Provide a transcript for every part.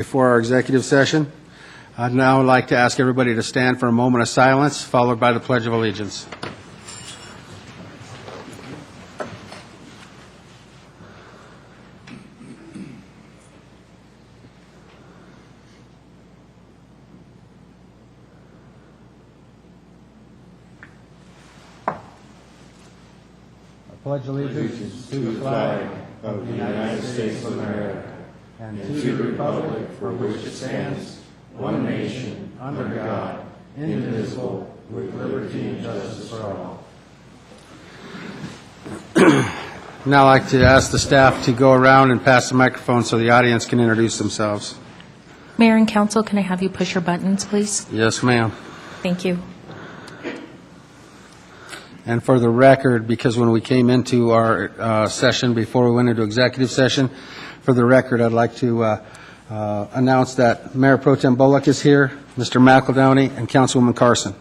Before our executive session, I'd now like to ask everybody to stand for a moment of silence, followed by the Pledge of Allegiance. I pledge allegiance to the flag of the United States of America and to the republic for which it stands, one nation, under God, indivisible, with liberty and justice for all. Now I'd like to ask the staff to go around and pass the microphone so the audience can introduce themselves. Mayor and Council, can I have you push your buttons, please? Yes, ma'am. Thank you. And for the record, because when we came into our session before we went into executive session, for the record, I'd like to announce that Mayor Pro Tem Bullock is here, Mr. McEldowney, and Councilwoman Carson.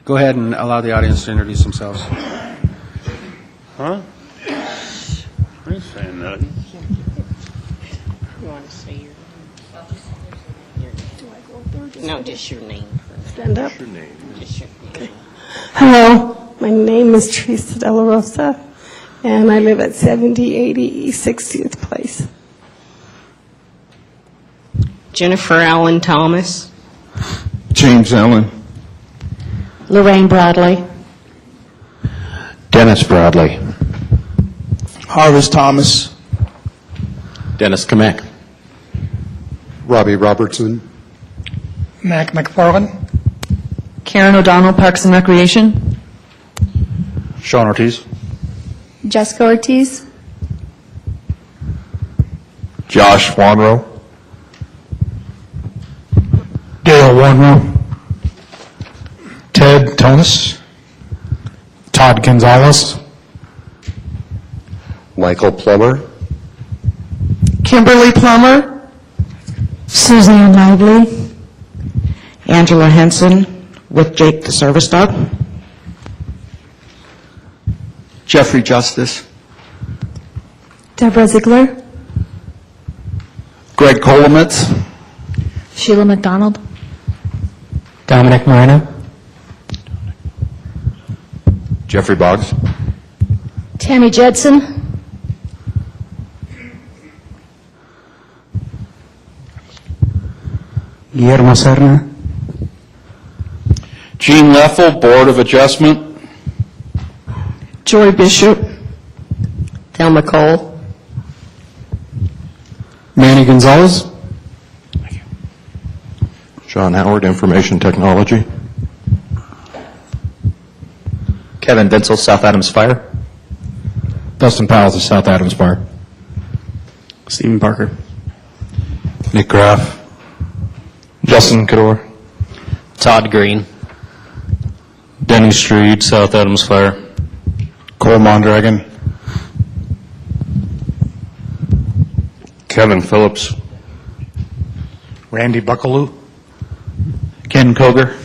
Go ahead and allow the audience to introduce themselves. Huh? I ain't saying nothing. You want to say your name? No, just your name. Stand up. What's your name? Just your name. Hello, my name is Teresa De La Rosa, and I live at 7080 East 60th Place. Jennifer Allen Thomas. James Allen. Lorraine Bradley. Dennis Bradley. Harvest Thomas. Dennis Kamek. Robbie Robertson. Mac McFarland. Karen O'Donnell, Parks and Recreation. Sean Ortiz. Jessica Ortiz. Josh Wanrow. Dale Wanrow. Ted Tonis. Todd Gonzalez. Michael Plummer. Kimberly Plummer. Suzanne Lively. Angela Henson with Jake the Service Dog. Jeffrey Justice. Deborah Ziegler. Greg Kolomitz. Sheila McDonald. Dominic Moreno. Jeffrey Boggs. Tammy Jedson. Guillermo Serna. Gene Leffel, Board of Adjustment. Joy Bishop. Thelma Cole. Manny Gonzalez. John Howard, Information Technology. Kevin Vinsel, South Adams Fire. Dustin Powell of South Adams Fire. Stephen Parker. Nick Graff. Justin Cador. Todd Green. Denny Street, South Adams Fire. Cole Mondragon. Kevin Phillips. Randy Buckaloo. Ken Koger.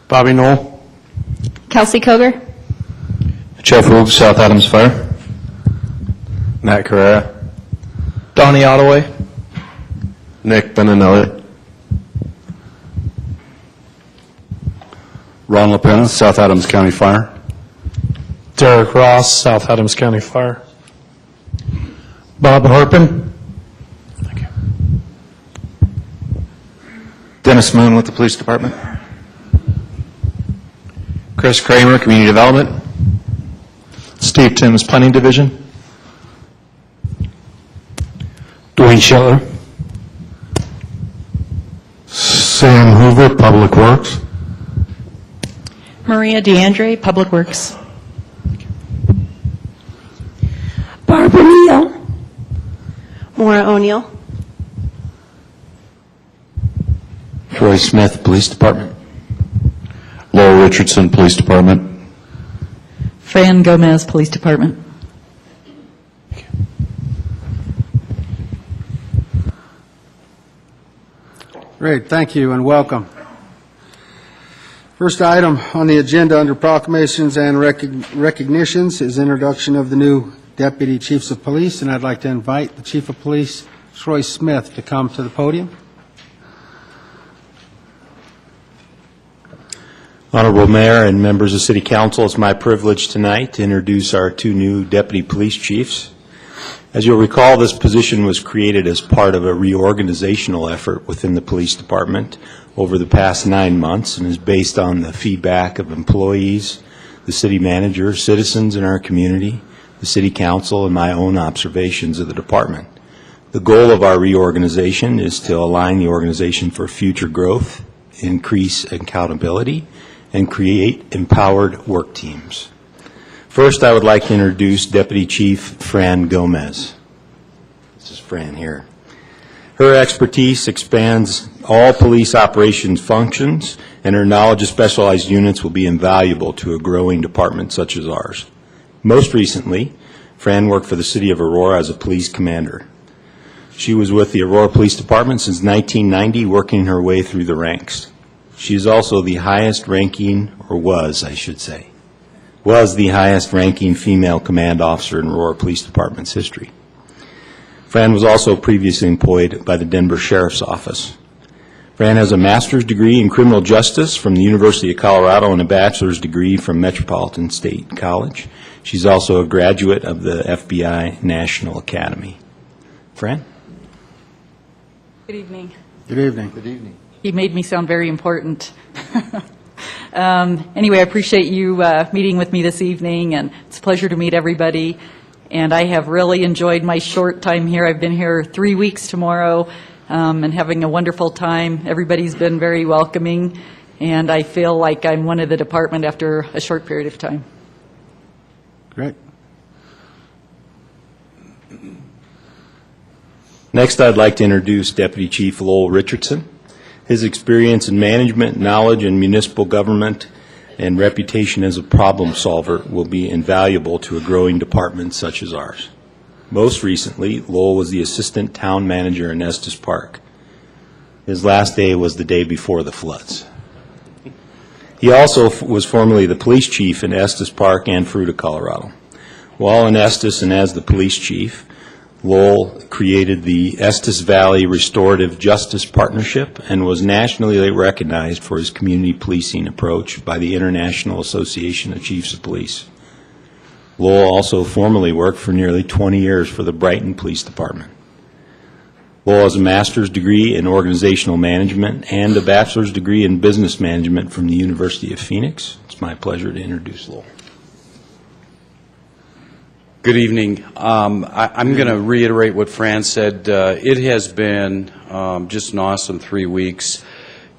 Bobby Knoll. Kelsey Koger. Jeff Roogs, South Adams Fire. Matt Carrera. Donnie Ottaway. Nick Benanelli. Ron LaPena, South Adams County Fire. Derek Ross, South Adams County Fire. Bob Harpin. Dennis Moon with the Police Department. Chris Kramer, Community Development. Steve Timms, Planning Division. Dwayne Scheller. Sam Hoover, Public Works. Maria DeAndre, Public Works. Barbara Neal. Maura O'Neill. Troy Smith, Police Department. Laura Richardson, Police Department. Fran Gomez, Police Department. Great, thank you and welcome. First item on the agenda under proclamations and recognitions is introduction of the new Deputy Chiefs of Police, and I'd like to invite the Chief of Police, Troy Smith, to come to the podium. Honorable Mayor and members of City Council, it's my privilege tonight to introduce our two new Deputy Police Chiefs. As you'll recall, this position was created as part of a reorganizational effort within the Police Department over the past 9 months and is based on the feedback of employees, the City Manager, citizens in our community, the City Council, and my own observations of the Department. The goal of our reorganization is to align the organization for future growth, increase accountability, and create empowered work teams. First, I would like to introduce Deputy Chief Fran Gomez. This is Fran here. Her expertise expands all police operations functions, and her knowledge of specialized units will be invaluable to a growing department such as ours. Most recently, Fran worked for the City of Aurora as a police commander. She was with the Aurora Police Department since 1990, working her way through the ranks. She is also the highest ranking, or was, I should say, was the highest ranking female command officer in Aurora Police Department's history. Fran was also previously employed by the Denver Sheriff's Office. Fran has a master's degree in criminal justice from the University of Colorado and a bachelor's degree from Metropolitan State College. She's also a graduate of the FBI National Academy. Fran? Good evening. Good evening. Good evening. He made me sound very important. Anyway, I appreciate you meeting with me this evening, and it's a pleasure to meet everybody. And I have really enjoyed my short time here. I've been here 3 weeks tomorrow and having a wonderful time. Everybody's been very welcoming, and I feel like I'm one of the department after a short period of time. Great. Next, I'd like to introduce Deputy Chief Lowell Richardson. His experience in management, knowledge in municipal government, and reputation as a problem solver will be invaluable to a growing department such as ours. Most recently, Lowell was the assistant town manager in Estes Park. His last day was the day before the floods. He also was formerly the police chief in Estes Park and Fruita, Colorado. While in Estes and as the police chief, Lowell created the Estes Valley Restorative Justice Partnership and was nationally recognized for his community policing approach by the International Association of Chiefs of Police. Lowell also formerly worked for nearly 20 years for the Brighton Police Department. Lowell has a master's degree in organizational management and a bachelor's degree in business management from the University of Phoenix. It's my pleasure to introduce Lowell. Good evening. I'm going to reiterate what Fran said. It has been just an awesome 3 weeks.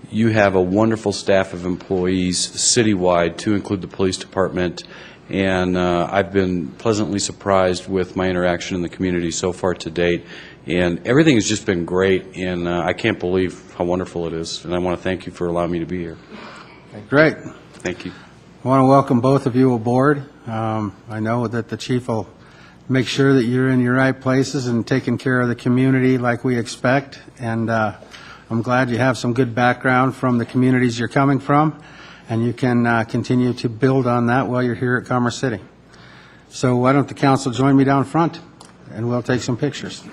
You have a wonderful staff of employees citywide, to include the police department, and I've been pleasantly surprised with my interaction in the community so far to date. And everything has just been great, and I can't believe how wonderful it is. And I want to thank you for allowing me to be here. Great. Thank you. I want to welcome both of you aboard. I know that the chief will make sure that you're in your right places and taking care of the community like we expect. And I'm glad you have some good background from the communities you're coming from, and you can continue to build on that while you're here at Commerce City. So why don't the council join me down front, and we'll take some pictures.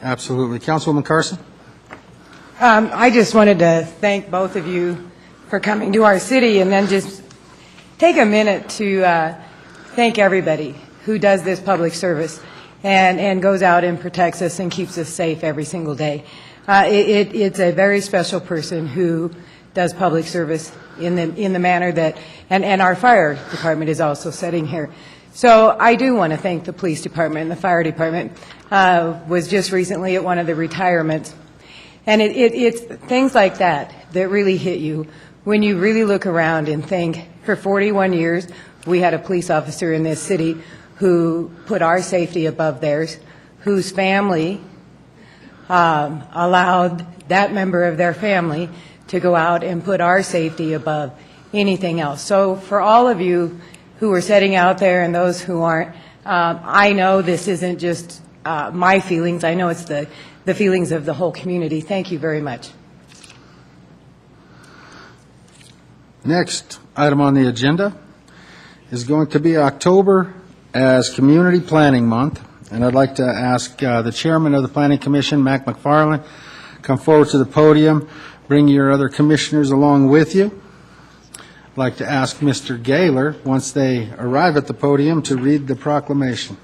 Absolutely. Councilwoman Carson? I just wanted to thank both of you for coming to our city, and then just take a minute to thank everybody who does this public service and goes out and protects us and keeps us safe every single day. It's a very special person who does public service in the manner that, and our fire department is also sitting here. So I do want to thank the police department and the fire department. Was just recently at one of the retirements. And it's things like that that really hit you when you really look around and think, for 41 years, we had a police officer in this city who put our safety above theirs, whose family allowed that member of their family to go out and put our safety above anything else. So for all of you who are sitting out there and those who aren't, I know this isn't just my feelings. I know it's the feelings of the whole community. Thank you very much. Next item on the agenda is going to be October as Community Planning Month, and I'd like to ask the Chairman of the Planning Commission, Mac McFarland, come forward to the podium, bring your other commissioners along with you. I'd like to ask Mr. Gaylor, once they arrive at the podium, to read the proclamation.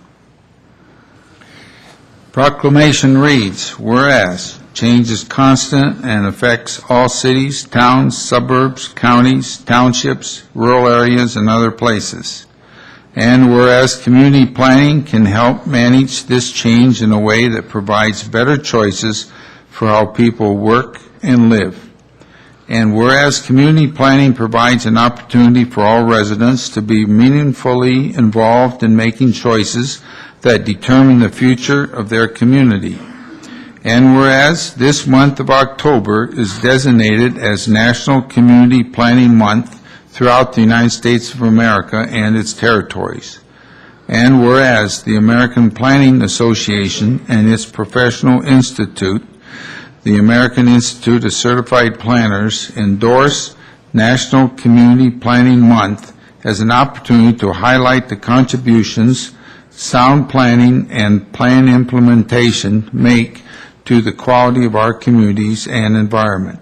Proclamation reads, whereas change is constant and affects all cities, towns, suburbs, counties, townships, rural areas, and other places. And whereas community planning can help manage this change in a way that provides better choices for how people work and live. And whereas community planning provides an opportunity for all residents to be meaningfully involved in making choices that determine the future of their community. And whereas this month of October is designated as National Community Planning Month throughout the United States of America and its territories. And whereas the American Planning Association and its professional institute, the American Institute of Certified Planners, endorse National Community Planning Month as an opportunity to highlight the contributions sound planning and plan implementation make to the quality of our communities and environment.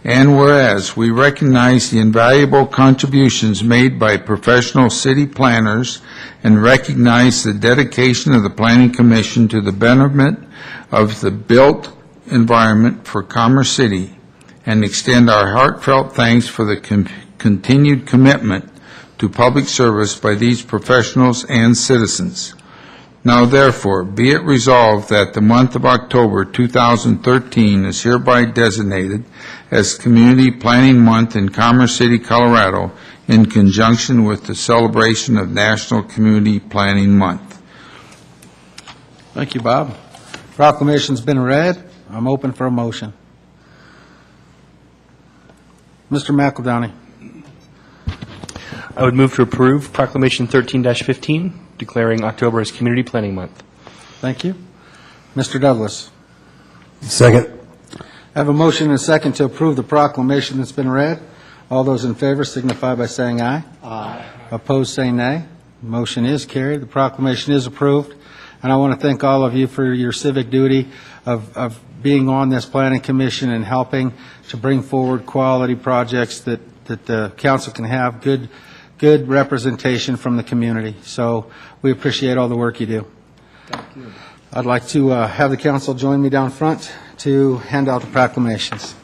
And whereas we recognize the invaluable contributions made by professional city planners and recognize the dedication of the Planning Commission to the betterment of the built environment for Commerce City, and extend our heartfelt thanks for the continued commitment to public service by these professionals and citizens. Now therefore, be it resolved that the month of October 2013 is hereby designated as Community Planning Month in Commerce City, Colorado, in conjunction with the celebration of National Community Planning Month. Thank you, Bob. Proclamation's been read. I'm open for a motion. Mr. McEldowney. I would move to approve Proclamation 13-15, declaring October as Community Planning Month. Thank you. Mr. Douglas. Second. I have a motion and a second to approve the proclamation that's been read. All those in favor signify by saying aye. Aye. Opposed, say nay. Motion is carried. The proclamation is approved. And I want to thank all of you for your civic duty of being on this planning commission and helping to bring forward quality projects that the council can have good representation from the community. So we appreciate all the work you do. Thank you. I'd like to have the council join me down front to hand out the proclamations.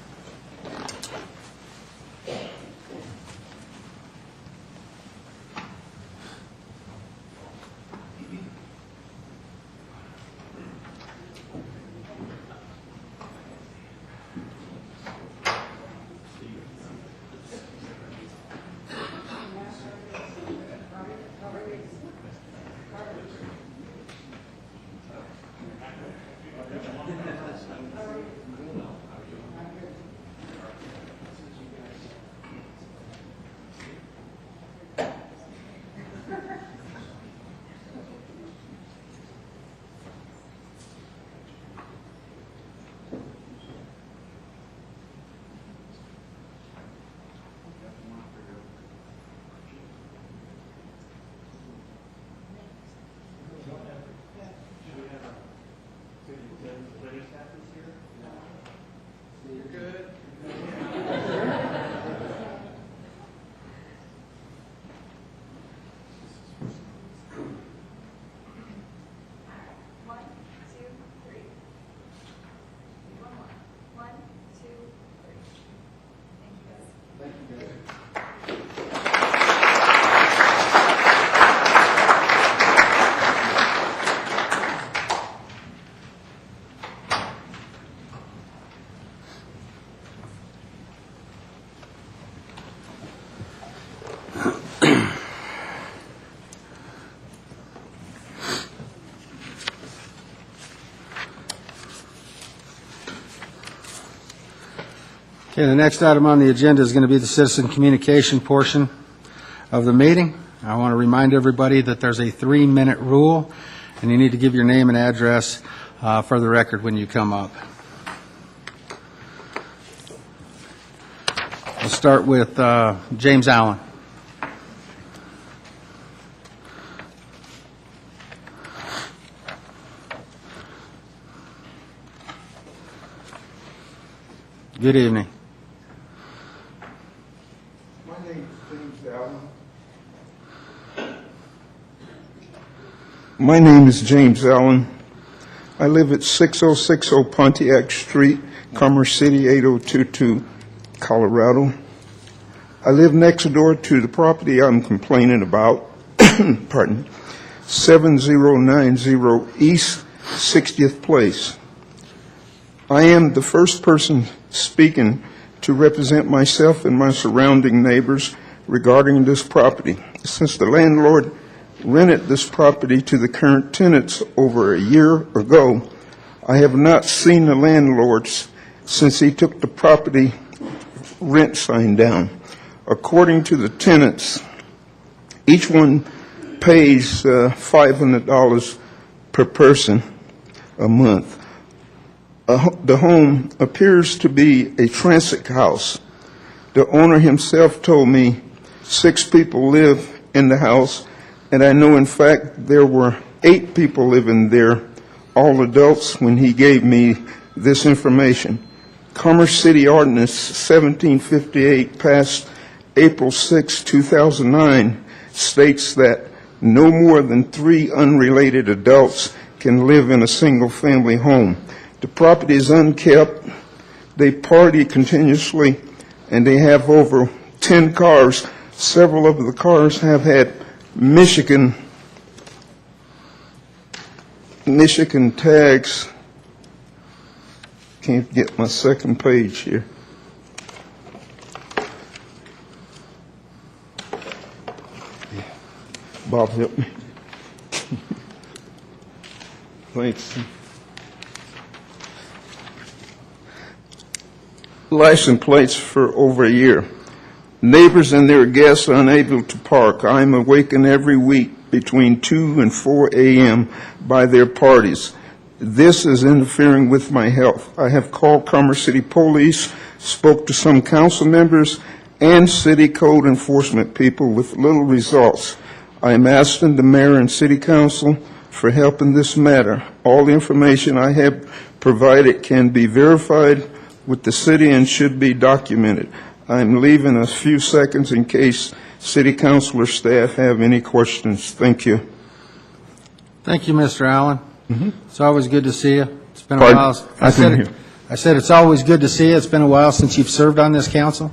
Okay, the next item on the agenda is going to be the citizen communication portion of the meeting. I want to remind everybody that there's a 3-minute rule, and you need to give your name and address for the record when you come up. We'll start with James Allen. Good evening. My name is James Allen. My name is James Allen. I live at 6060 Pontiac Street, Commerce City, 8022, Colorado. I live next door to the property I'm complaining about, pardon, 7090 East 60th Place. I am the first person speaking to represent myself and my surrounding neighbors regarding this property. Since the landlord rented this property to the current tenants over a year ago, I have not seen the landlords since he took the property rent sign down. According to the tenants, each one pays $500 per person a month. The home appears to be a transit house. The owner himself told me 6 people live in the house, and I know in fact there were 8 people living there, all adults, when he gave me this information. Commerce City Ordinance 1758, passed April 6, 2009, states that no more than 3 unrelated adults can live in a single-family home. The property is unkept. They party continuously, and they have over 10 cars. Several of the cars have had Michigan tags. Can't get my second page here. Bob, help me. Thanks. License plates for over a year. Neighbors and their guests are unable to park. I am awakened every week between 2 and 4 a.m. by their parties. This is interfering with my health. I have called Commerce City Police, spoke to some council members and city code enforcement people with little results. I am asking the mayor and city council for help in this matter. All the information I have provided can be verified with the city and should be documented. I'm leaving a few seconds in case city council or staff have any questions. Thank you. Thank you, Mr. Allen. It's always good to see you. It's been a Pardon? while. I didn't hear. I said it's always good to see you. It's been a while since you've served on this council.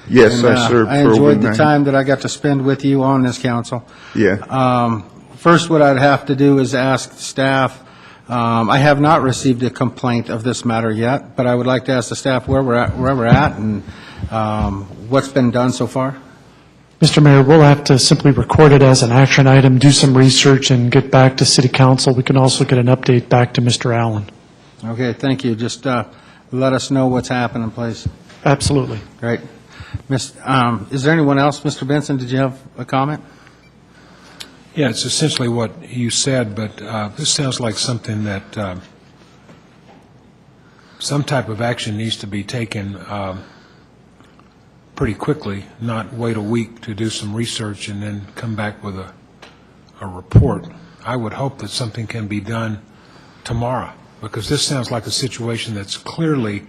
Yes, And, I served I for over enjoyed the 9. time that I got to spend with you on this council. Yeah. First, what I'd have to do is ask staff. I have not received a complaint of this matter yet, but I would like to ask the staff where we're at, and what's been done so far. Mr. Mayor, we'll have to simply record it as an action item, do some research, and get back to City Council. We can also get an update back to Mr. Allen. Okay, thank you. Just let us know what's happening, please. Absolutely. Great. Is there anyone else? Mr. Benson, did you have a comment? Yeah, it's essentially what you said, but this sounds like something that some type of action needs to be taken pretty quickly, not wait a week to do some research and then come back with a report. I would hope that something can be done tomorrow, because this sounds like a situation that's clearly,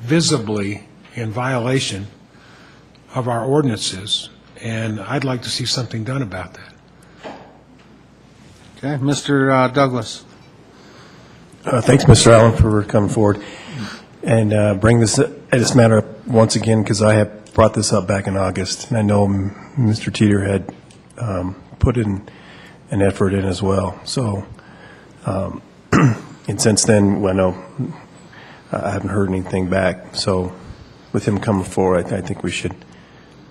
visibly in violation of our ordinances, and I'd like to see something done about that. Okay, Mr. Douglas. Thanks, Mr. Allen, for coming forward and bring this matter up once again, because I have brought this up back in August, and I know Mr. Teeter had put in an effort in as well. So, and since then, I know I haven't heard anything back. So, with him coming forward, I think we should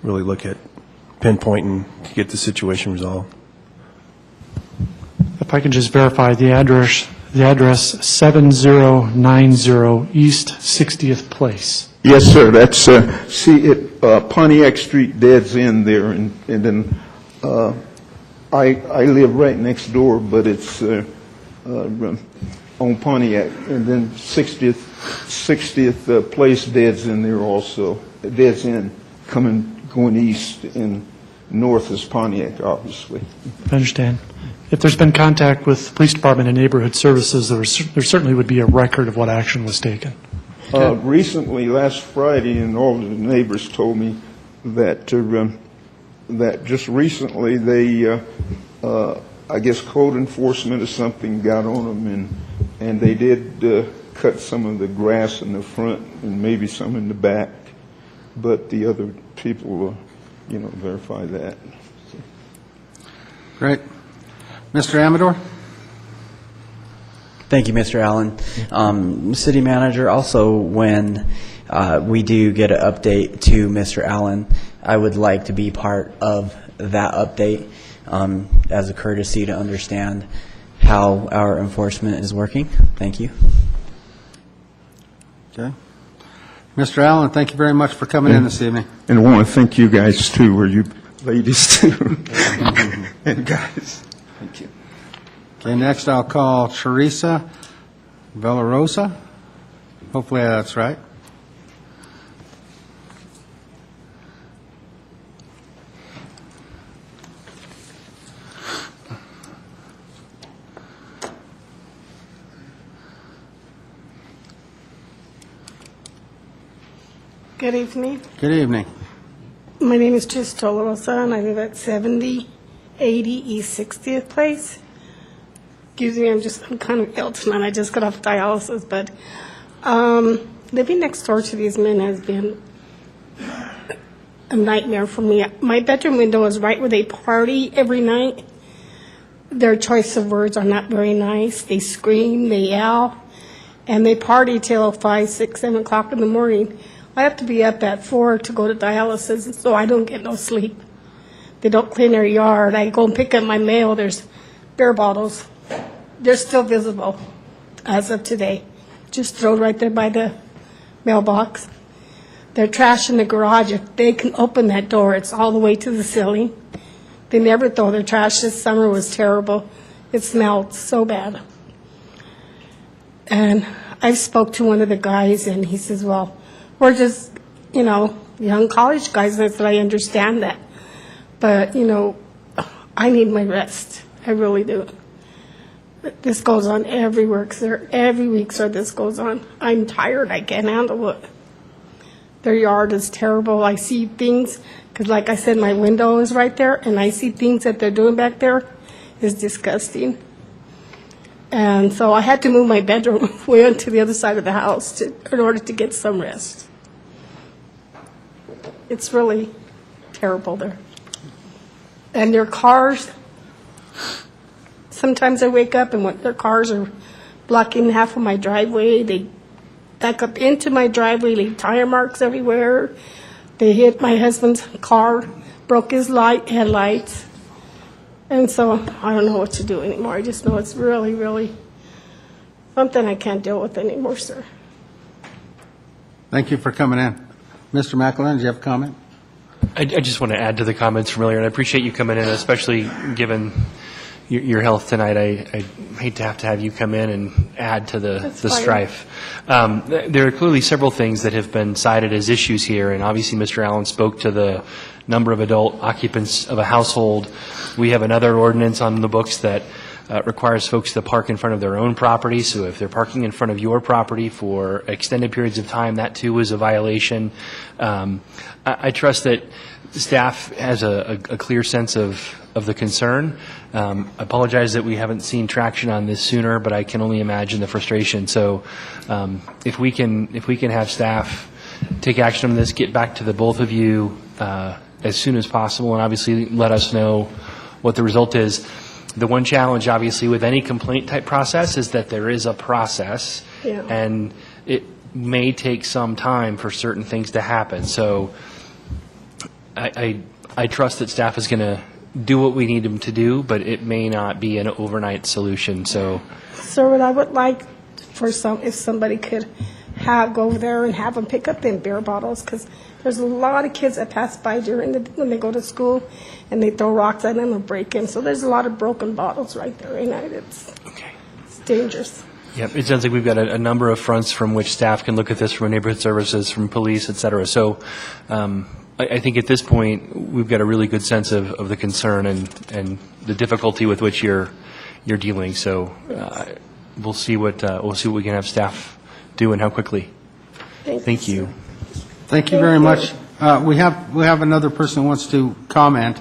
really look at pinpointing to get the situation resolved. If I can just verify the address 7090 East 60th Place. Yes, sir. That's, Pontiac Street deads in there, and then I live right next door, but it's on Pontiac, and then 60th Place deads in there also. Deads in, going east, and north is Pontiac, obviously. I understand. If there's been contact with the police department and neighborhood services, there certainly would be a record of what action was taken. Recently, last Friday, and all of the neighbors told me that that just recently they, I guess code enforcement or something got on them, and they did cut some of the grass in the front and maybe some in the back, but the other people, verify that. So. Great. Mr. Amador? Thank you, Mr. Allen. City Manager, also when we do get an update to Mr. Allen, I would like to be part of that update as a courtesy to understand how our enforcement is working. Thank you. Okay. Mr. Allen, thank you very much for coming in this evening. And I want to thank you guys, too, or you ladies, too, and guys. Thank you. Okay, next I'll call Teresa Villarosa. Hopefully that's right. Good evening. Good evening. My name is Tris Tolarosa, and I live at 7080 East 60th Place. Excuse me, I'm kind of ill tonight. I just got off dialysis, but living next door to these men has been a nightmare for me. My bedroom window is right where they party every night. Their choice of words are not very nice. They scream, they yell, and they party till 5, 6, 7 o'clock in the morning. I have to be up at 4 to go to dialysis, so I don't get no sleep. They don't clean their yard. I go and pick up my mail. There's beer bottles. They're still visible as of today. Just thrown right there by the mailbox. Their trash in the garage, if they can open that door, it's all the way to the ceiling. They never throw their trash. This summer was terrible. It smelled so bad. And I spoke to one of the guys, and he says, well, we're just, young college guys. And I said, I understand that. But, I need my rest. I really do. But this goes on every week, sir. Every week, sir, this goes on. I'm tired. I can't handle it. Their yard is terrible. I see things, because like I said, my window is right there, and I see things that they're doing back there. It's disgusting. And so I had to move my bedroom way onto the other side of the house in order to get some rest. It's really terrible there. And their cars, sometimes I wake up and their cars are blocking half of my driveway. They back up into my driveway, leave tire marks everywhere. They hit my husband's car, broke his headlights. And so I don't know what to do anymore. I just know it's really, really something I can't deal with anymore, sir. Thank you for coming in. Mr. McElwain, do you have a comment? I just want to add to the comments from earlier, and I appreciate you coming in, especially given your health tonight. I hate to have you come in and add to the strife. There are clearly several things that have been cited as issues here, and obviously Mr. Allen spoke to the number of adult occupants of a household. We have another ordinance on the books that requires folks to park in front of their own property. So if they're parking in front of your property for extended periods of time, that too is a violation. I trust that staff has a clear sense of the concern. I apologize that we haven't seen traction on this sooner, but I can only imagine the frustration. So if we can have staff take action on this, get back to the both of you as soon as possible, and obviously let us know what the result is. The one challenge, obviously, with any complaint-type process is that there is a process, and it may take some time for certain things to happen. So I trust that staff is going to do what we need them to do, but it may not be an overnight solution. So, Sir, what I would like if somebody could go over there and have them pick up them beer bottles, because there's a lot of kids that pass by when they go to school, and they throw rocks at them or break in. So there's a lot of broken bottles right there, and it's dangerous. Yep, it sounds like we've got a number of fronts from which staff can look at this, from neighborhood services, from police, et cetera. So I think at this point, we've got a really good sense of the concern and the difficulty with which you're dealing. So we'll see what we can have staff do and how quickly. Thank you. Thank you very much. We have another person who wants to comment,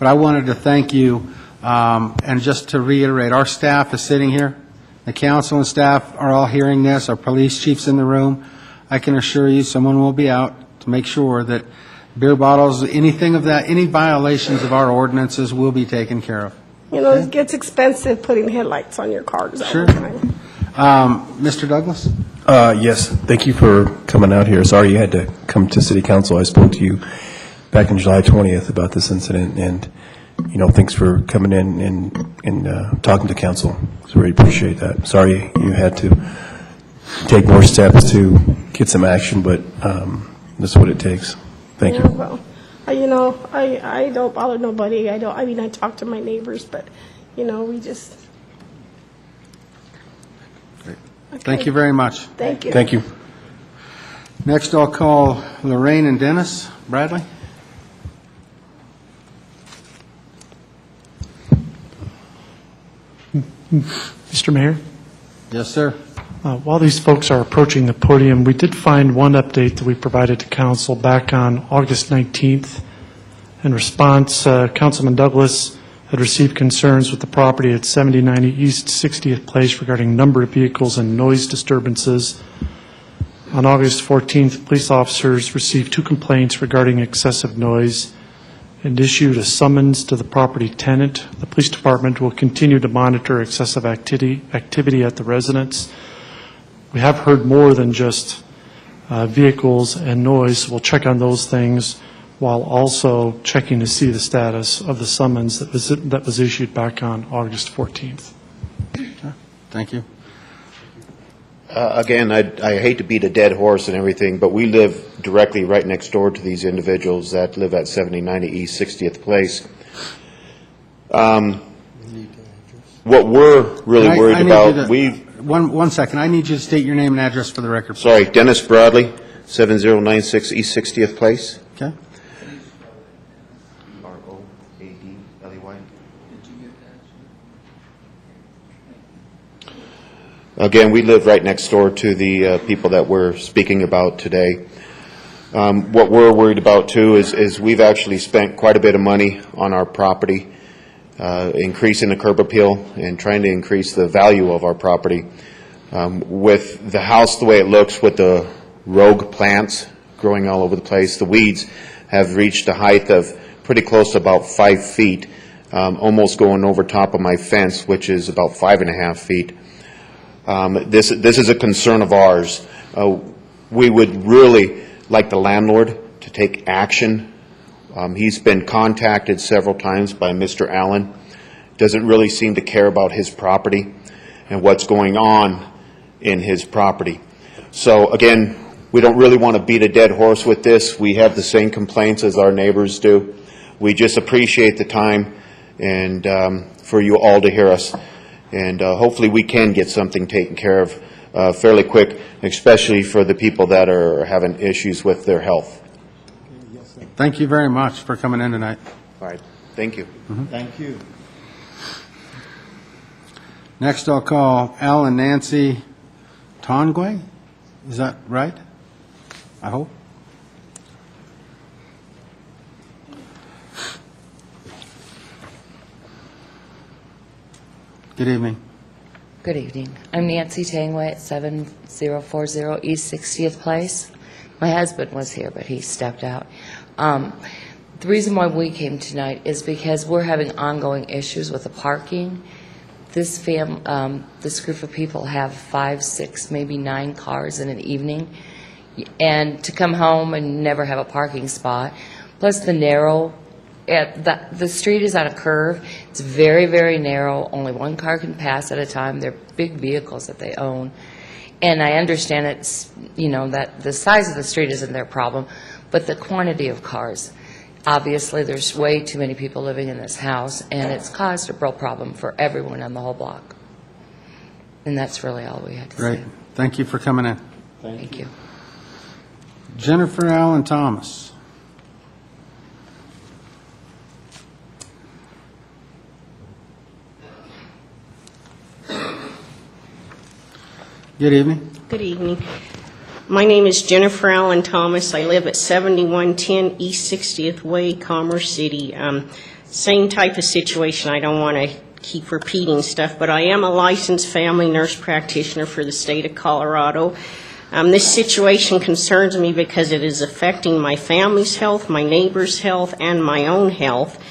but I wanted to thank you, and just to reiterate, our staff is sitting here. The council and staff are all hearing this. Our police chief's in the room. I can assure you someone will be out to make sure that beer bottles, anything of that, any violations of our ordinances will be taken care of. It gets expensive putting headlights on your cars all Sure. the time. Mr. Douglas? Yes, thank you for coming out here. Sorry you had to come to City Council. I spoke to you back in July 20th about this incident, and, thanks for coming in and talking to council. So really appreciate that. Sorry you had to take more steps to get some action, but that's what it takes. Thank you. Well, I don't bother nobody. I talk to my neighbors, but, we just. Thank you very much. Thank you. Thank you. Next, I'll call Lorraine and Dennis. Bradley? Mr. Mayor? Yes, sir. While these folks are approaching the podium, we did find one update that we provided to council back on August 19th. In response, Councilman Douglas had received concerns with the property at 7090 East 60th Place regarding number of vehicles and noise disturbances. On August 14th, police officers received 2 complaints regarding excessive noise and issued a summons to the property tenant. The police department will continue to monitor excessive activity at the residence. We have heard more than just vehicles and noise. We'll check on those things while also checking to see the status of the summons that was issued back on August 14th. Thank you. Again, I hate to beat a dead horse and everything, but we live directly right next door to these individuals that live at 7090 East 60th Place. What we're really worried about, One second. I need you to state your name and address for the record. Sorry, Dennis Bradley, 7096 East 60th Place. Okay. Again, we live right next door to the people that we're speaking about today. What we're worried about, too, is we've actually spent quite a bit of money on our property, increasing the curb appeal and trying to increase the value of our property. With the house the way it looks, with the rogue plants growing all over the place, the weeds have reached a height of pretty close to about 5 feet, almost going over top of my fence, which is about 5.5 feet. This is a concern of ours. We would really like the landlord to take action. He's been contacted several times by Mr. Allen. Doesn't really seem to care about his property and what's going on in his property. So again, we don't really want to beat a dead horse with this. We have the same complaints as our neighbors do. We just appreciate the time and for you all to hear us. And hopefully we can get something taken care of fairly quick, especially for the people that are having issues with their health. Thank you very much for coming in tonight. All right. Thank you. Thank you. Next, I'll call Al and Nancy Tongway. Is that right? I hope. Good evening. Good evening. I'm Nancy Tangway at 7040 East 60th Place. My husband was here, but he stepped out. The reason why we came tonight is because we're having ongoing issues with the parking. This group of people have 5, 6, maybe 9 cars in an evening, and to come home and never have a parking spot, plus the narrow. The street is on a curve. It's very, very narrow. Only one car can pass at a time. They're big vehicles that they own. And I understand it's, that the size of the street isn't their problem, but the quantity of cars. Obviously, there's way too many people living in this house, and it's caused a real problem for everyone on the whole block. And that's really all we had to Great. say. Thank you for coming in. Thank you. Jennifer Allen Thomas. Good evening. Good evening. My name is Jennifer Allen Thomas. I live at 7110 East 60th Way, Commerce City. Same type of situation. I don't want to keep repeating stuff, but I am a licensed family nurse practitioner for the state of Colorado. This situation concerns me because it is affecting my family's health, my neighbor's health, and my own health.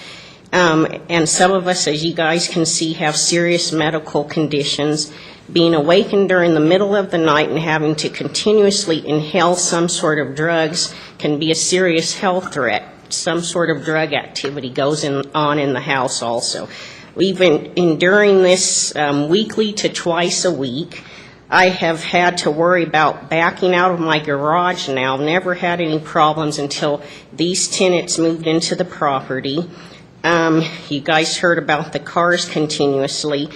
And some of us, as you guys can see, have serious medical conditions. Being awakened during the middle of the night and having to continuously inhale some sort of drugs can be a serious health threat. Some sort of drug activity goes on in the house also. We've been enduring this weekly to twice a week. I have had to worry about backing out of my garage now. Never had any problems until these tenants moved into the property. You guys heard about the cars continuously.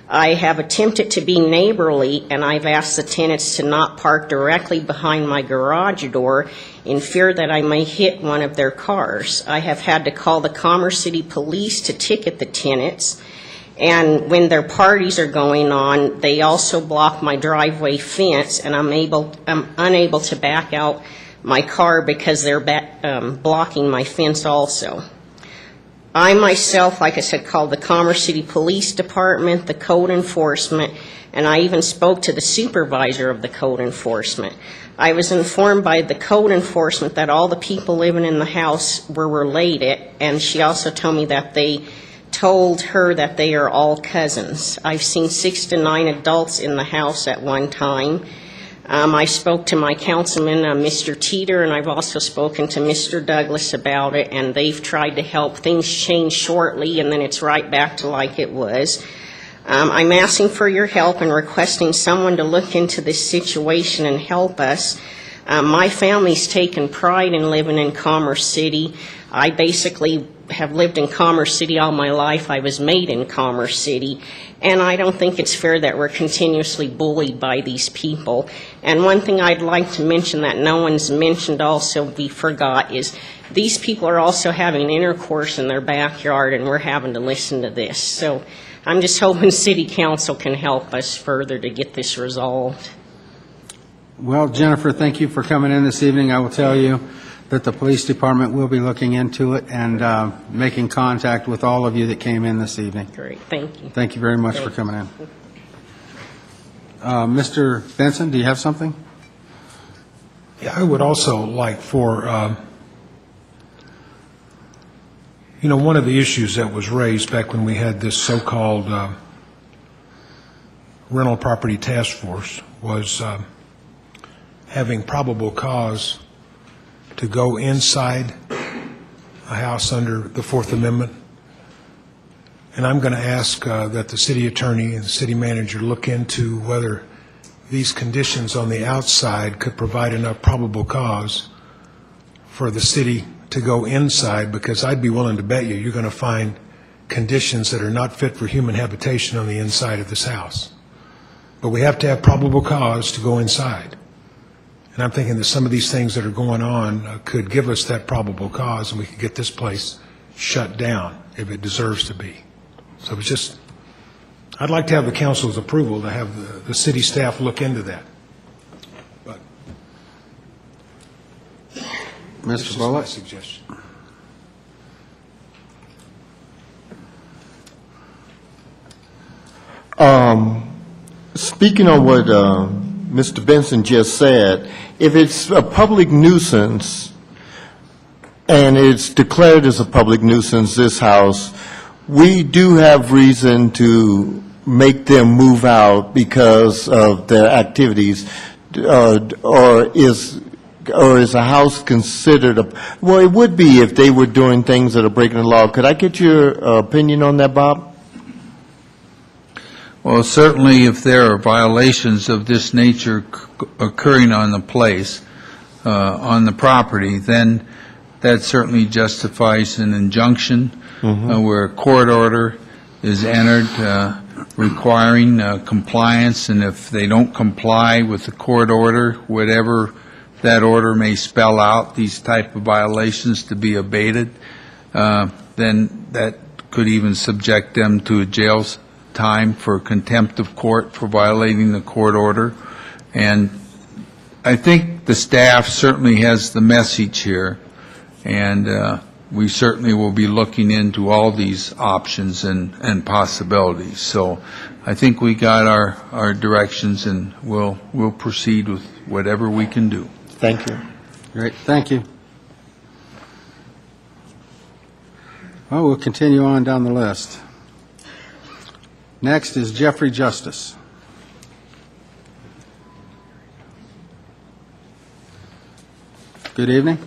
I have attempted to be neighborly, and I've asked the tenants to not park directly behind my garage door in fear that I may hit one of their cars. I have had to call the Commerce City Police to ticket the tenants, and when their parties are going on, they also block my driveway fence, and I'm unable to back out my car because they're blocking my fence also. I myself, like I said, called the Commerce City Police Department, the code enforcement, and I even spoke to the supervisor of the code enforcement. I was informed by the code enforcement that all the people living in the house were related, and she also told me that they told her that they are all cousins. I've seen 6 to 9 adults in the house at one time. I spoke to my councilman, Mr. Teeter, and I've also spoken to Mr. Douglas about it, and they've tried to help. Things change shortly, and then it's right back to like it was. I'm asking for your help and requesting someone to look into this situation and help us. My family's taken pride in living in Commerce City. I basically have lived in Commerce City all my life. I was made in Commerce City, and I don't think it's fair that we're continuously bullied by these people. And one thing I'd like to mention that no one's mentioned also, we forgot, is these people are also having intercourse in their backyard, and we're having to listen to this. So I'm just hoping City Council can help us further to get this resolved. Well, Jennifer, thank you for coming in this evening. I will tell you that the police department will be looking into it and making contact with all of you that came in this evening. Great, thank you. Thank you very much for coming in. Mr. Benson, do you have something? Yeah, I would also like for, one of the issues that was raised back when we had this so-called rental property task force was having probable cause to go inside a house under the Fourth Amendment. And I'm going to ask that the city attorney and the city manager look into whether these conditions on the outside could provide enough probable cause for the city to go inside, because I'd be willing to bet you're going to find conditions that are not fit for human habitation on the inside of this house. But we have to have probable cause to go inside. And I'm thinking that some of these things that are going on could give us that probable cause, and we could get this place shut down if it deserves to be. So it's just, I'd like to have the council's approval to have the city staff look into that. But Mr. Bullock? my suggestion. Speaking on what Mr. Benson just said, if it's a public nuisance and it's declared as a public nuisance, this house, we do have reason to make them move out because of their activities, or is a house considered well, it would be if they were doing things that are breaking the law. Could I get your opinion on that, Bob? Well, certainly if there are violations of this nature occurring on the place, on the property, then that certainly justifies an injunction where a court order is entered requiring compliance, and if they don't comply with the court order, whatever that order may spell out, these type of violations to be abated, then that could even subject them to a jail time for contempt of court for violating the court order. And I think the staff certainly has the message here, and we certainly will be looking into all these options and possibilities. So I think we got our directions, and we'll proceed with whatever we can do. Thank you. Great, thank you. Well, we'll continue on down the list. Next is Jeffrey Justice. Good evening.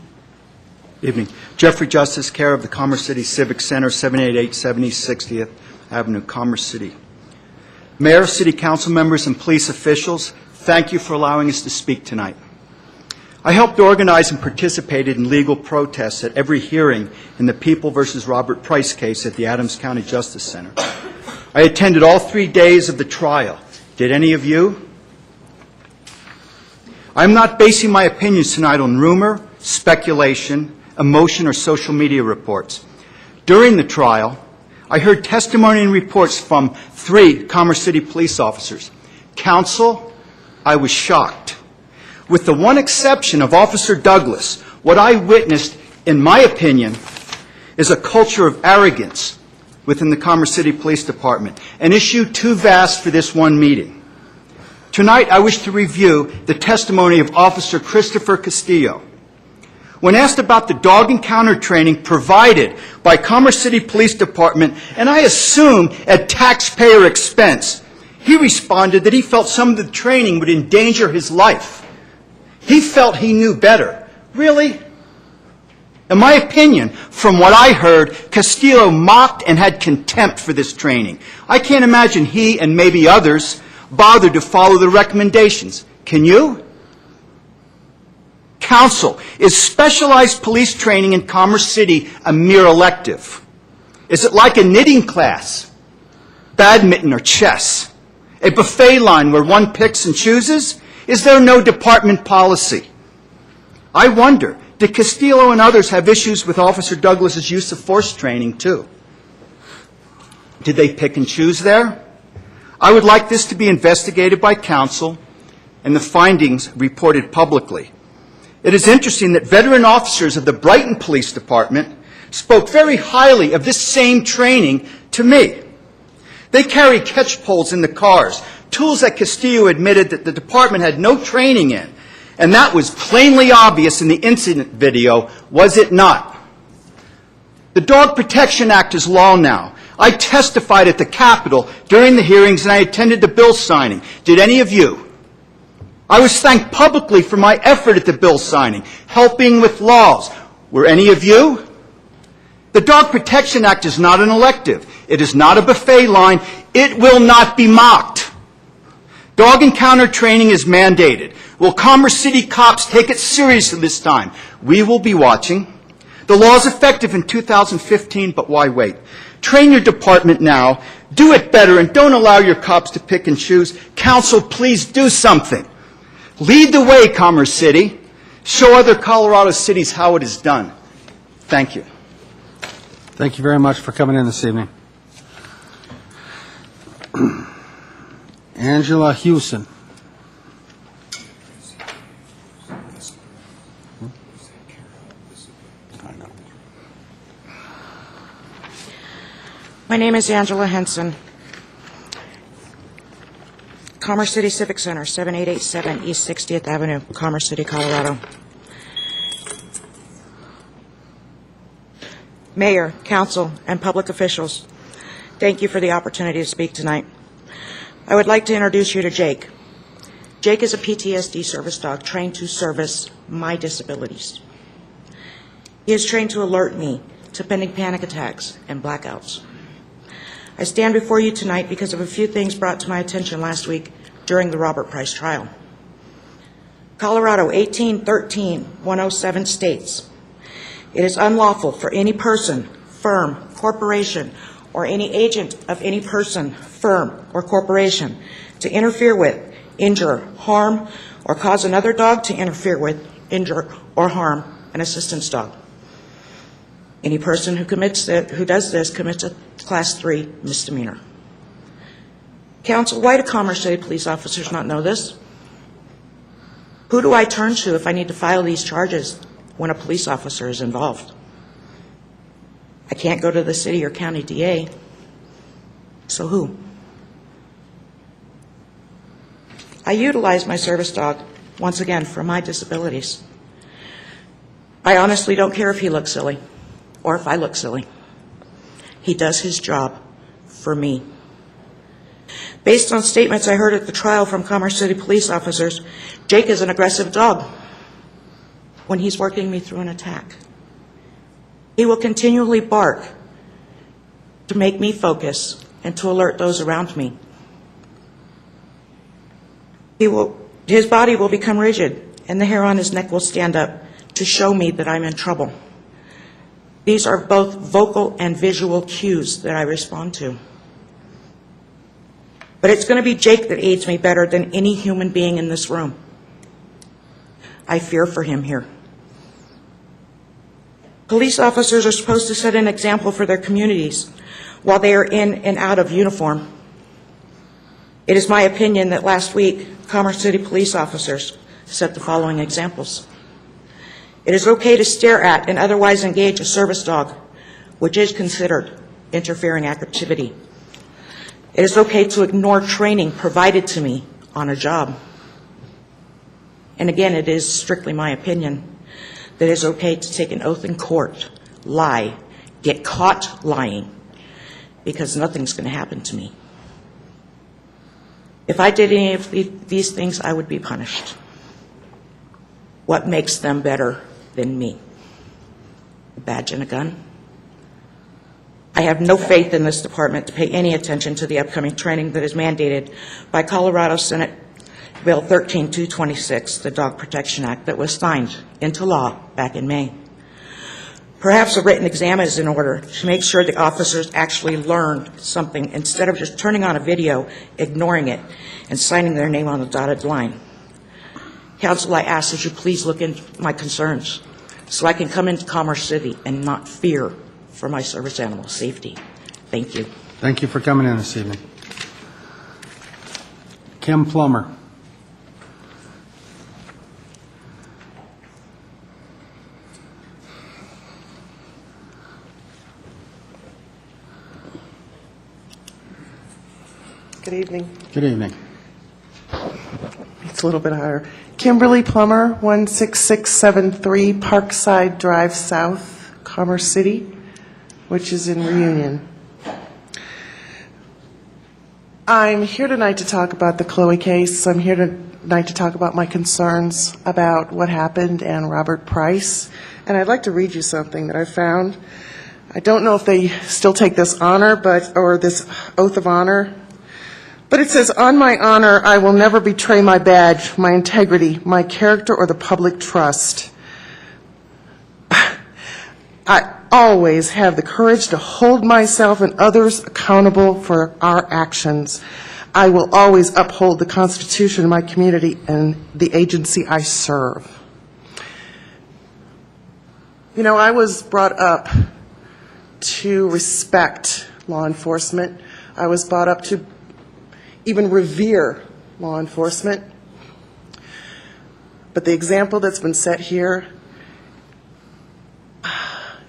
Evening. Jeffrey Justice, care of the Commerce City Civic Center, 788 East 60th Avenue, Commerce City. Mayor, City Council members, and police officials, thank you for allowing us to speak tonight. I helped organize and participated in legal protests at every hearing in the People v. Robert Price case at the Adams County Justice Center. I attended all 3 days of the trial. Did any of you? I'm not basing my opinions tonight on rumor, speculation, emotion, or social media reports. During the trial, I heard testimony and reports from 3 Commerce City police officers. Counsel, I was shocked. With the one exception of Officer Douglas, what I witnessed, in my opinion, is a culture of arrogance within the Commerce City Police Department, an issue too vast for this one meeting. Tonight, I wish to review the testimony of Officer Christopher Castillo. When asked about the dog encounter training provided by Commerce City Police Department, and I assume at taxpayer expense, he responded that he felt some of the training would endanger his life. He felt he knew better. Really? In my opinion, from what I heard, Castillo mocked and had contempt for this training. I can't imagine he and maybe others bothered to follow the recommendations. Can you? Counsel, is specialized police training in Commerce City a mere elective? Is it like a knitting class, badminton, or chess? A buffet line where one picks and chooses? Is there no department policy? I wonder, did Castillo and others have issues with Officer Douglas's use of force training too? Did they pick and choose there? I would like this to be investigated by counsel and the findings reported publicly. It is interesting that veteran officers of the Brighton Police Department spoke very highly of this same training to me. They carry catch poles in the cars, tools that Castillo admitted that the department had no training in, and that was plainly obvious in the incident video, was it not? The Dog Protection Act is law now. I testified at the Capitol during the hearings, and I attended the bill signing. Did any of you? I was thanked publicly for my effort at the bill signing, helping with laws. Were any of you? The Dog Protection Act is not an elective. It is not a buffet line. It will not be mocked. Dog encounter training is mandated. Will Commerce City cops take it seriously this time? We will be watching. The law is effective in 2015, but why wait? Train your department now. Do it better, and don't allow your cops to pick and choose. Council, please do something. Lead the way, Commerce City. Show other Colorado cities how it is done. Thank you. Thank you very much for coming in this evening. Angela Hewson. My name is Angela Henson. Commerce City Civic Center, 7887 East 60th Avenue, Commerce City, Colorado. Mayor, council, and public officials, thank you for the opportunity to speak tonight. I would like to introduce you to Jake. Jake is a PTSD service dog trained to service my disabilities. He is trained to alert me to pending panic attacks and blackouts. I stand before you tonight because of a few things brought to my attention last week during the Robert Price trial. Colorado 1813-107 states, "It is unlawful for any person, firm, corporation, or any agent of any person, firm, or corporation to interfere with, injure, harm, or cause another dog to interfere with, injure, or harm an assistance dog. Any person who does this commits a Class 3 misdemeanor." Counsel, why do Commerce City police officers not know this? Who do I turn to if I need to file these charges when a police officer is involved? I can't go to the city or county DA. So who? I utilize my service dog, once again, for my disabilities. I honestly don't care if he looks silly or if I look silly. He does his job for me. Based on statements I heard at the trial from Commerce City police officers, Jake is an aggressive dog when he's working me through an attack. He will continually bark to make me focus and to alert those around me. His body will become rigid and the hair on his neck will stand up to show me that I'm in trouble. These are both vocal and visual cues that I respond to. But it's going to be Jake that aids me better than any human being in this room. I fear for him here. Police officers are supposed to set an example for their communities while they are in and out of uniform. It is my opinion that last week, Commerce City police officers set the following examples. It is okay to stare at and otherwise engage a service dog, which is considered interfering activity. It is okay to ignore training provided to me on a job. And again, it is strictly my opinion that it is okay to take an oath in court, lie, get caught lying, because nothing's going to happen to me. If I did any of these things, I would be punished. What makes them better than me? A badge and a gun? I have no faith in this department to pay any attention to the upcoming training that is mandated by Colorado Senate Bill 13226, the Dog Protection Act, that was signed into law back in May. Perhaps a written exam is in order to make sure the officers actually learned something instead of just turning on a video, ignoring it, and signing their name on the dotted line. Counsel, I ask that you please look into my concerns so I can come into Commerce City and not fear for my service animal safety. Thank you. Thank you for coming in this evening. Kim Plummer. Good evening. Good evening. It's a little bit higher. Kimberly Plummer, 16673 Parkside Drive South, Commerce City, which is in Reunion. I'm here tonight to talk about the Chloe case. I'm here tonight to talk about my concerns about what happened and Robert Price. And I'd like to read you something that I found. I don't know if they still take this honor, or this oath of honor. But it says, "On my honor, I will never betray my badge, my integrity, my character, or the public trust. I always have the courage to hold myself and others accountable for our actions. I will always uphold the Constitution of my community and the agency I serve." You know, I was brought up to respect law enforcement. I was brought up to even revere law enforcement. But the example that's been set here,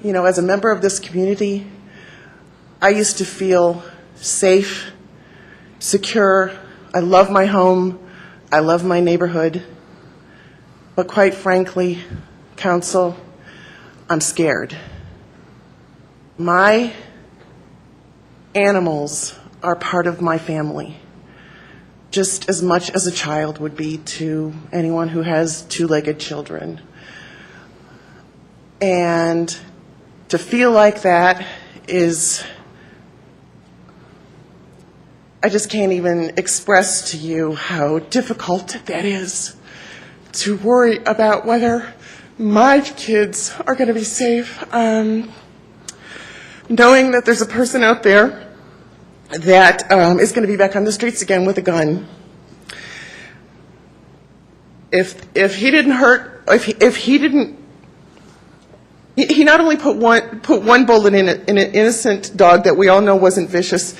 you know, as a member of this community, I used to feel safe, secure. I love my home. I love my neighborhood. But quite frankly, counsel, I'm scared. My animals are part of my family, just as much as a child would be to anyone who has two-legged children. And to feel like that is I just can't even express to you how difficult that is, to worry about whether my kids are going to be safe, knowing that there's a person out there that is going to be back on the streets again with a gun. If he didn't hurt, if he didn't, he not only put one bullet in an innocent dog that we all know wasn't vicious,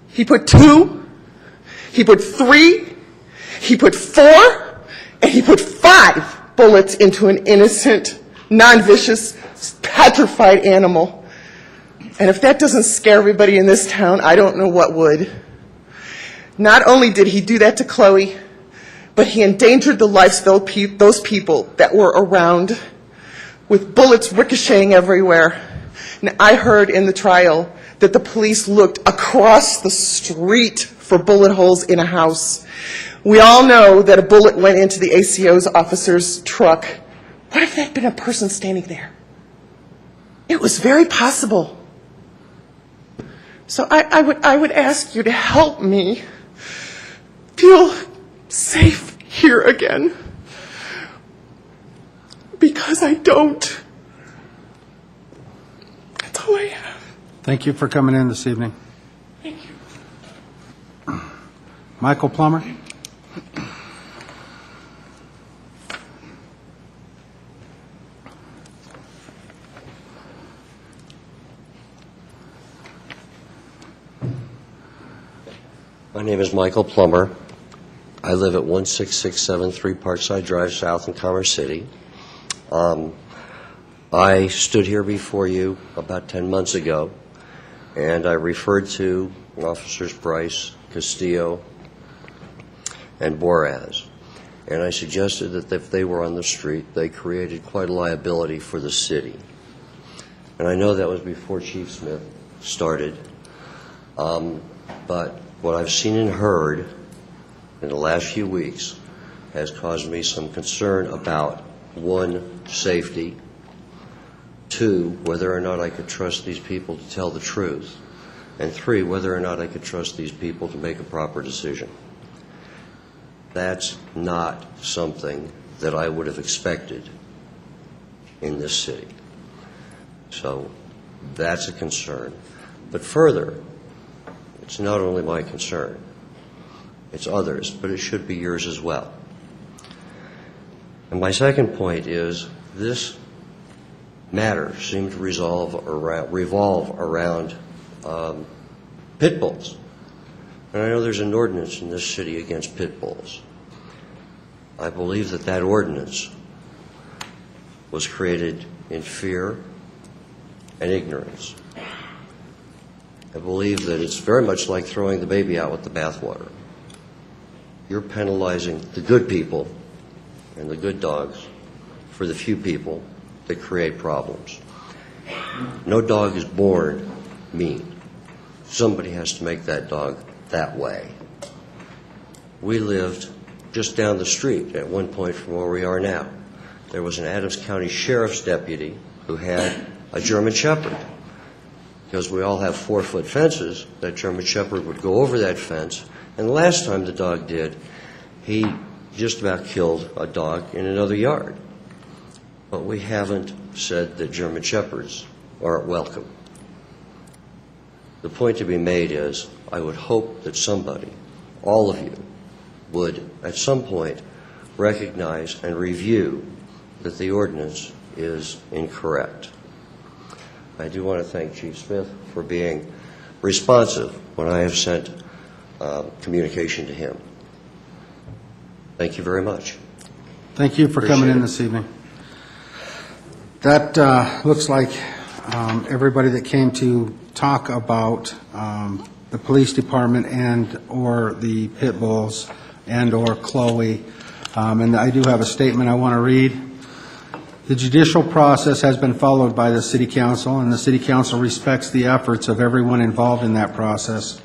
he put 2, he put 3, he put 4, and he put 5 bullets into an innocent, non-vicious, petrified animal. And if that doesn't scare everybody in this town, I don't know what would. Not only did he do that to Chloe, but he endangered the lives of those people that were around, with bullets ricocheting everywhere. And I heard in the trial that the police looked across the street for bullet holes in a house. We all know that a bullet went into the ACO's officer's truck. What if that had been a person standing there? It was very possible. So I would ask you to help me feel safe here again, because I don't. That's all I have. Thank you for coming in this evening. Thank you. Michael Plummer? My name is Michael Plummer. I live at 16673 Parkside Drive South in Commerce City. I stood here before you about 10 months ago, and I referred to Officers Bryce, Castillo, and Boraz, and I suggested that if they were on the street, they created quite a liability for the city. And I know that was before Chief Smith started, but what I've seen and heard in the last few weeks has caused me some concern about, 1, safety, 2, whether or not I could trust these people to tell the truth, and 3, whether or not I could trust these people to make a proper decision. That's not something that I would have expected in this city. So that's a concern. But further, it's not only my concern, it's others, but it should be yours as well. And my second point is, this matter seemed to revolve around pit bulls. And I know there's an ordinance in this city against pit bulls. I believe that that ordinance was created in fear and ignorance. I believe that it's very much like throwing the baby out with the bathwater. You're penalizing the good people and the good dogs for the few people that create problems. No dog is born mean. Somebody has to make that dog that way. We lived just down the street at one point from where we are now. There was an Adams County Sheriff's deputy who had a German Shepherd. Because we all have 4-foot fences, that German Shepherd would go over that fence, and the last time the dog did, he just about killed a dog in another yard. But we haven't said that German Shepherds aren't welcome. The point to be made is, I would hope that somebody, all of you, would at some point recognize and review that the ordinance is incorrect. I do want to thank Chief Smith for being responsive when I have sent communication to him. Thank you very much. Thank you for coming in this evening. That looks like everybody that came to talk about the police department and or the pit bulls and or Chloe. And I do have a statement I want to read. The judicial process has been followed by the City Council, and the City Council respects the efforts of everyone involved in that process.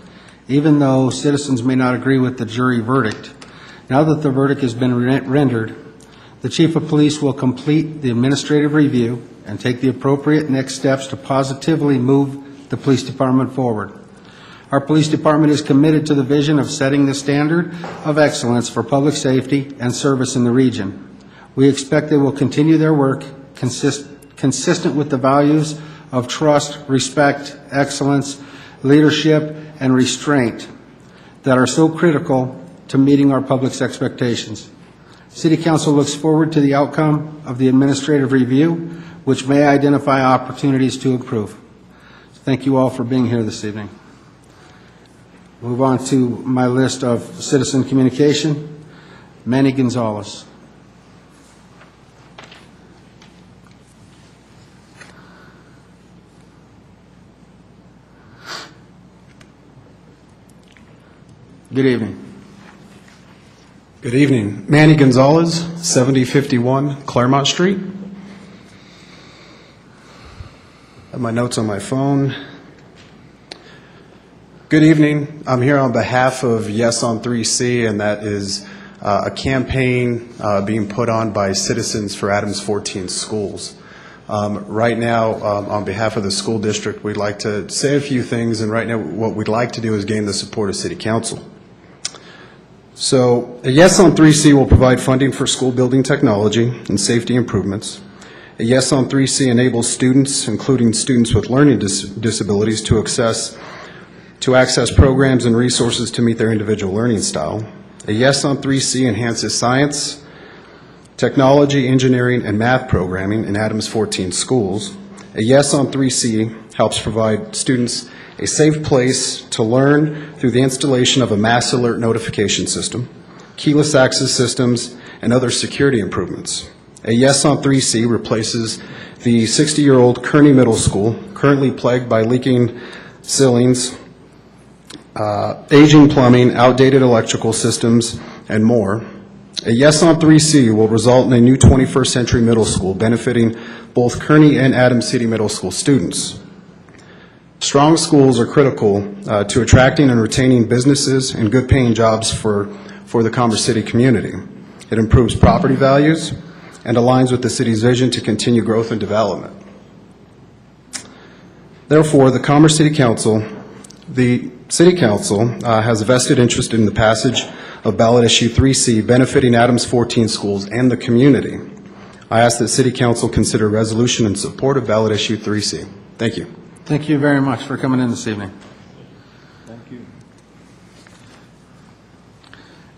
Even though citizens may not agree with the jury verdict, now that the verdict has been rendered, the Chief of Police will complete the administrative review and take the appropriate next steps to positively move the police department forward. Our police department is committed to the vision of setting the standard of excellence for public safety and service in the region. We expect they will continue their work consistent with the values of trust, respect, excellence, leadership, and restraint that are so critical to meeting our public's expectations. City Council looks forward to the outcome of the administrative review, which may identify opportunities to improve. Thank you all for being here this evening. Move on to my list of citizen communication. Manny Gonzalez. Good evening. Good evening. Manny Gonzalez, 7051 Claremont Street. I have my notes on my phone. Good evening. I'm here on behalf of Yes on 3C, and that is a campaign being put on by Citizens for Adams 14 Schools. Right now, on behalf of the school district, we'd like to say a few things, and right now what we'd like to do is gain the support of City Council. So, a Yes on 3C will provide funding for school building technology and safety improvements. A Yes on 3C enables students, including students with learning disabilities, to access programs and resources to meet their individual learning style. A Yes on 3C enhances science, technology, engineering, and math programming in Adams 14 schools. A Yes on 3C helps provide students a safe place to learn through the installation of a mass alert notification system, keyless access systems, and other security improvements. A Yes on 3C replaces the 60-year-old Kearney Middle School, currently plagued by leaking ceilings, aging plumbing, outdated electrical systems, and more. A Yes on 3C will result in a new 21st century middle school benefiting both Kearney and Adams City Middle School students. Strong schools are critical to attracting and retaining businesses and good-paying jobs for the Commerce City community. It improves property values and aligns with the city's vision to continue growth and development. Therefore, the City Council has a vested interest in the passage of ballot issue 3C benefiting Adams 14 schools and the community. I ask that City Council consider a resolution in support of ballot issue 3C. Thank you. Thank you very much for coming in this evening. Thank you.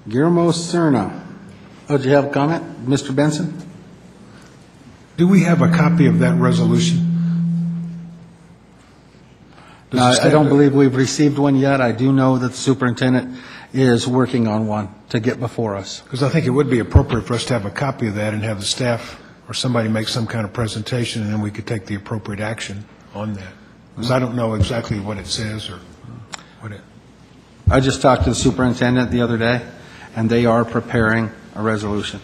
Guillermo Cerna. Oh, do you have a comment? Mr. Benson? Do we have a copy of that resolution? No, I don't believe we've received one yet. I do know that the superintendent is working on one to get before us. Because I think it would be appropriate for us to have a copy of that and have the staff or somebody make some kind of presentation, and then we could take the appropriate action on that. Because I don't know exactly what it says or what it... I just talked to the superintendent the other day, and they are preparing a resolution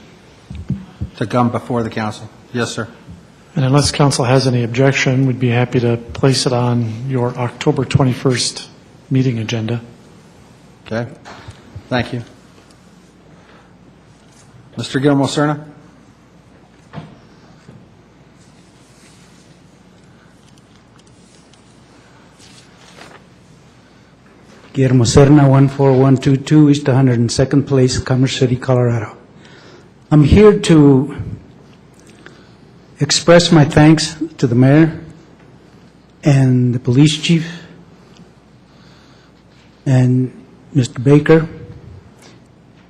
to come before the council. Yes, sir. And unless council has any objection, we'd be happy to place it on your October 21st meeting agenda. Okay. Thank you. Mr. Guillermo Cerna? Guillermo Cerna, 14122 East 102nd Place, Commerce City, Colorado. I'm here to express my thanks to the mayor and the police chief and Mr. Baker.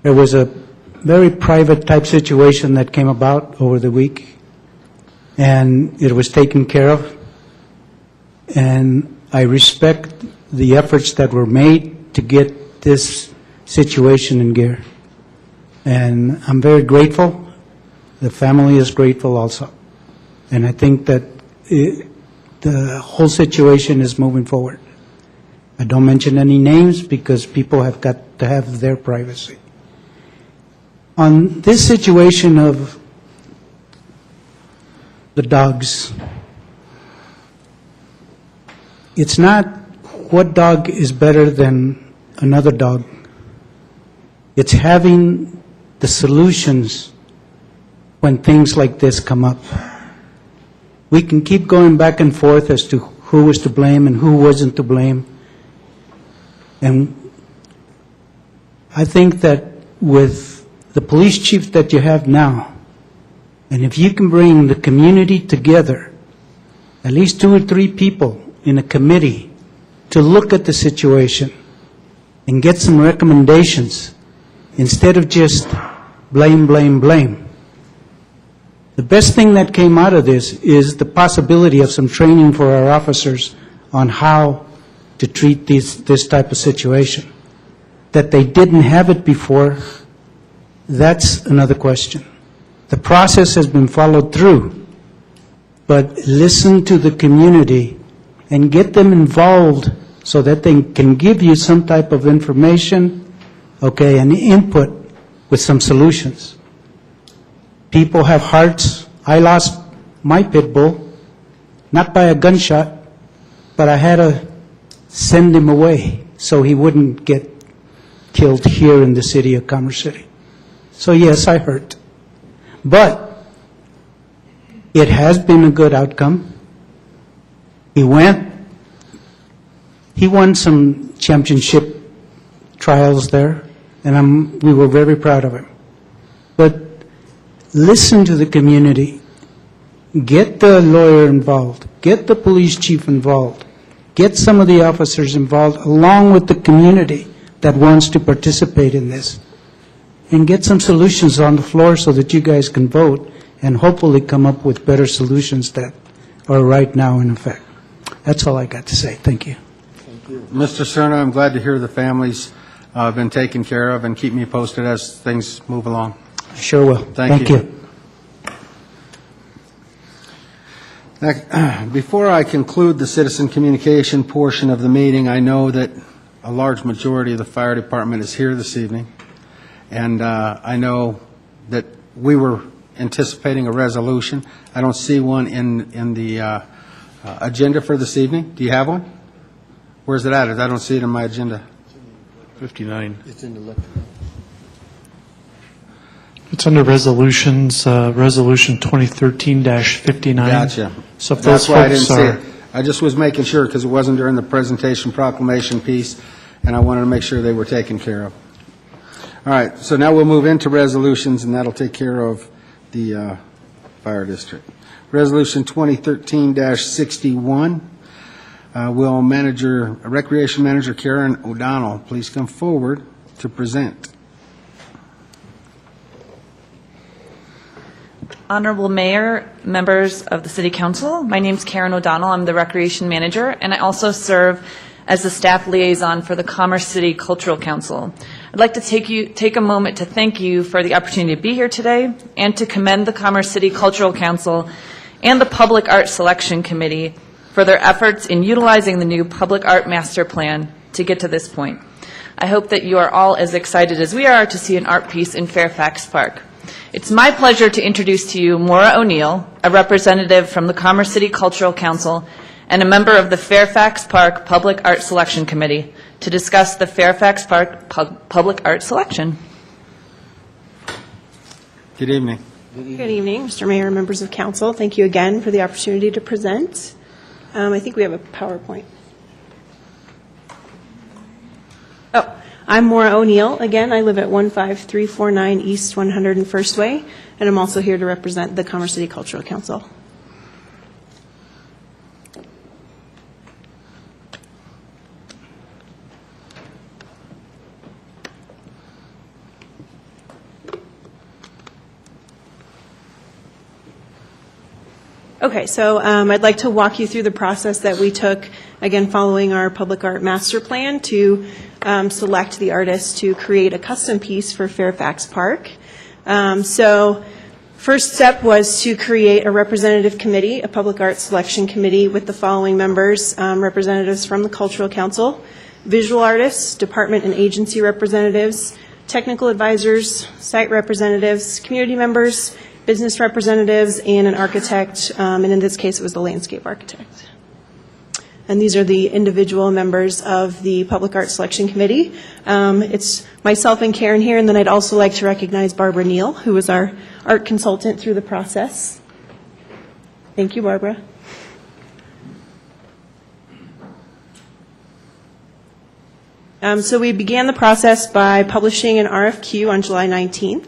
There was a very private type situation that came about over the week, and it was taken care of. And I respect the efforts that were made to get this situation in gear. And I'm very grateful. The family is grateful also. And I think that the whole situation is moving forward. I don't mention any names because people have got to have their privacy. On this situation of the dogs, it's not what dog is better than another dog. It's having the solutions when things like this come up. We can keep going back and forth as to who was to blame and who wasn't to blame. And I think that with the police chief that you have now, and if you can bring the community together, at least 2 or 3 people in a committee to look at the situation and get some recommendations instead of just blame, blame, blame. The best thing that came out of this is the possibility of some training for our officers on how to treat this type of situation. That they didn't have it before, that's another question. The process has been followed through, but listen to the community and get them involved so that they can give you some type of information, okay, and input with some solutions. People have hearts. I lost my pit bull, not by a gunshot, but I had to send him away so he wouldn't get killed here in the city of Commerce City. So yes, I hurt. But it has been a good outcome. He won some championship trials there, and we were very proud of him. But listen to the community. Get the lawyer involved. Get the police chief involved. Get some of the officers involved along with the community that wants to participate in this. And get some solutions on the floor so that you guys can vote and hopefully come up with better solutions that are right now in effect. That's all I got to say. Thank you. Mr. Cerna, I'm glad to hear the families have been taken care of, and keep me posted as things move along. Sure will. Thank you. Now, before I conclude the citizen communication portion of the meeting, I know that a large majority of the fire department is here this evening, and I know that we were anticipating a resolution. I don't see one in the agenda for this evening. Do you have one? Where's it at? I don't see it in my agenda. 59. It's in the left. It's under resolutions, Resolution 2013-59. Gotcha. So if That's those why I didn't folks see are, it. I just was making sure because it wasn't during the presentation proclamation piece, and I wanted to make sure they were taken care of. All right, so now we'll move into resolutions, and that'll take care of the fire district. Resolution 2013-61. Will Recreation Manager Karen O'Donnell please come forward to present? Honorable Mayor, members of the City Council, my name's Karen O'Donnell. I'm the Recreation Manager, and I also serve as the staff liaison for the Commerce City Cultural Council. I'd like to take a moment to thank you for the opportunity to be here today and to commend the Commerce City Cultural Council and the Public Art Selection Committee for their efforts in utilizing the new Public Art Master Plan to get to this point. I hope that you are all as excited as we are to see an art piece in Fairfax Park. It's my pleasure to introduce to you Maura O'Neill, a representative from the Commerce City Cultural Council and a member of the Fairfax Park Public Art Selection Committee, to discuss the Fairfax Park Public Art Selection. Good evening. Good evening, Mr. Mayor and members of council. Thank you again for the opportunity to present. I think we have a PowerPoint. Oh, I'm Maura O'Neill. Again, I live at 15349 East 101st Way, and I'm also here to represent the Commerce City Cultural Council. Okay, so I'd like to walk you through the process that we took, again, following our Public Art Master Plan to select the artist to create a custom piece for Fairfax Park. So first step was to create a representative committee, a Public Art Selection Committee with the following members: representatives from the Cultural Council, visual artists, department and agency representatives, technical advisors, site representatives, community members, business representatives, and an architect, and in this case it was the landscape architect. And these are the individual members of the Public Art Selection Committee. It's myself and Karen here, and then I'd also like to recognize Barbara Neal, who was our art consultant through the process. Thank you, Barbara. So we began the process by publishing an RFQ on July 19th.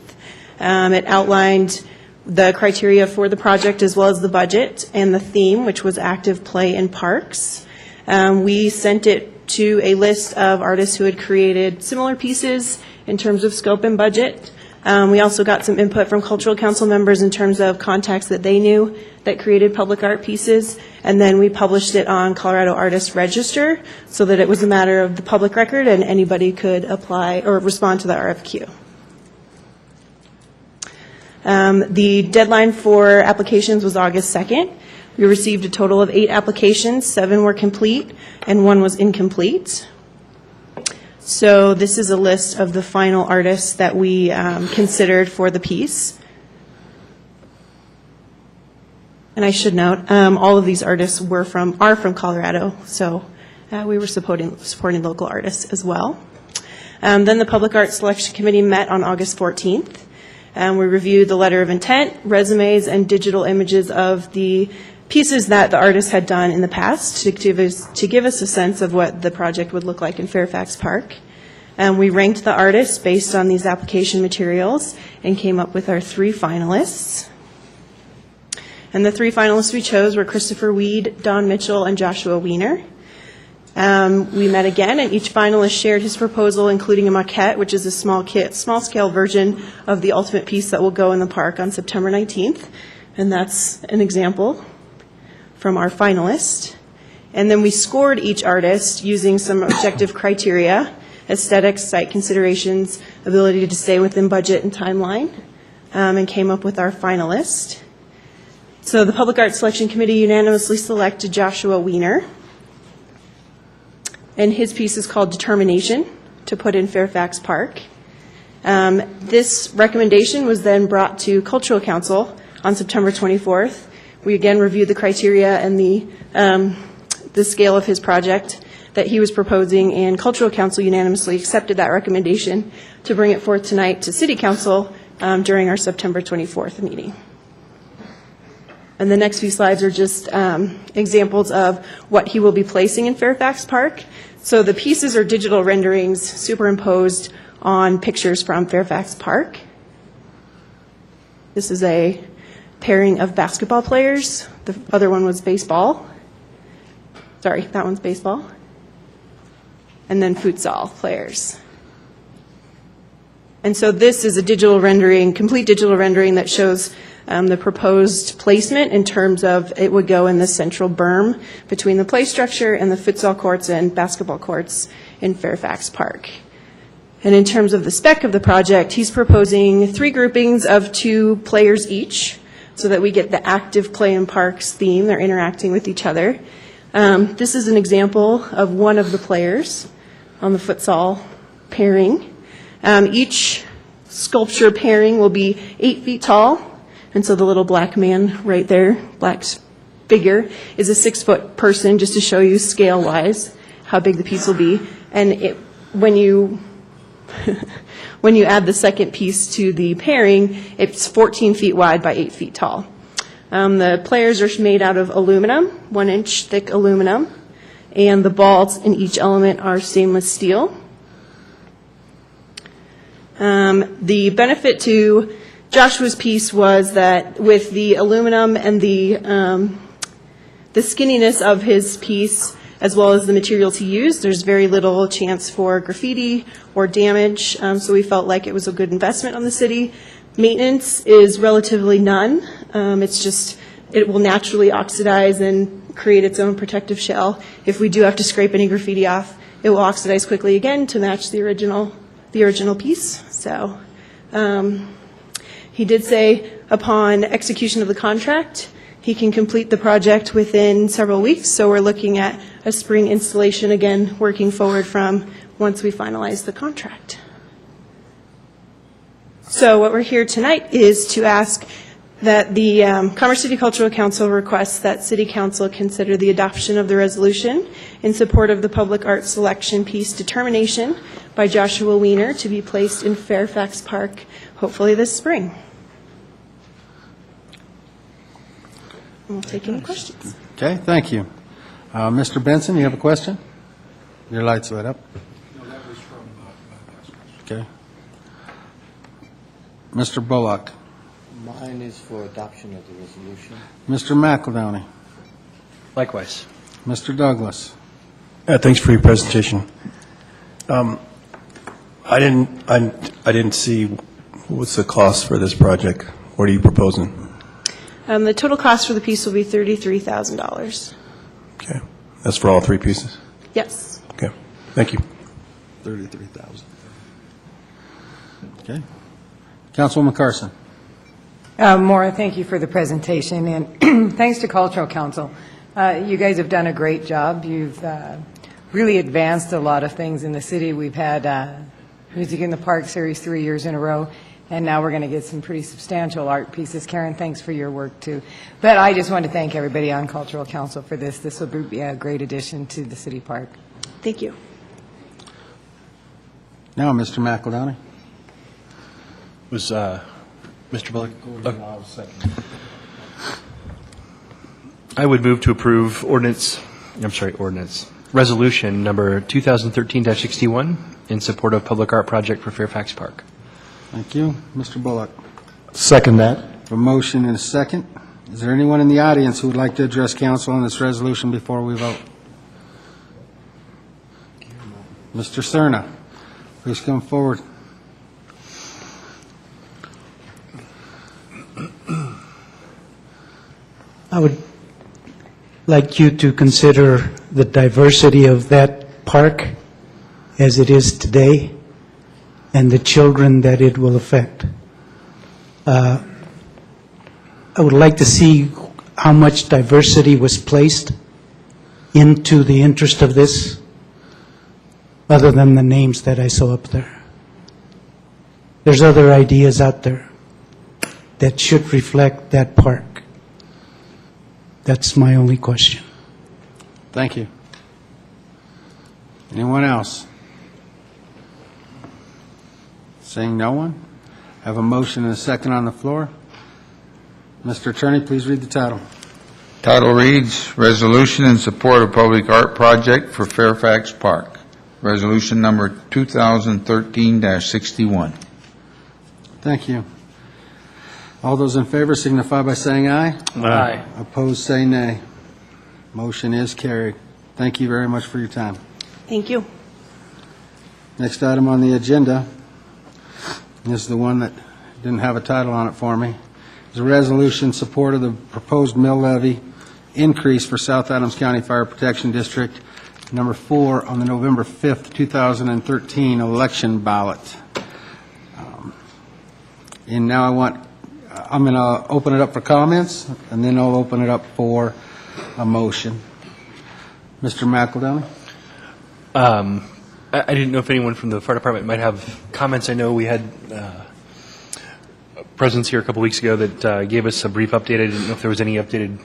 It outlined the criteria for the project as well as the budget and the theme, which was active play in parks. We sent it to a list of artists who had created similar pieces in terms of scope and budget. We also got some input from cultural council members in terms of contacts that they knew that created public art pieces, and then we published it on Colorado Artists Register so that it was a matter of the public record and anybody could apply or respond to the RFQ. The deadline for applications was August 2nd. We received a total of 8 applications, 7 were complete, and 1 was incomplete. So this is a list of the final artists that we considered for the piece. And I should note, all of these artists are from Colorado, so we were supporting local artists as well. Then the Public Art Selection Committee met on August 14th. We reviewed the letter of intent, resumes, and digital images of the pieces that the artists had done in the past to give us a sense of what the project would look like in Fairfax Park. We ranked the artists based on these application materials and came up with our 3 finalists. And the 3 finalists we chose were Christopher Weed, Don Mitchell, and Joshua Wiener. We met again, and each finalist shared his proposal, including a maquette, which is a small-scale version of the ultimate piece that will go in the park on September 19th. And that's an example from our finalist. And then we scored each artist using some objective criteria: aesthetics, site considerations, ability to stay within budget and timeline, and came up with our finalist. So the Public Art Selection Committee unanimously selected Joshua Wiener, and his piece is called Determination, to put in Fairfax Park. This recommendation was then brought to Cultural Council on September 24th. We again reviewed the criteria and the scale of his project that he was proposing, and Cultural Council unanimously accepted that recommendation to bring it forth tonight to City Council during our September 24th meeting. And the next few slides are just examples of what he will be placing in Fairfax Park. So the pieces are digital renderings superimposed on pictures from Fairfax Park. This is a pairing of basketball players. The other one was baseball. Sorry, that one's baseball. And then futsal players. And so this is a digital rendering, complete digital rendering that shows the proposed placement in terms of it would go in the central berm between the play structure and the futsal courts and basketball courts in Fairfax Park. And in terms of the spec of the project, he's proposing 3 groupings of 2 players each so that we get the active play in parks theme. They're interacting with each other. This is an example of one of the players on the futsal pairing. Each sculpture pairing will be 8 feet tall. And so the little black man right there, black figure, is a 6-foot person, just to show you scale-wise how big the piece will be. And when you add the second piece to the pairing, it's 14 feet wide by 8 feet tall. The players are made out of aluminum, 1-inch thick aluminum, and the balls in each element are stainless steel. The benefit to Joshua's piece was that with the aluminum and the skinniness of his piece, as well as the materials he used, there's very little chance for graffiti or damage, so we felt like it was a good investment on the city. Maintenance is relatively none. It's just, it will naturally oxidize and create its own protective shell. If we do have to scrape any graffiti off, it will oxidize quickly again to match the original piece. So he did say upon execution of the contract, he can complete the project within several weeks, so we're looking at a spring installation, again, working forward from once we finalize the contract. So what we're here tonight is to ask that the Commerce City Cultural Council requests that City Council consider the adoption of the resolution in support of the public art selection piece Determination by Joshua Wiener to be placed in Fairfax Park, hopefully this spring. And we'll take any questions. Okay, thank you. Mr. Benson, you have a question? Your light's lit up. No, that Okay. Mr. Bullock. Mine is for adoption of the resolution. Mr. McEldowney. Likewise. Mr. Douglas. Thanks for your presentation. I didn't see what's the cost for this project. What are you proposing? The total cost for the piece will be $33,000. Okay, that's for all three pieces. Yes. Okay, thank you. 33,000. Okay. Councilwoman Carson. Maura, thank you for the presentation, and thanks to Cultural Council. You guys have done a great job. You've really advanced a lot of things in the city. We've had Music in the Park Series 3 years in a row, and now we're going to get some pretty substantial art pieces. Karen, thanks for your work, too. But I just want to thank everybody on Cultural Council for this. This will be a great addition to the city park. Thank you. Now, Mr. McEldowney. Was Mr. Bullock? I would move to approve ordinance, resolution number 2013-61 in support of public art project for Fairfax Park. Thank you. Mr. Bullock. Second that. A motion and a second. Is there anyone in the audience who would like to address council on this resolution before we vote? Mr. Cerna, please come forward. I would like you to consider the diversity of that park as it is today and the children that it will affect. I would like to see how much diversity was placed into the interest of this, other than the names that I saw up there. There's other ideas out there that should reflect that park. That's my only question. Thank you. Anyone else? Seeing no one? Have a motion and a second on the floor. Mr. Attorney, please read the title. Title reads, Resolution in Support of Public Art Project for Fairfax Park. Resolution number 2013-61. Thank you. All those in favor signify by saying aye. Aye. Opposed, say nay. Motion is carried. Thank you very much for your time. Thank you. Next item on the agenda is the one that didn't have a title on it for me. It's a resolution in support of the proposed mill levy increase for South Adams County Fire Protection District number 4 on the November 5th, 2013 election ballot. And now I'm going to open it up for comments, and then I'll open it up for a motion. Mr. McEldowney? I didn't know if anyone from the fire department might have comments. I know we had a presence here a couple weeks ago that gave us a brief update. I didn't know if there was any updated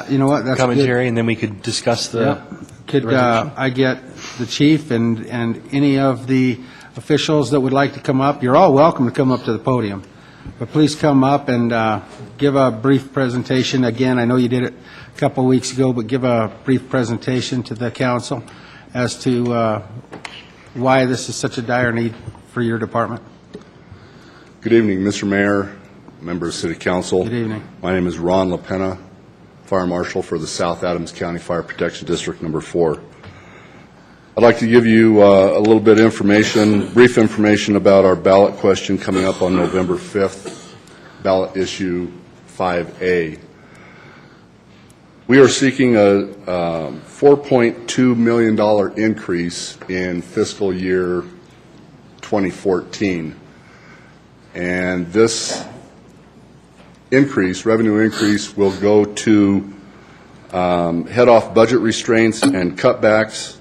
you know what? That's commentary, good. and then we could discuss the, Yep. Could the resolution. I get the chief and any of the officials that would like to come up? You're all welcome to come up to the podium, but please come up and give a brief presentation. Again, I know you did it a couple of weeks ago, but give a brief presentation to the council as to why this is such a dire need for your department. Good evening, Mr. Mayor, members of City Council. Good evening. My name is Ron LaPena, Fire Marshal for the South Adams County Fire Protection District number 4. I'd like to give you a little bit of information, brief information about our ballot question coming up on November 5th, ballot issue 5A. We are seeking a $4.2 million increase in fiscal year 2014. And this increase, revenue increase, will go to head off budget restraints and cutbacks.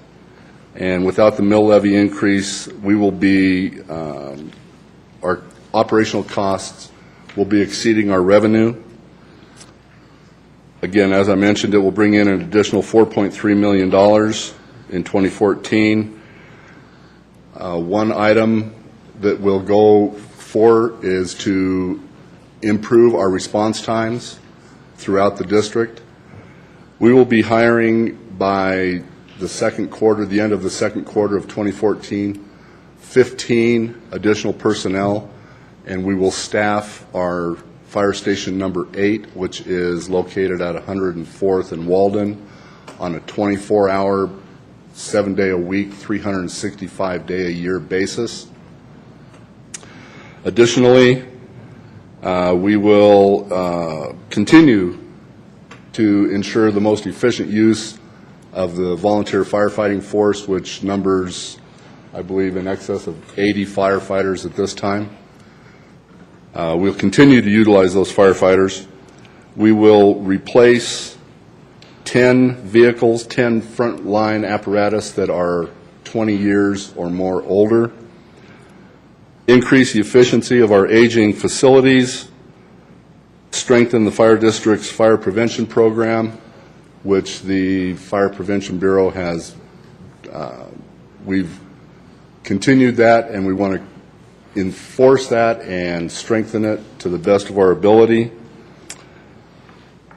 And without the mill levy increase, we will be, our operational costs will be exceeding our revenue. Again, as I mentioned, it will bring in an additional $4.3 million in 2014. One item that will go for is to improve our response times throughout the district. We will be hiring by the second quarter, the end of the second quarter of 2014, 15 additional personnel, and we will staff our fire station number 8, which is located at 104th and Walden, on a 24-hour, 7-day-a-week, 365-day-a-year basis. Additionally, we will continue to ensure the most efficient use of the volunteer firefighting force, which numbers, I believe, in excess of 80 firefighters at this time. We'll continue to utilize those firefighters. We will replace 10 vehicles, 10 frontline apparatus that are 20 years or more older, increase the efficiency of our aging facilities, strengthen the fire district's fire prevention program, which the Fire Prevention Bureau has, we've continued that, and we want to enforce that and strengthen it to the best of our ability.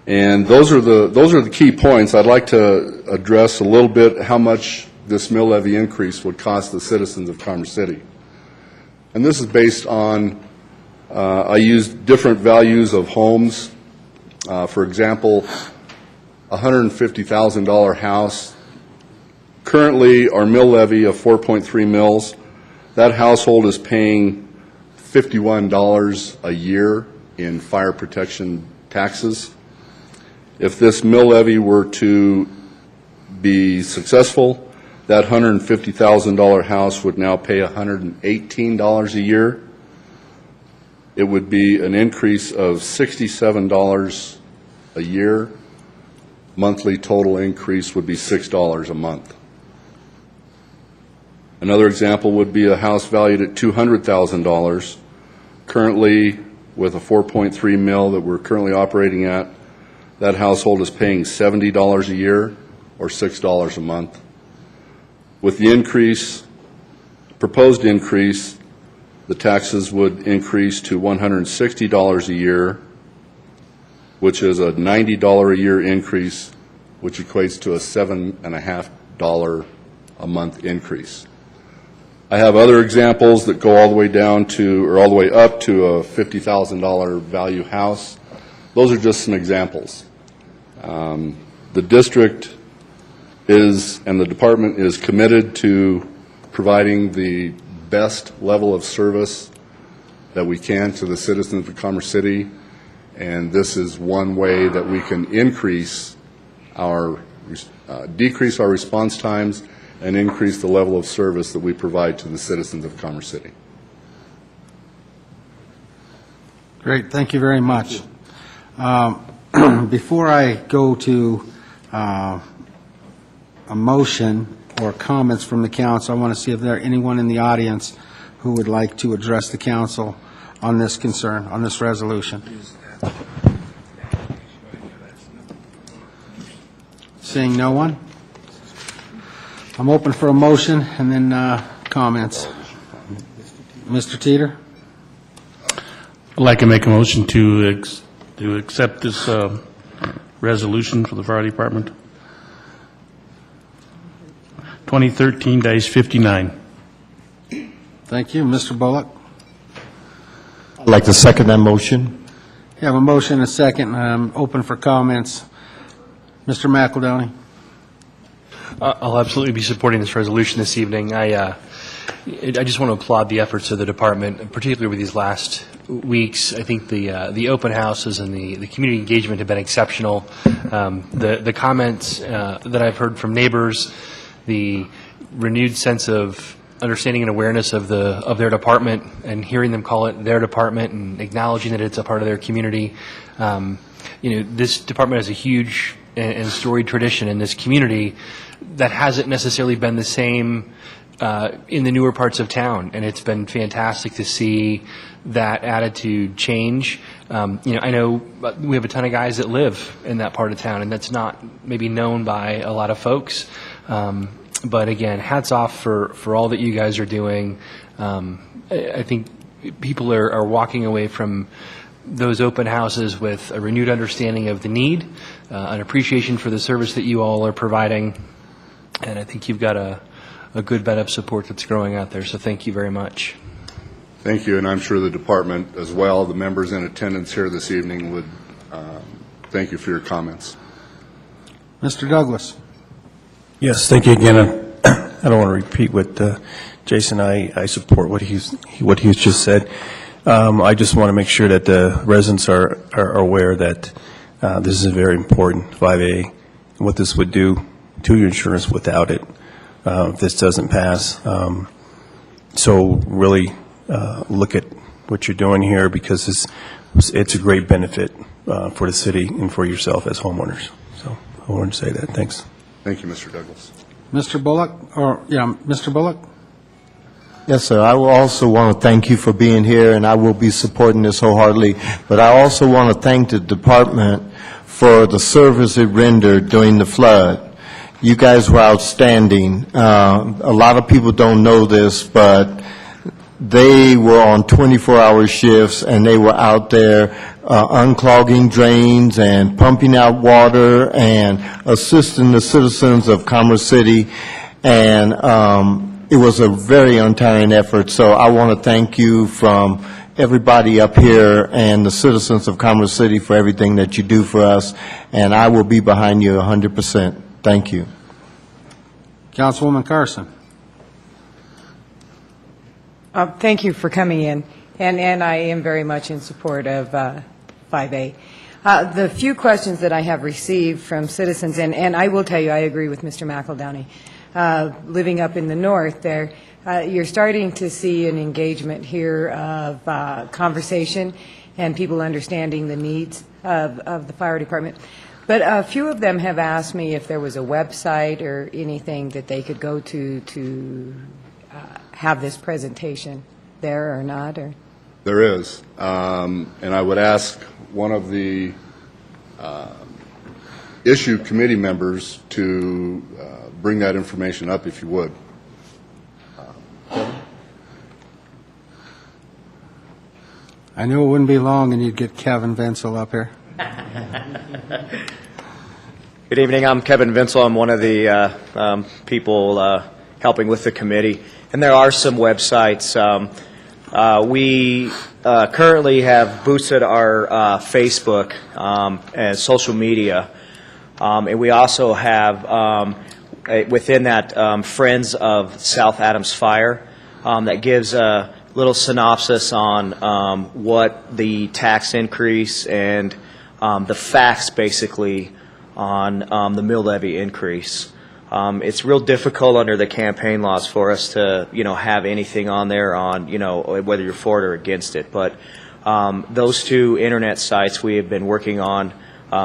And those are the key points. I'd like to address a little bit how much this mill levy increase would cost the citizens of Commerce City. And this is based on, I used different values of homes. For example, a $150,000 house. Currently, our mill levy of 4.3 mills, that household is paying $51 a year in fire protection taxes. If this mill levy were to be successful, that $150,000 house would now pay $118 a year. It would be an increase of $67 a year. Monthly total increase would be $6 a month. Another example would be a house valued at $200,000. Currently, with a 4.3 mil that we're currently operating at, that household is paying $70 a year or $6 a month. With the increase, proposed increase, the taxes would increase to $160 a year, which is a $90 a year increase, which equates to a $7.50 a month increase. I have other examples that go all the way down to, or all the way up to a $50,000 value house. Those are just some examples. The district is, and the department is committed to providing the best level of service that we can to the citizens of Commerce City, and this is one way that we can increase our, decrease our response times and increase the level of service that we provide to the citizens of Commerce City. Great, thank you very much. Before I go to a motion or comments from the council, I want to see if there are anyone in the audience who would like to address the council on this concern, on this resolution. Seeing no one, I'm open for a motion and then comments. Mr. Teeter? I'd like to make a motion to accept this resolution for the fire department. 2013-59. Thank you. Mr. Bullock? I'd like to second that motion. You have a motion and a second. I'm open for comments. Mr. McEldowney? I'll absolutely be supporting this resolution this evening. I just want to applaud the efforts of the department, particularly with these last weeks. I think the open houses and the community engagement have been exceptional. The comments that I've heard from neighbors, the renewed sense of understanding and awareness of their department, and hearing them call it their department and acknowledging that it's a part of their community. This department has a huge and storied tradition in this community that hasn't necessarily been the same in the newer parts of town, and it's been fantastic to see that attitude change. I know we have a ton of guys that live in that part of town, and that's not maybe known by a lot of folks. But again, hats off for all that you guys are doing. I think people are walking away from those open houses with a renewed understanding of the need, an appreciation for the service that you all are providing, and I think you've got a good bed of support that's growing out there. So thank you very much. Thank you, and I'm sure the department as well, the members in attendance here this evening would thank you for your comments. Mr. Douglas. Yes, thank you again. I don't want to repeat what Jason, I support what he's just said. I just want to make sure that the residents are aware that this is very important, 5A, what this would do to your insurance without it, if this doesn't pass. So really look at what you're doing here, because it's a great benefit for the city and for yourself as homeowners. So I wanted to say that. Thanks. Thank you, Mr. Douglas. Mr. Bullock, Mr. Bullock? Yes, sir. I will also want to thank you for being here, and I will be supporting this wholeheartedly. But I also want to thank the department for the service it rendered during the flood. You guys were outstanding. A lot of people don't know this, but they were on 24-hour shifts, and they were out there unclogging drains and pumping out water and assisting the citizens of Commerce City. And it was a very untiring effort. So I want to thank you from everybody up here and the citizens of Commerce City for everything that you do for us. And I will be behind you 100%. Thank you. Councilwoman Carson. Thank you for coming in, and I am very much in support of 5A. The few questions that I have received from citizens, and I will tell you, I agree with Mr. McEldowney. Living up in the north there, you're starting to see an engagement here of conversation and people understanding the needs of the fire department. But a few of them have asked me if there was a website or anything that they could go to have this presentation there or not, or? There is, and I would ask one of the issue committee members to bring that information up, if you would. I knew it wouldn't be long and you'd get Kevin Vinsel up here. Good evening. I'm Kevin Vinsel. I'm one of the people helping with the committee. And there are some websites. We currently have boosted our Facebook and social media. And we also have, within that, Friends of South Adams Fire, that gives a little synopsis on what the tax increase and the facts, basically, on the mill levy increase. It's real difficult under the campaign laws for us to, have anything on there on, whether you're for it or against it. But those two internet sites we have been working on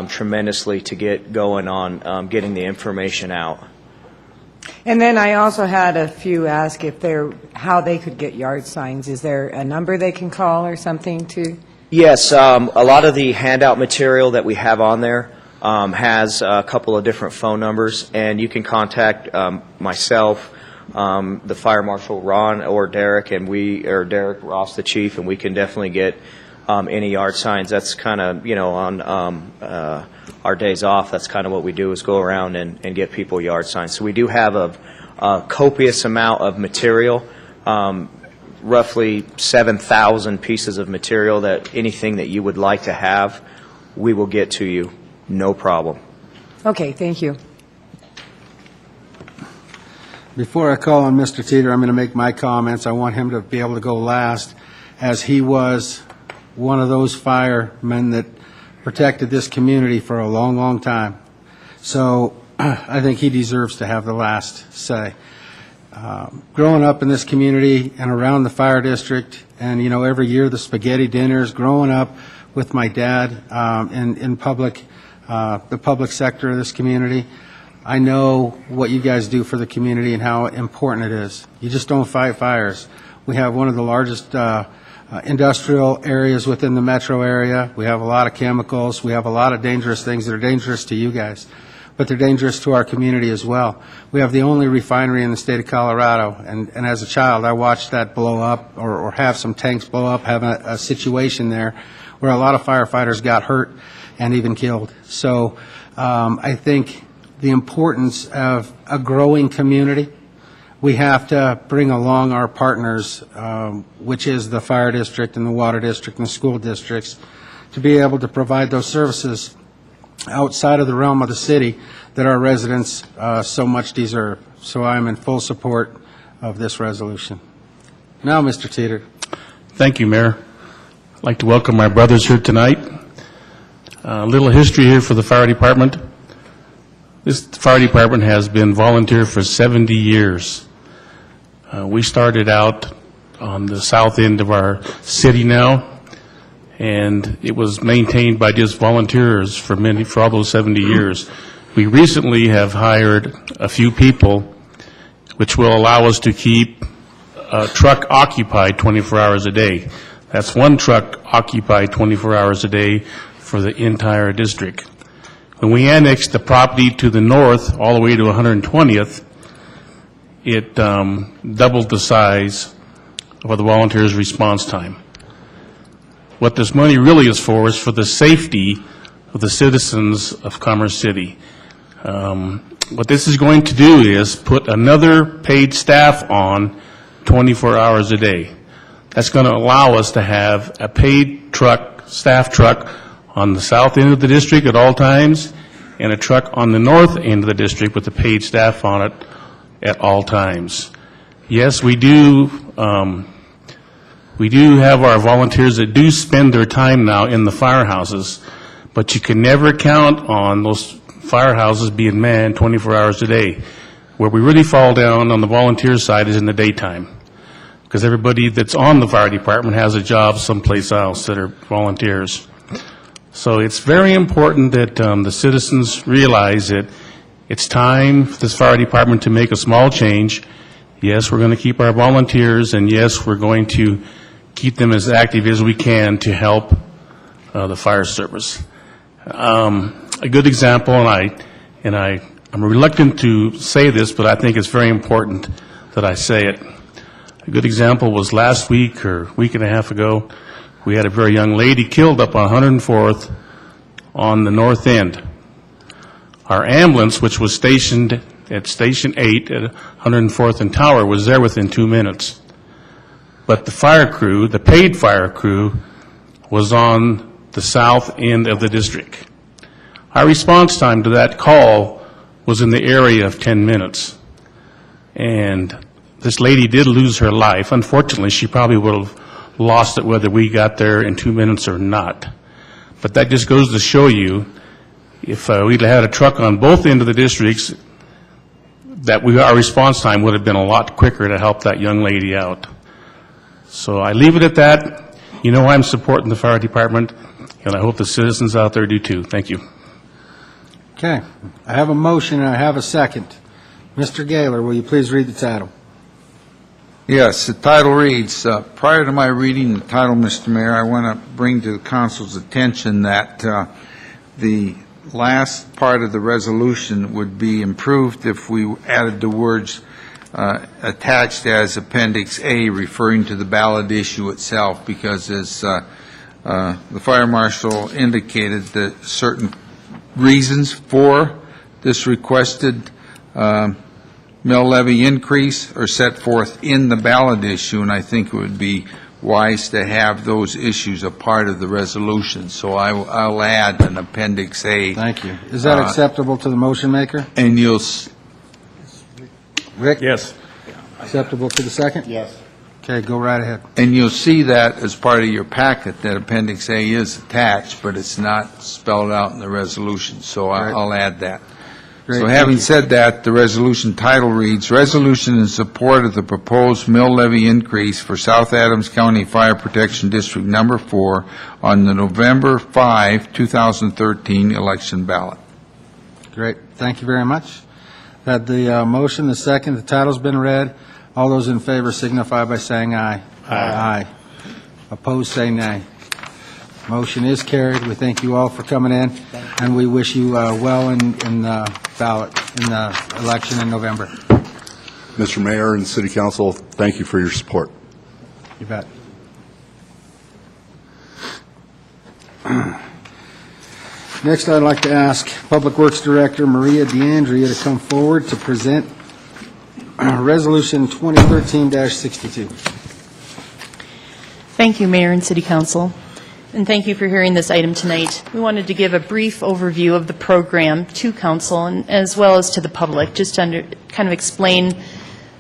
tremendously to get going on getting the information out. And then I also had a few ask how they could get yard signs. Is there a number they can call or something to? Yes, a lot of the handout material that we have on there has a couple of different phone numbers, and you can contact myself, the Fire Marshal Ron, or Derek, or Derek Ross, the chief, and we can definitely get any yard signs. That's kind of, on our days off, that's kind of what we do, is go around and get people yard signs. So we do have a copious amount of material, roughly 7,000 pieces of material, that anything that you would like to have, we will get to you. No problem. Okay, thank you. Before I call on Mr. Teeter, I'm going to make my comments. I want him to be able to go last, as he was one of those firemen that protected this community for a long, long time. So I think he deserves to have the last say. Growing up in this community and around the fire district, and, every year the spaghetti dinners, growing up with my dad in the public sector of this community, I know what you guys do for the community and how important it is. You just don't fight fires. We have one of the largest industrial areas within the metro area. We have a lot of chemicals. We have a lot of dangerous things that are dangerous to you guys, but they're dangerous to our community as well. We have the only refinery in the state of Colorado, and as a child, I watched that blow up, or have some tanks blow up, have a situation there where a lot of firefighters got hurt and even killed. So I think the importance of a growing community, we have to bring along our partners, which is the fire district and the water district and the school districts, to be able to provide those services outside of the realm of the city that our residents so much deserve. So I am in full support of this resolution. Now, Mr. Teeter. Thank you, Mayor. I'd like to welcome my brothers here tonight. A little history here for the fire department. This fire department has been volunteer for 70 years. We started out on the south end of our city now, and it was maintained by just volunteers for all those 70 years. We recently have hired a few people, which will allow us to keep a truck occupied 24 hours a day. That's one truck occupied 24 hours a day for the entire district. When we annexed the property to the north, all the way to 120th, it doubled the size of the volunteers' response time. What this money really is for the safety of the citizens of Commerce City. What this is going to do is put another paid staff on 24 hours a day. That's going to allow us to have a paid truck, staff truck, on the south end of the district at all times, and a truck on the north end of the district with a paid staff on it at all times. Yes, we do have our volunteers that do spend their time now in the firehouses, but you can never count on those firehouses being manned 24 hours a day. Where we really fall down on the volunteer side is in the daytime, because everybody that's on the fire department has a job someplace else that are volunteers. So it's very important that the citizens realize that it's time for this fire department to make a small change. Yes, we're going to keep our volunteers, and yes, we're going to keep them as active as we can to help the fire service. A good example, and I'm reluctant to say this, but I think it's very important that I say it. A good example was last week or week and a half ago. We had a very young lady killed up on 104th on the north end. Our ambulance, which was stationed at Station 8 at 104th and Tower, was there within 2 minutes. But the fire crew, the paid fire crew, was on the south end of the district. Our response time to that call was in the area of 10 minutes. And this lady did lose her life. Unfortunately, she probably would have lost it whether we got there in 2 minutes or not. But that just goes to show you, if we'd had a truck on both ends of the districts, that our response time would have been a lot quicker to help that young lady out. So I leave it at that. You know I'm supporting the fire department, and I hope the citizens out there do too. Thank you. Okay. I have a motion and I have a second. Mr. Gaylor, will you please read the title? Yes, the title reads, prior to my reading the title, Mr. Mayor, I want to bring to the council's attention that the last part of the resolution would be improved if we added the words attached as Appendix A, referring to the ballot issue itself, because as the fire marshal indicated, that certain reasons for this requested mill levy increase are set forth in the ballot issue, and I think it would be wise to have those issues a part of the resolution. So I'll add an Appendix A. Thank you. Is that acceptable to the motion maker? And you'll... Rick? Yes. Acceptable to the second? Yes. Okay, go right ahead. And you'll see that as part of your packet, that Appendix A is attached, but it's not spelled out in the resolution, so I'll add that. Great. So having said that, the resolution title reads, Resolution in support of the proposed mill levy increase for South Adams County Fire Protection District Number 4 on the November 5, 2013 election ballot. Great. Thank you very much. Had the motion, the second, the title's been read. All those in favor signify by saying aye. Aye. Opposed, say nay. Motion is carried. We thank you all for coming in, and we wish you well in the ballot, in the election in November. Mr. Mayor and City Council, thank you for your support. You bet. Next, I'd like to ask Public Works Director Maria DeAndrea to come forward to present Resolution 2013-62. Thank you, Mayor and City Council, and thank you for hearing this item tonight. We wanted to give a brief overview of the program to Council and as well as to the public, just to kind of explain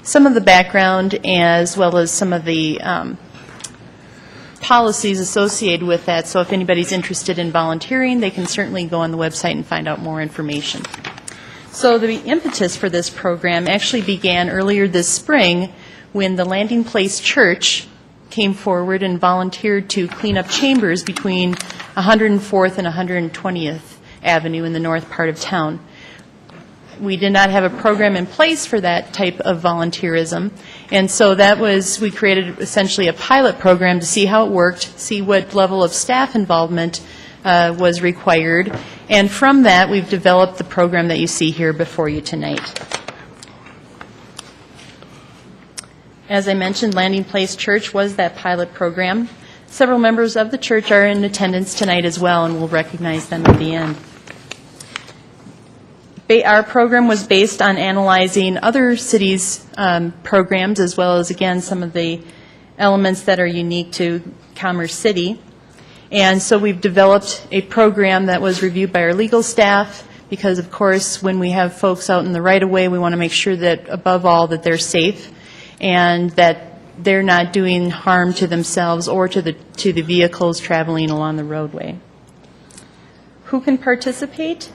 some of the background as well as some of the policies associated with that. So if anybody's interested in volunteering, they can certainly go on the website and find out more information. So the impetus for this program actually began earlier this spring when the Landing Place Church came forward and volunteered to clean up chambers between 104th and 120th Avenue in the north part of town. We did not have a program in place for that type of volunteerism, and so we created essentially a pilot program to see how it worked, see what level of staff involvement was required, and from that we've developed the program that you see here before you tonight. As I mentioned, Landing Place Church was that pilot program. Several members of the church are in attendance tonight as well, and we'll recognize them at the end. Our program was based on analyzing other cities' programs, as well as, again, some of the elements that are unique to Commerce City. And so we've developed a program that was reviewed by our legal staff, because, of course, when we have folks out in the right-of-way, we want to make sure that, above all, that they're safe and that they're not doing harm to themselves or to the vehicles traveling along the roadway. Who can participate?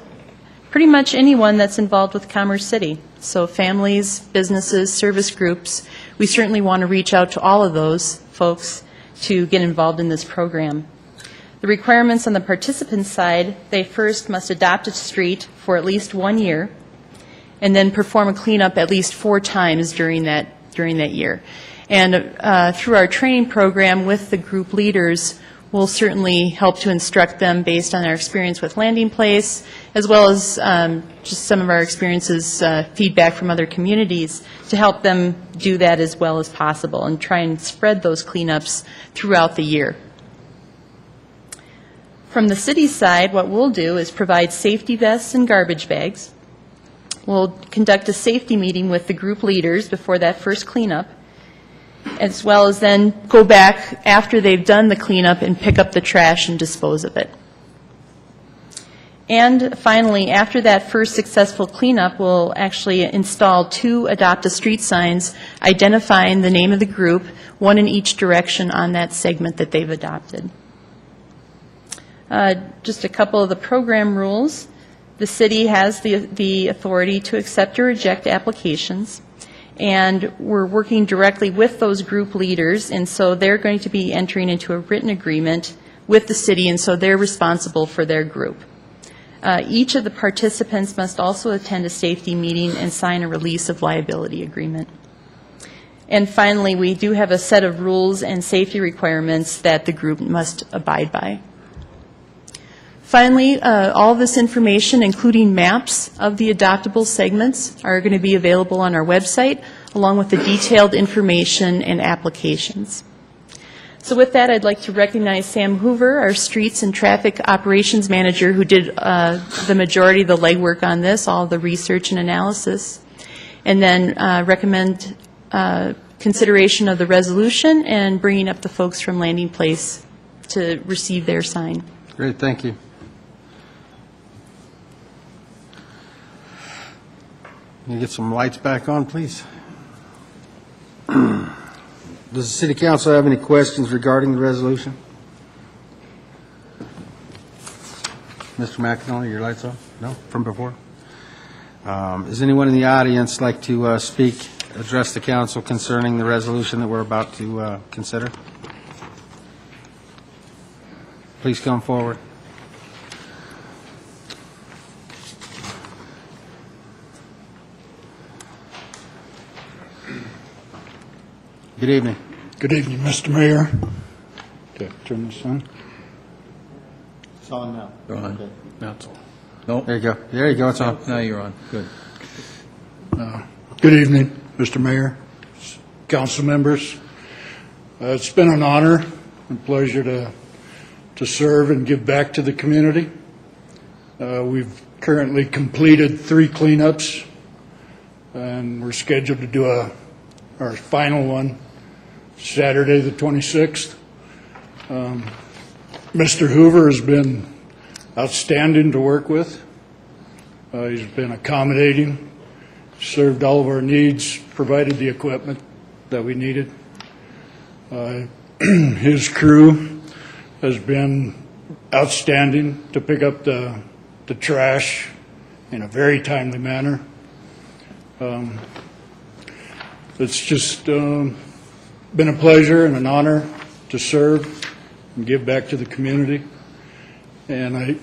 Pretty much anyone that's involved with Commerce City. So families, businesses, service groups. We certainly want to reach out to all of those folks to get involved in this program. The requirements on the participant side, they first must adopt a street for at least 1 year and then perform a cleanup at least 4 times during that year. And through our training program with the group leaders, we'll certainly help to instruct them based on our experience with Landing Place, as well as just some of our experiences, feedback from other communities, to help them do that as well as possible and try and spread those cleanups throughout the year. From the city side, what we'll do is provide safety vests and garbage bags. We'll conduct a safety meeting with the group leaders before that first cleanup, as well as then go back after they've done the cleanup and pick up the trash and dispose of it. And finally, after that first successful cleanup, we'll actually install 2 Adopt a Street signs identifying the name of the group, one in each direction on that segment that they've adopted. Just a couple of the program rules. The city has the authority to accept or reject applications, and we're working directly with those group leaders, and so they're going to be entering into a written agreement with the city, and so they're responsible for their group. Each of the participants must also attend a safety meeting and sign a release of liability agreement. And finally, we do have a set of rules and safety requirements that the group must abide by. Finally, all this information, including maps of the adoptable segments, are going to be available on our website, along with the detailed information and applications. So with that, I'd like to recognize Sam Hoover, our Streets and Traffic Operations Manager, who did the majority of the legwork on this, all the research and analysis, and then recommend consideration of the resolution and bringing up the folks from Landing Place to receive their sign. Great, thank you. Can you get some lights back on, please? Does the City Council have any questions regarding the resolution? Mr. McAnally, your lights on? No, from before? Does anyone in the audience like to address the council concerning the resolution that we're about to consider? Please come forward. Good evening. Good evening, Mr. Mayor. Okay, turn this on. It's on now. You're on. Okay. Now it's on. No. There you go. There you go. It's on. Now you're on. Good. Good evening, Mr. Mayor, council members. It's been an honor and pleasure to serve and give back to the community. We've currently completed 3 cleanups. and we're scheduled to do our final one Saturday, the 26th. Mr. Hoover has been outstanding to work with. He's been accommodating, served all of our needs, provided the equipment that we needed. His crew has been outstanding to pick up the trash in a very timely manner. It's just been a pleasure and an honor to serve and give back to the community. And I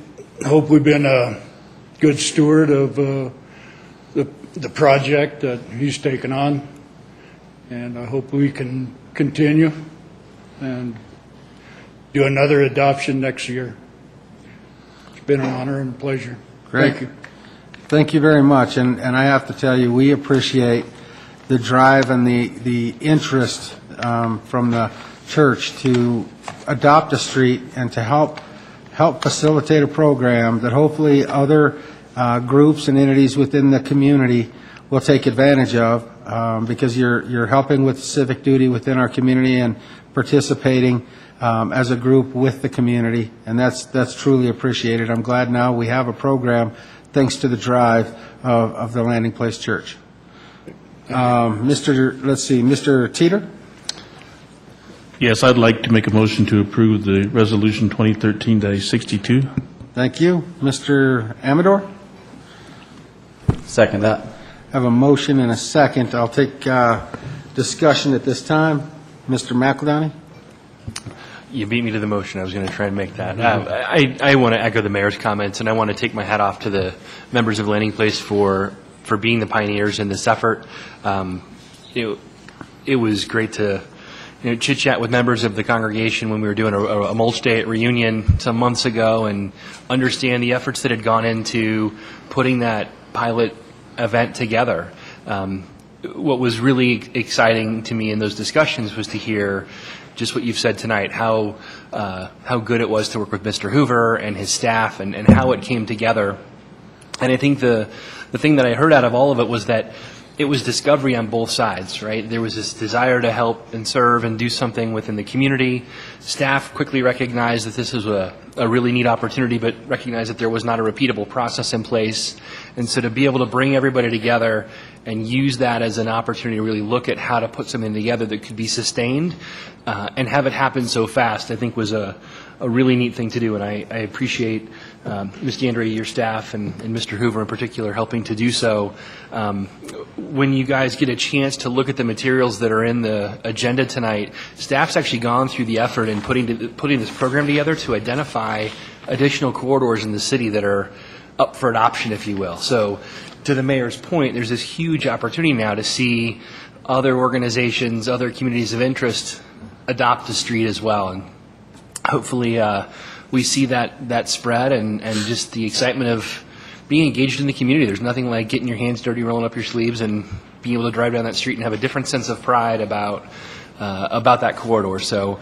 hope we've been a good steward of the project that he's taken on. And I hope we can continue and do another adoption next year. It's been an honor and pleasure. Great. Thank you. Thank you very much, and I have to tell you, we appreciate the drive and the interest from the church to adopt a street and to help facilitate a program that hopefully other groups and entities within the community will take advantage of, because you're helping with civic duty within our community and participating as a group with the community, and that's truly appreciated. I'm glad now we have a program thanks to the drive of the Landing Place Church. Mr. Teeter? Yes, I'd like to make a motion to approve the Resolution 2013-62. Thank you. Mr. Amador? Second that. I have a motion and a second. I'll take discussion at this time. Mr. McEldowney? You beat me to the motion. I was going to try and make that. I want to echo the mayor's comments, and I want to take my hat off to the members of Landing Place for being the pioneers in this effort. It was great to chit-chat with members of the congregation when we were doing a mulch day at Reunion some months ago and understand the efforts that had gone into putting that pilot event together. What was really exciting to me in those discussions was to hear just what you've said tonight, how good it was to work with Mr. Hoover and his staff and how it came together. And I think the thing that I heard out of all of it was that it was discovery on both sides, right? There was this desire to help and serve and do something within the community. Staff quickly recognized that this was a really neat opportunity, but recognized that there was not a repeatable process in place. And so to be able to bring everybody together and use that as an opportunity to really look at how to put something together that could be sustained and have it happen so fast, I think was a really neat thing to do. And I appreciate Ms. DeAndre, your staff, and Mr. Hoover in particular helping to do so. When you guys get a chance to look at the materials that are in the agenda tonight, staff's actually gone through the effort in putting this program together to identify additional corridors in the city that are up for adoption, if you will. So to the mayor's point, there's this huge opportunity now to see other organizations, other communities of interest adopt the street as well. And hopefully we see that spread and just the excitement of being engaged in the community. There's nothing like getting your hands dirty, rolling up your sleeves, and being able to drive down that street and have a different sense of pride about that corridor. So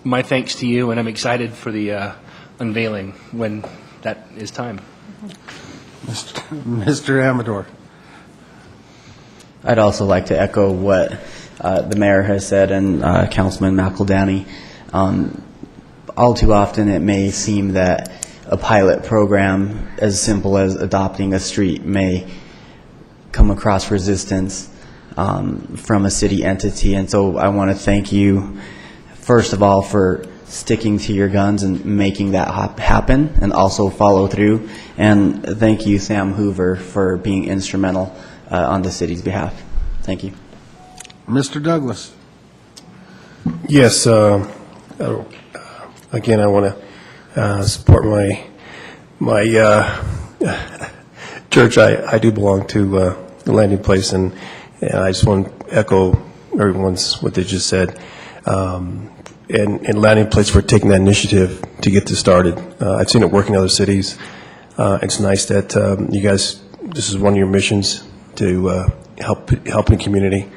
my thanks to you, and I'm excited for the unveiling when that is time. Mr. Amador? I'd also like to echo what the mayor has said and Councilman McEldowney. All too often it may seem that a pilot program as simple as adopting a street may come across resistance from a city entity. And so I want to thank you, first of all, for sticking to your guns and making that happen and also follow through. And thank you, Sam Hoover, for being instrumental on the city's behalf. Thank you. Mr. Douglas? Yes, again, I want to support my church. I do belong to the Landing Place, and I just want to echo everyone's what they just said. And Landing Place for taking that initiative to get this started. I've seen it work in other cities. It's nice that you guys, this is one of your missions to help the community.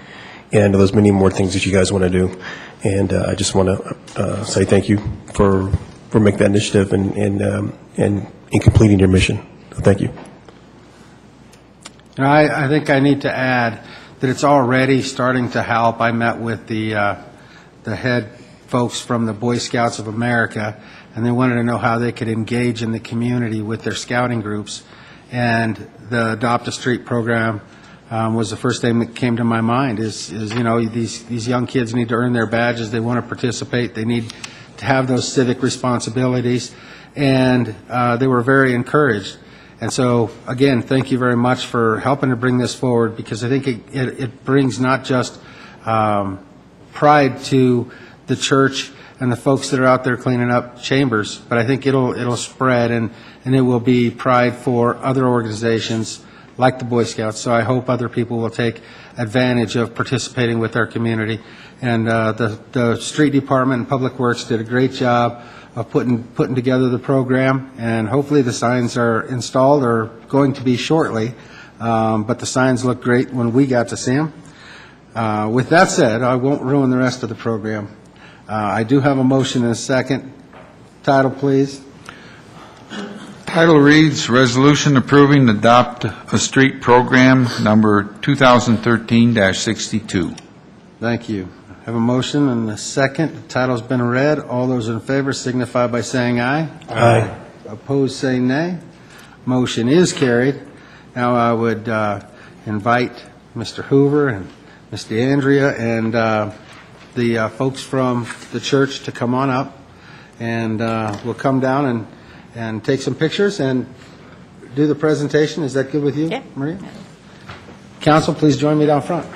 And I know there's many more things that you guys want to do. And I just want to say thank you for making that initiative and in completing your mission. So thank you. And I think I need to add that it's already starting to help. I met with the head folks from the Boy Scouts of America, and they wanted to know how they could engage in the community with their scouting groups. And the Adopt a Street program was the first thing that came to my mind is you know, these young kids need to earn their badges. They want to participate. They need to have those civic responsibilities. And they were very encouraged. And so, again, thank you very much for helping to bring this forward, because I think it brings not just pride to the church and the folks that are out there cleaning up chambers, but I think it'll spread, and it will be pride for other organizations like the Boy Scouts. So I hope other people will take advantage of participating with our community. And the street department and Public Works did a great job of putting together the program, and hopefully the signs are installed or going to be shortly. But the signs look great when we got to see them. With that said, I won't ruin the rest of the program. I do have a motion and a second. Title, please. Title reads, Resolution Approving the Adopt a Street Program, number 2013-62. Thank you. I have a motion and a second. The title's been read. All those in favor signify by saying aye. Aye. Opposed, say nay. Motion is carried. Now I would invite Mr. Hoover and Ms. DeAndrea and the folks from the church to come on up, and we'll come down and take some pictures and do the presentation. Is that good with you, Yeah. Maria? Council, please join me down front.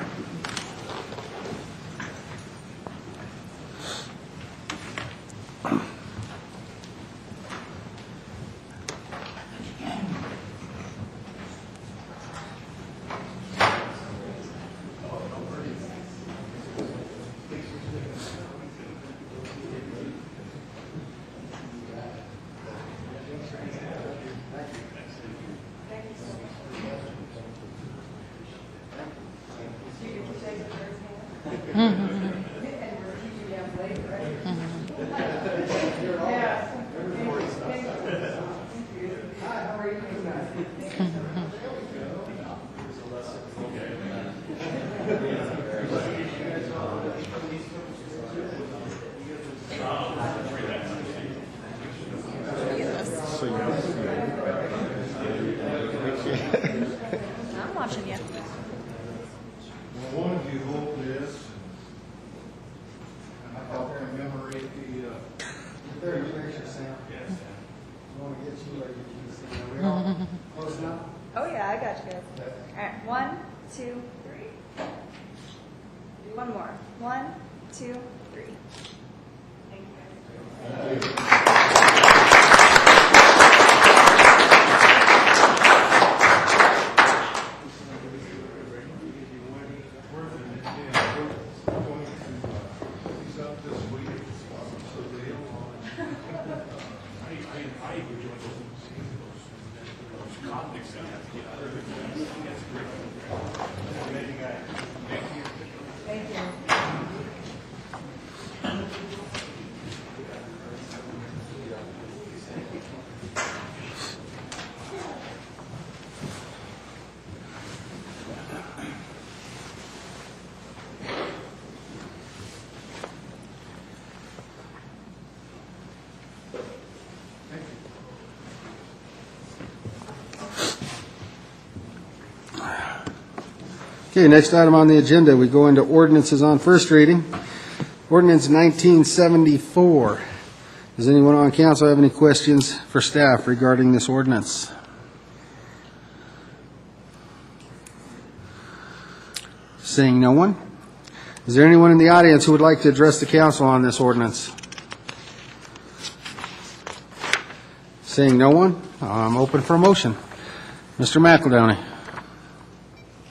I'm watching you. One of you hold this, and I'll commemorate the, There, you picture, Sam. Yes. I want to get you where you can see. Are we all close now? Oh, yeah, I got you guys. All right, 1, 2, 3. One more. 1, 2, 3. Thank you, guys. Okay, next item on the agenda, we go into ordinances on first reading. Ordinance 1974. Does anyone on council have any questions for staff regarding this ordinance? Seeing no one? Is there anyone in the audience who would like to address the council on this ordinance? Seeing no one, I'm open for a motion. Mr. McEldowney.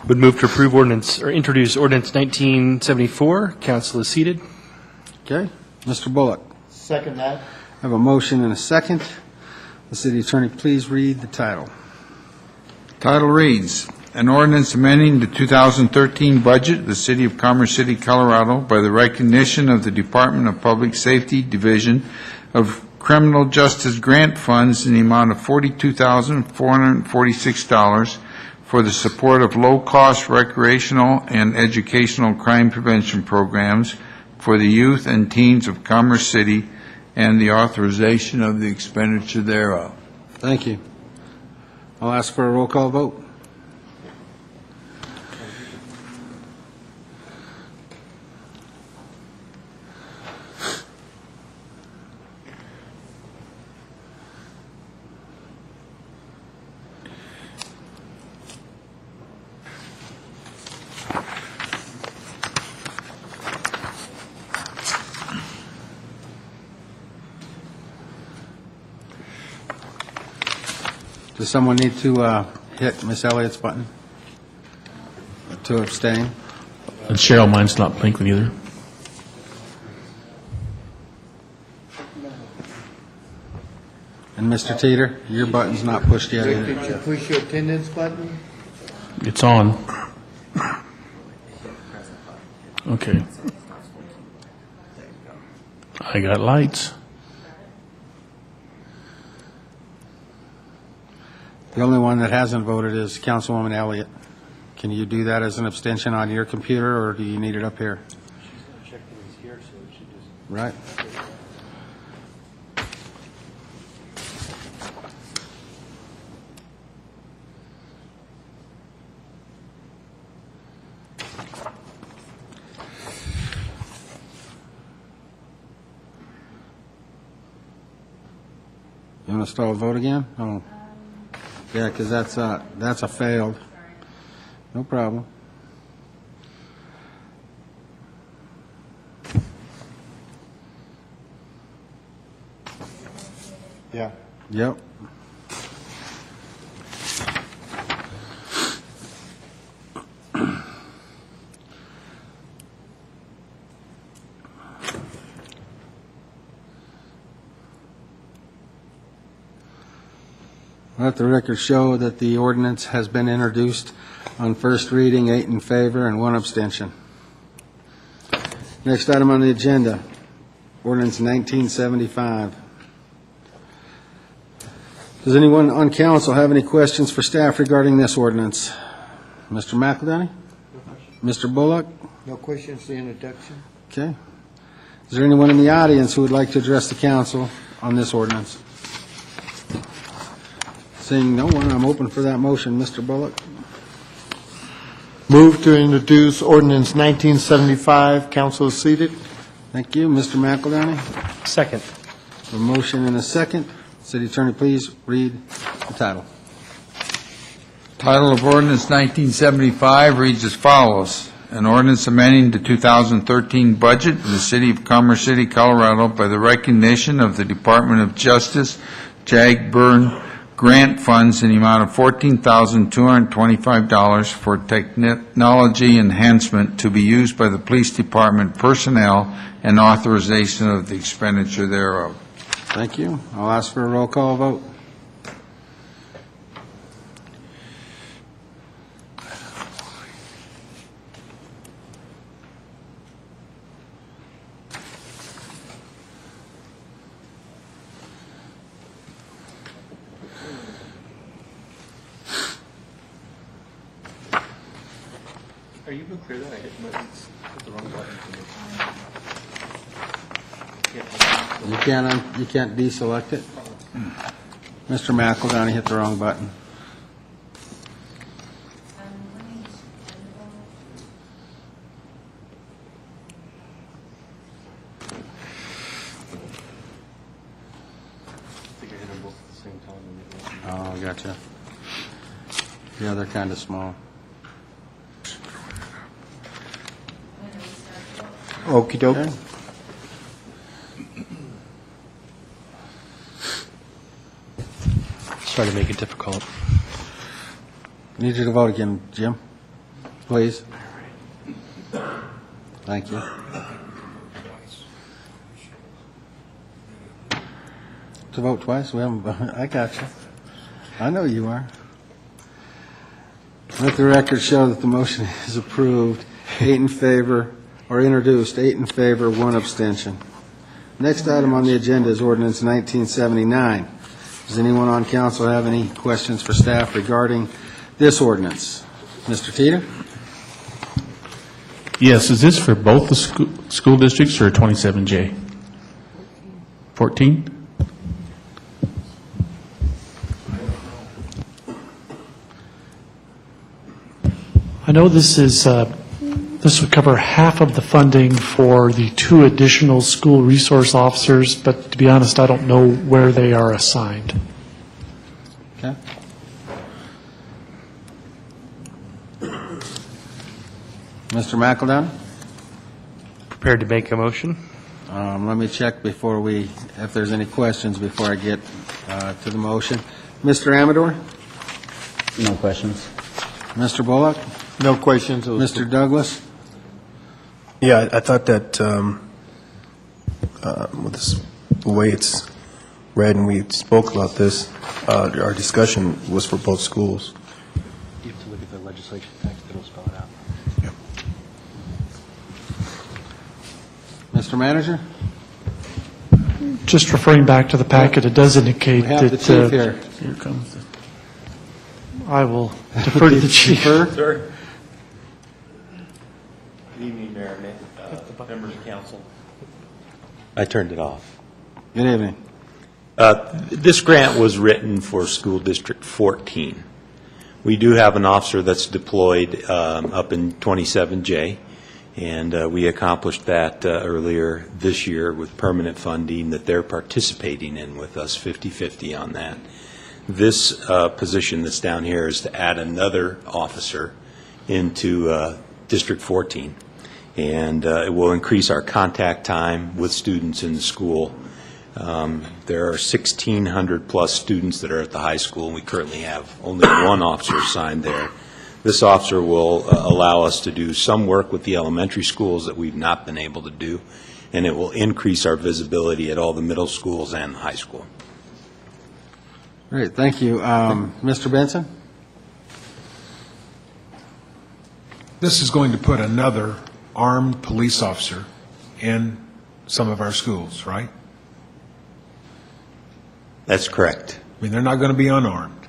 Would move to approve ordinance, or introduce ordinance 1974. Council is seated. Okay. Mr. Bullock. Second that. I have a motion and a second. The city attorney, please read the title. Title reads, An ordinance amending the 2013 budget of the City of Commerce City, Colorado by the recognition of the Department of Public Safety Division of Criminal Justice Grant Funds in the amount of $42,446 for the support of low-cost recreational and educational crime prevention programs for the youth and teens of Commerce City, and the authorization of the expenditure thereof. Thank you. I'll ask for a roll call vote. Does someone need to hit Miss Elliott's button to abstain? And Cheryl, mine's not blinking either. And Mr. Teeter, your button's not pushed yet either. Did you push your attendance button? It's on. Okay. I got lights. The only one that hasn't voted is Councilwoman Elliott. Can you do that as an abstention on your computer, or do you need it up here? Right. You want to stall a vote again? Oh. Yeah, because that's a failed. No problem. Yeah. Yep. Let the record show that the ordinance has been introduced on first reading, 8 in favor and 1 abstention. Next item on the agenda, ordinance 1975. Does anyone on council have any questions for staff regarding this ordinance? Mr. McEldowney? Mr. Bullock? No questions, the introduction? Okay. Is there anyone in the audience who would like to address the council on this ordinance? Seeing no one, I'm open for that motion. Mr. Bullock? Move to introduce ordinance 1975. Council is seated. Thank you. Mr. McEldowney? Second. A motion and a second. City Attorney, please read the title. Title of ordinance 1975 reads as follows: An ordinance amending the 2013 budget of the City of Commerce City, Colorado by the recognition of the Department of Justice JAG Burn grant funds in the amount of $14,225 for technology enhancement to be used by the police department personnel and authorization of the expenditure thereof. Thank you. I'll ask for a roll call vote. Are you clear that I hit the wrong button? You can't deselect it? Mr. McEldowney hit the wrong button. Oh, gotcha. Yeah, they're kind of small. Okey doke. Okay. Sorry to make it difficult. Need you to vote again, Jim, please. Thank you. To vote twice? We haven't. I got you. I know you are. Let the record show that the motion is approved. 8 in favor, or introduced. 8 in favor, 1 abstention. Next item on the agenda is ordinance 1979. Does anyone on council have any questions for staff regarding this ordinance. Mr. Teeter? Yes, is this for both the school districts or 27J? 14? I know this would cover half of the funding for the 2 additional school resource officers, but to be honest, I don't know where they are assigned. Okay. Mr. McEldown? Prepared to make a motion? Let me check if there's any questions before I get to the motion. Mr. Amador? No questions. Mr. Bullock? No questions. Mr. Douglas? Yeah, I thought that with the way it's read, and we spoke about this, our discussion was for both schools. You have to look at the legislation text, it'll spell it out. Mr. Manager? Just referring back to the packet, it does indicate We have the that... chief here. Here comes the... I will defer to the chief. Sir. Good evening, Mayor, members of council. I turned it off. Good evening. This grant was written for School District 14. We do have an officer that's deployed up in 27J, and we accomplished that earlier this year with permanent funding that they're participating in with us 50-50 on that. This position that's down here is to add another officer into District 14, and it will increase our contact time with students in the school. There are 1,600 plus students that are at the high school, and we currently have only one officer assigned there. This officer will allow us to do some work with the elementary schools that we've not been able to do, and it will increase our visibility at all the middle schools and the high school. Great, thank you. Mr. Benson? This is going to put another armed police officer in some of our schools, right? That's correct. I mean, they're not going to be unarmed.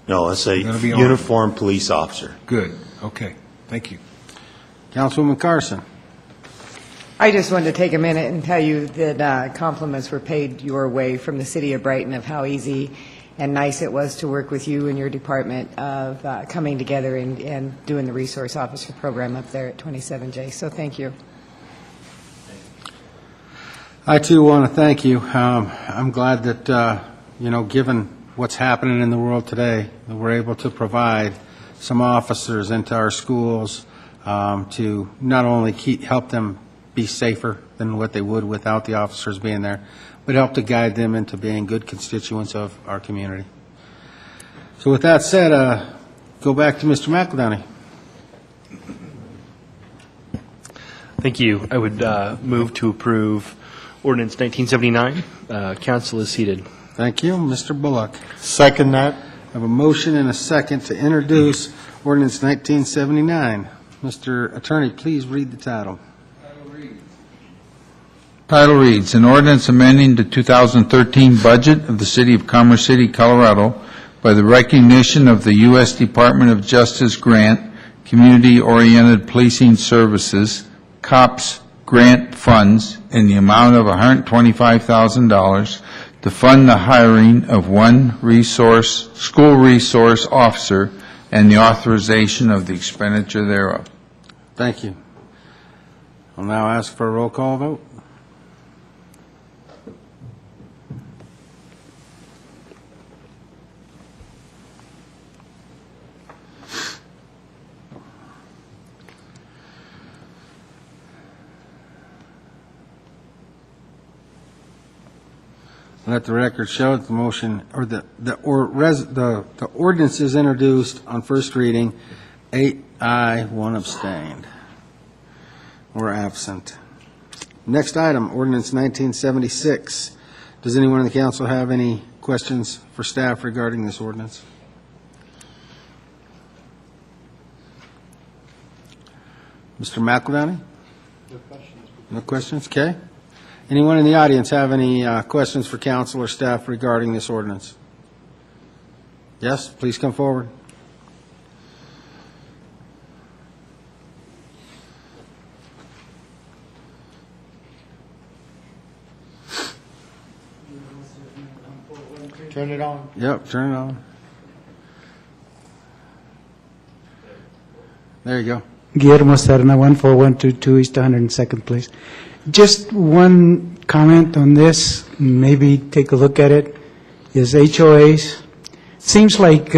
No, it's a They're gonna be armed. uniformed police officer. Good, okay, thank you. Councilwoman Carson? I just wanted to take a minute and tell you that compliments were paid your way from the city of Brighton of how easy and nice it was to work with you and your department of coming together and doing the resource officer program up there at 27J. So thank you. I, too, want to thank you. I'm glad that, given what's happening in the world today, that we're able to provide some officers into our schools to not only help them be safer than what they would without the officers being there, but help to guide them into being good constituents of our community. So with that said, go back to Mr. McEldowney. Thank you. I would move to approve Ordinance 1979. Council is seated. Thank you. Mr. Bullock. Second that. I have a motion and a second to introduce Ordinance 1979. Mr. Attorney, please read the title. Title reads, an ordinance amending the 2013 budget of the City of Commerce City, Colorado by the recognition of the U.S. Department of Justice grant, Community-Oriented Policing Services, COPS grant funds in the amount of $125,000 to fund the hiring of one school resource officer and the authorization of the expenditure thereof. Thank you. I'll now ask for a roll call vote. Let the record show that the motion, or the ordinance is introduced on first reading, 8 aye, 1 abstained, or absent. Next item, ordinance 1976. Does anyone in the council have any questions for staff regarding this ordinance? Mr. McEldowney? No questions. No questions? Okay. Anyone in the audience have any questions for council or staff regarding this ordinance? Yes, please come forward. Turn it on. Yep, turn it on. There you go. Guillermo Serna, 14122 East 102nd Place. Just one comment on this, maybe take a look at it, is HOAs. Seems like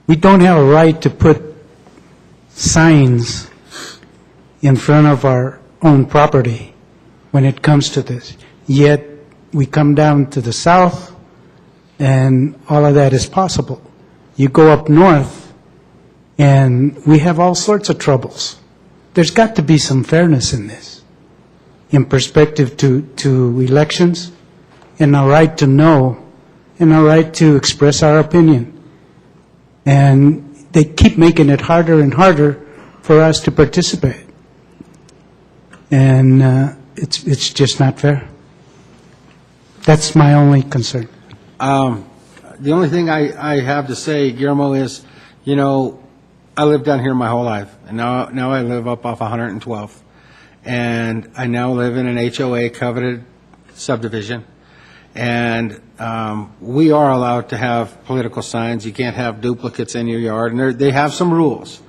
we don't have a right to put signs in front of our own property when it comes to this. Yet, we come down to the south, and all of that is possible. You go up north, and we have all sorts of troubles. There's got to be some fairness in this, in perspective to elections, and our right to know, and our right to express our opinion. And they keep making it harder and harder for us to participate. And it's just not fair. That's my only concern. The only thing I have to say, Guillermo, is, you know, I lived down here my whole life, and now I live up off 112th. And I now live in an HOA coveted subdivision. And we are allowed to have political signs. You can't have duplicates in your yard, and they have some rules.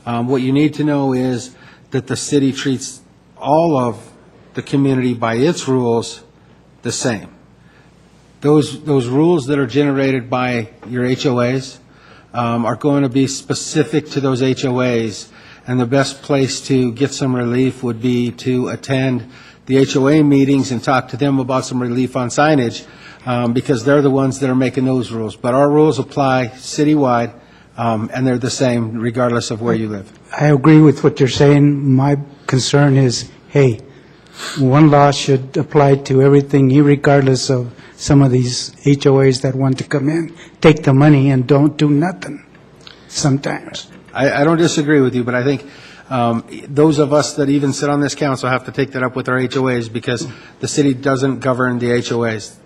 What you need to know is that the city treats all of the community by its rules the same. Those rules that are generated by your HOAs are going to be specific to those HOAs, and the best place to get some relief would be to attend the HOA meetings and talk to them about some relief on signage, because they're the ones that are making those rules. But our rules apply citywide, and they're the same regardless of where you live. I agree with what you're saying. My concern is, hey, one law should apply to everything, regardless of some of these HOAs that want to come in, take the money, and don't do nothing sometimes. I don't disagree with you, but I think those of us that even sit on this council have to take that up with our HOAs, because the city doesn't govern the HOAs.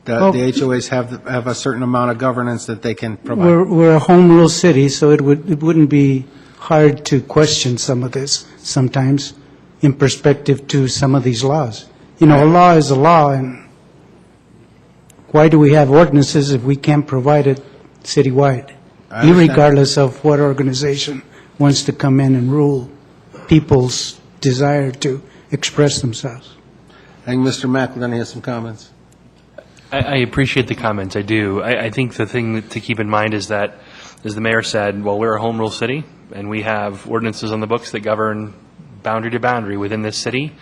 The HOAs have a certain amount of governance that they can provide. We're a home rule city, so it wouldn't be hard to question some of this sometimes in perspective to some of these laws. You know, a law is a law, and why do we have ordinances if we can't provide it citywide, regardless of what organization wants to come in and rule people's desire to express themselves? I think Mr. McElhenney has some comments. I appreciate the comments, I do. I think the thing to keep in mind is that, as the mayor said, well, we're a home rule city, and we have ordinances on the books that govern boundary to boundary within this city.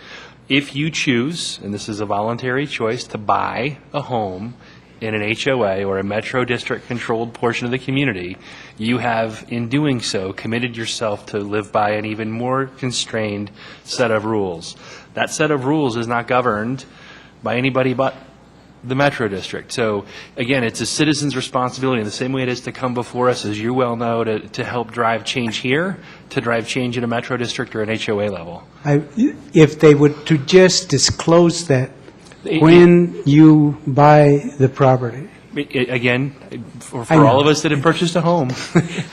If you choose, and this is a voluntary choice, to buy a home in an HOA or a Metro District controlled portion of the community, you have, in doing so, committed yourself to live by an even more constrained set of rules. That set of rules is not governed by anybody but the Metro District. So, again, it's a citizen's responsibility in the same way it is to come before us, as you well know, to help drive change here, to drive change in a Metro District or an HOA level. If they would to just disclose that when you buy the property. Again, for all of us that have purchased a home.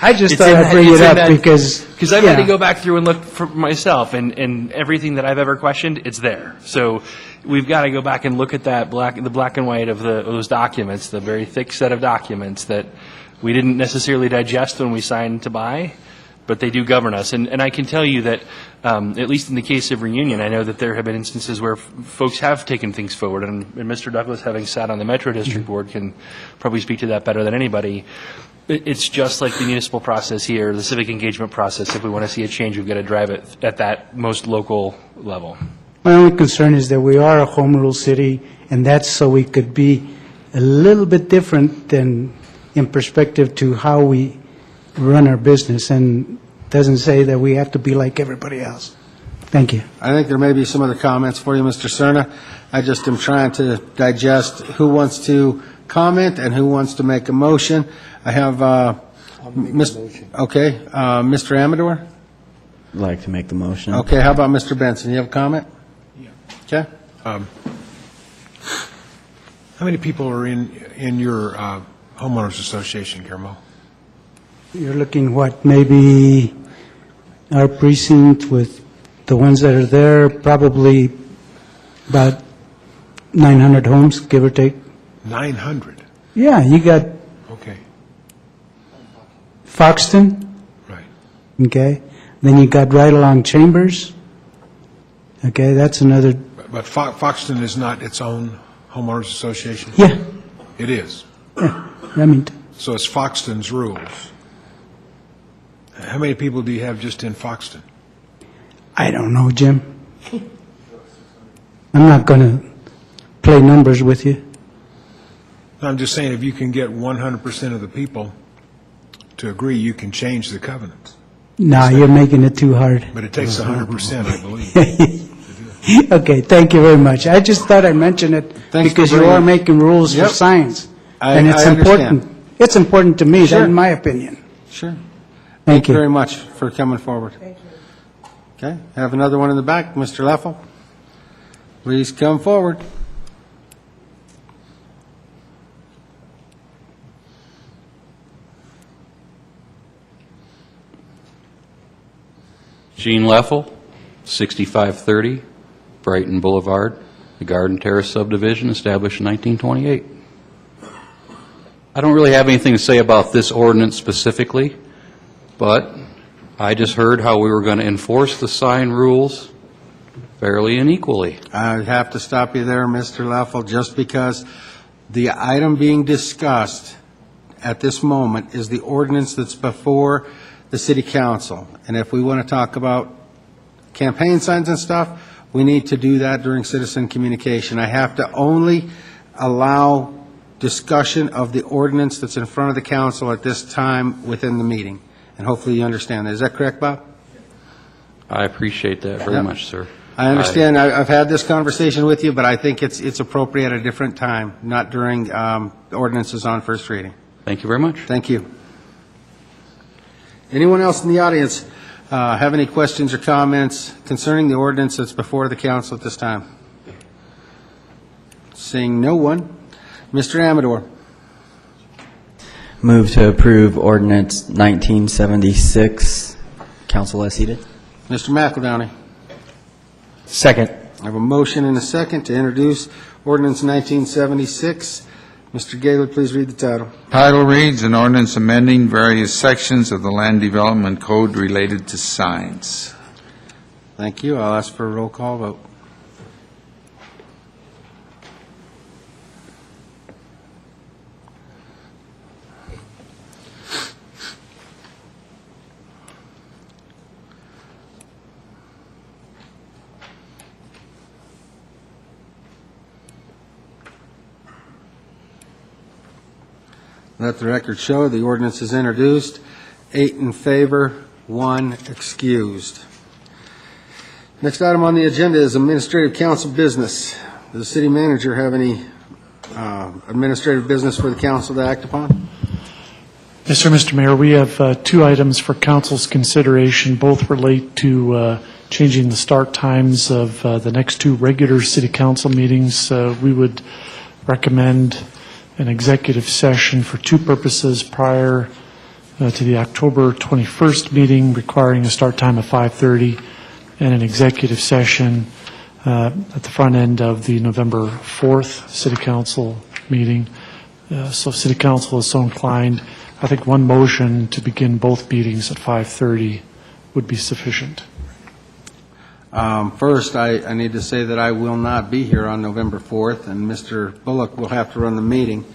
I just thought I'd bring it up because I've had to go back through and look for myself, and everything that I've ever questioned, it's there. So we've got to go back and look at that the black and white of those documents, the very thick set of documents that we didn't necessarily digest when we signed to buy, but they do govern us. And I can tell you that, at least in the case of Reunion, I know that there have been instances where folks have taken things forward, and Mr. Douglas, having sat on the Metro District Board, can probably speak to that better than anybody. It's just like the municipal process here, the civic engagement process. If we want to see a change, we've got to drive it at that most local level. My only concern is that we are a home rule city, and that's so we could be a little bit different than in perspective to how we run our business, and doesn't say that we have to be like everybody else. Thank you. I think there may be some other comments for you, Mr. Cerna. I just am trying to digest who wants to comment and who wants to make a motion. I have, Mr. Amador? I'd like to make the motion. Okay, how about Mr. Benson? You have a comment? Okay. How many people are in your homeowners association, Guillermo? You're looking, maybe our precinct with the ones that are there, probably about 900 homes, give or take. 900, Yeah, you got okay, Foxton. right. Okay. Then you got right along Chambers. Okay, that's another, But Foxton is not its own homeowners association? yeah, It is. I mean, So it's Foxton's rules. How many people do you have just in Foxton? I don't know, Jim. I'm not going to play numbers with you. I'm just saying, if you can get 100% of the people to agree, you can change the covenants. No, you're making it too hard. But it takes 100%, I believe. Okay, thank you very much. I just thought I'd mention it Thanks for because you bringing are it. making rules for Yep. signs. I And it's understand. important. It's important to me, Sure. in my opinion. Sure. Thank you. very much for coming forward. Thank you. Okay, have another one in the back, Mr. Leffel. Please come forward. Gene Leffel, 6530 Brighton Boulevard, the Garden Terrace subdivision established in 1928. I don't really have anything to say about this ordinance specifically, but I just heard how we were going to enforce the sign rules fairly and equally. I have to stop you there, Mr. Leffel, just because the item being discussed at this moment is the ordinance that's before the city council. And if we want to talk about campaign signs and stuff, we need to do that during citizen communication. I have to only allow discussion of the ordinance that's in front of the council at this time within the meeting. And hopefully you understand that. Is that correct, Bob? I appreciate that very Yep. much, sir. I understand. I've had this conversation with you, but I think it's appropriate at a different time, not during ordinances on first reading. Thank you very much. Thank you. Anyone else in the audience have any questions or comments concerning the ordinance that's before the council at this time? Seeing no one, Mr. Amador. Move to approve ordinance 1976. Council as seated. Mr. McEldowney. Second. I have a motion and a second to introduce ordinance 1976. Mr. Gaylord, please read the title. Title reads, an ordinance amending various sections of the Land Development Code related to signs. Thank you. I'll ask for a roll call vote. Let the record show the ordinance is introduced. 8 in favor, 1 excused. Next item on the agenda is administrative council business. Does the city manager have any administrative business for the council to act upon? Yes, sir, Mr. Mayor, we have two items for council's consideration. Both relate to changing the start times of the next two regular city council meetings. We would recommend an executive session for two purposes prior to the October 21st meeting, requiring a start time of 5:30, and an executive session at the front end of the November 4th city council meeting. So if city council is so inclined, I think one motion to begin both meetings at 5:30 would be sufficient. First, I need to say that I will not be here on November 4th, and Mr. Bullock will have to run the meeting.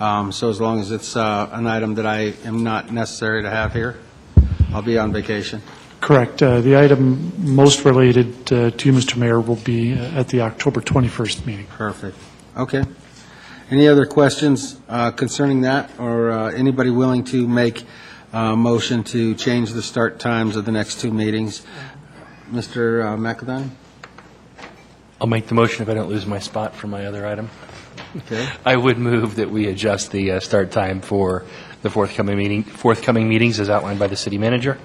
So as long as it's an item that I am not necessary to have here, I'll be on vacation. Correct. The item most related to you, Mr. Mayor, will be at the October 21st meeting. Perfect. Okay. Any other questions concerning that, or anybody willing to make a motion to change the start times of the next two meetings? Mr. McEldowney? I'll make the motion if I don't lose my spot for my other item. Okay. I would move that we adjust the start time for the forthcoming meetings as outlined by the city manager.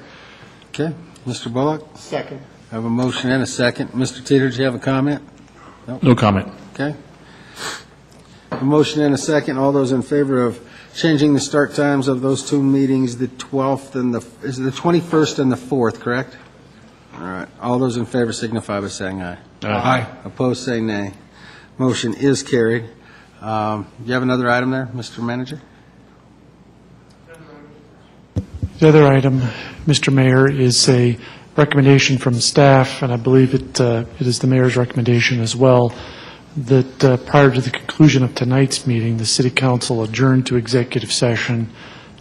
Okay. Mr. Bullock? Second. I have a motion and a second. Mr. Teeter, do you have a comment? No comment. Okay. A motion and a second. All those in favor of changing the start times of those two meetings, the 12th and is it the 21st and the 4th, correct? All right. All those in favor signify by saying aye. Aye. Opposed, say nay. Motion is carried. You have another item there, Mr. Manager? The other item, Mr. Mayor, is a recommendation from staff, and I believe it is the mayor's recommendation as well, that prior to the conclusion of tonight's meeting, the city council adjourn to executive session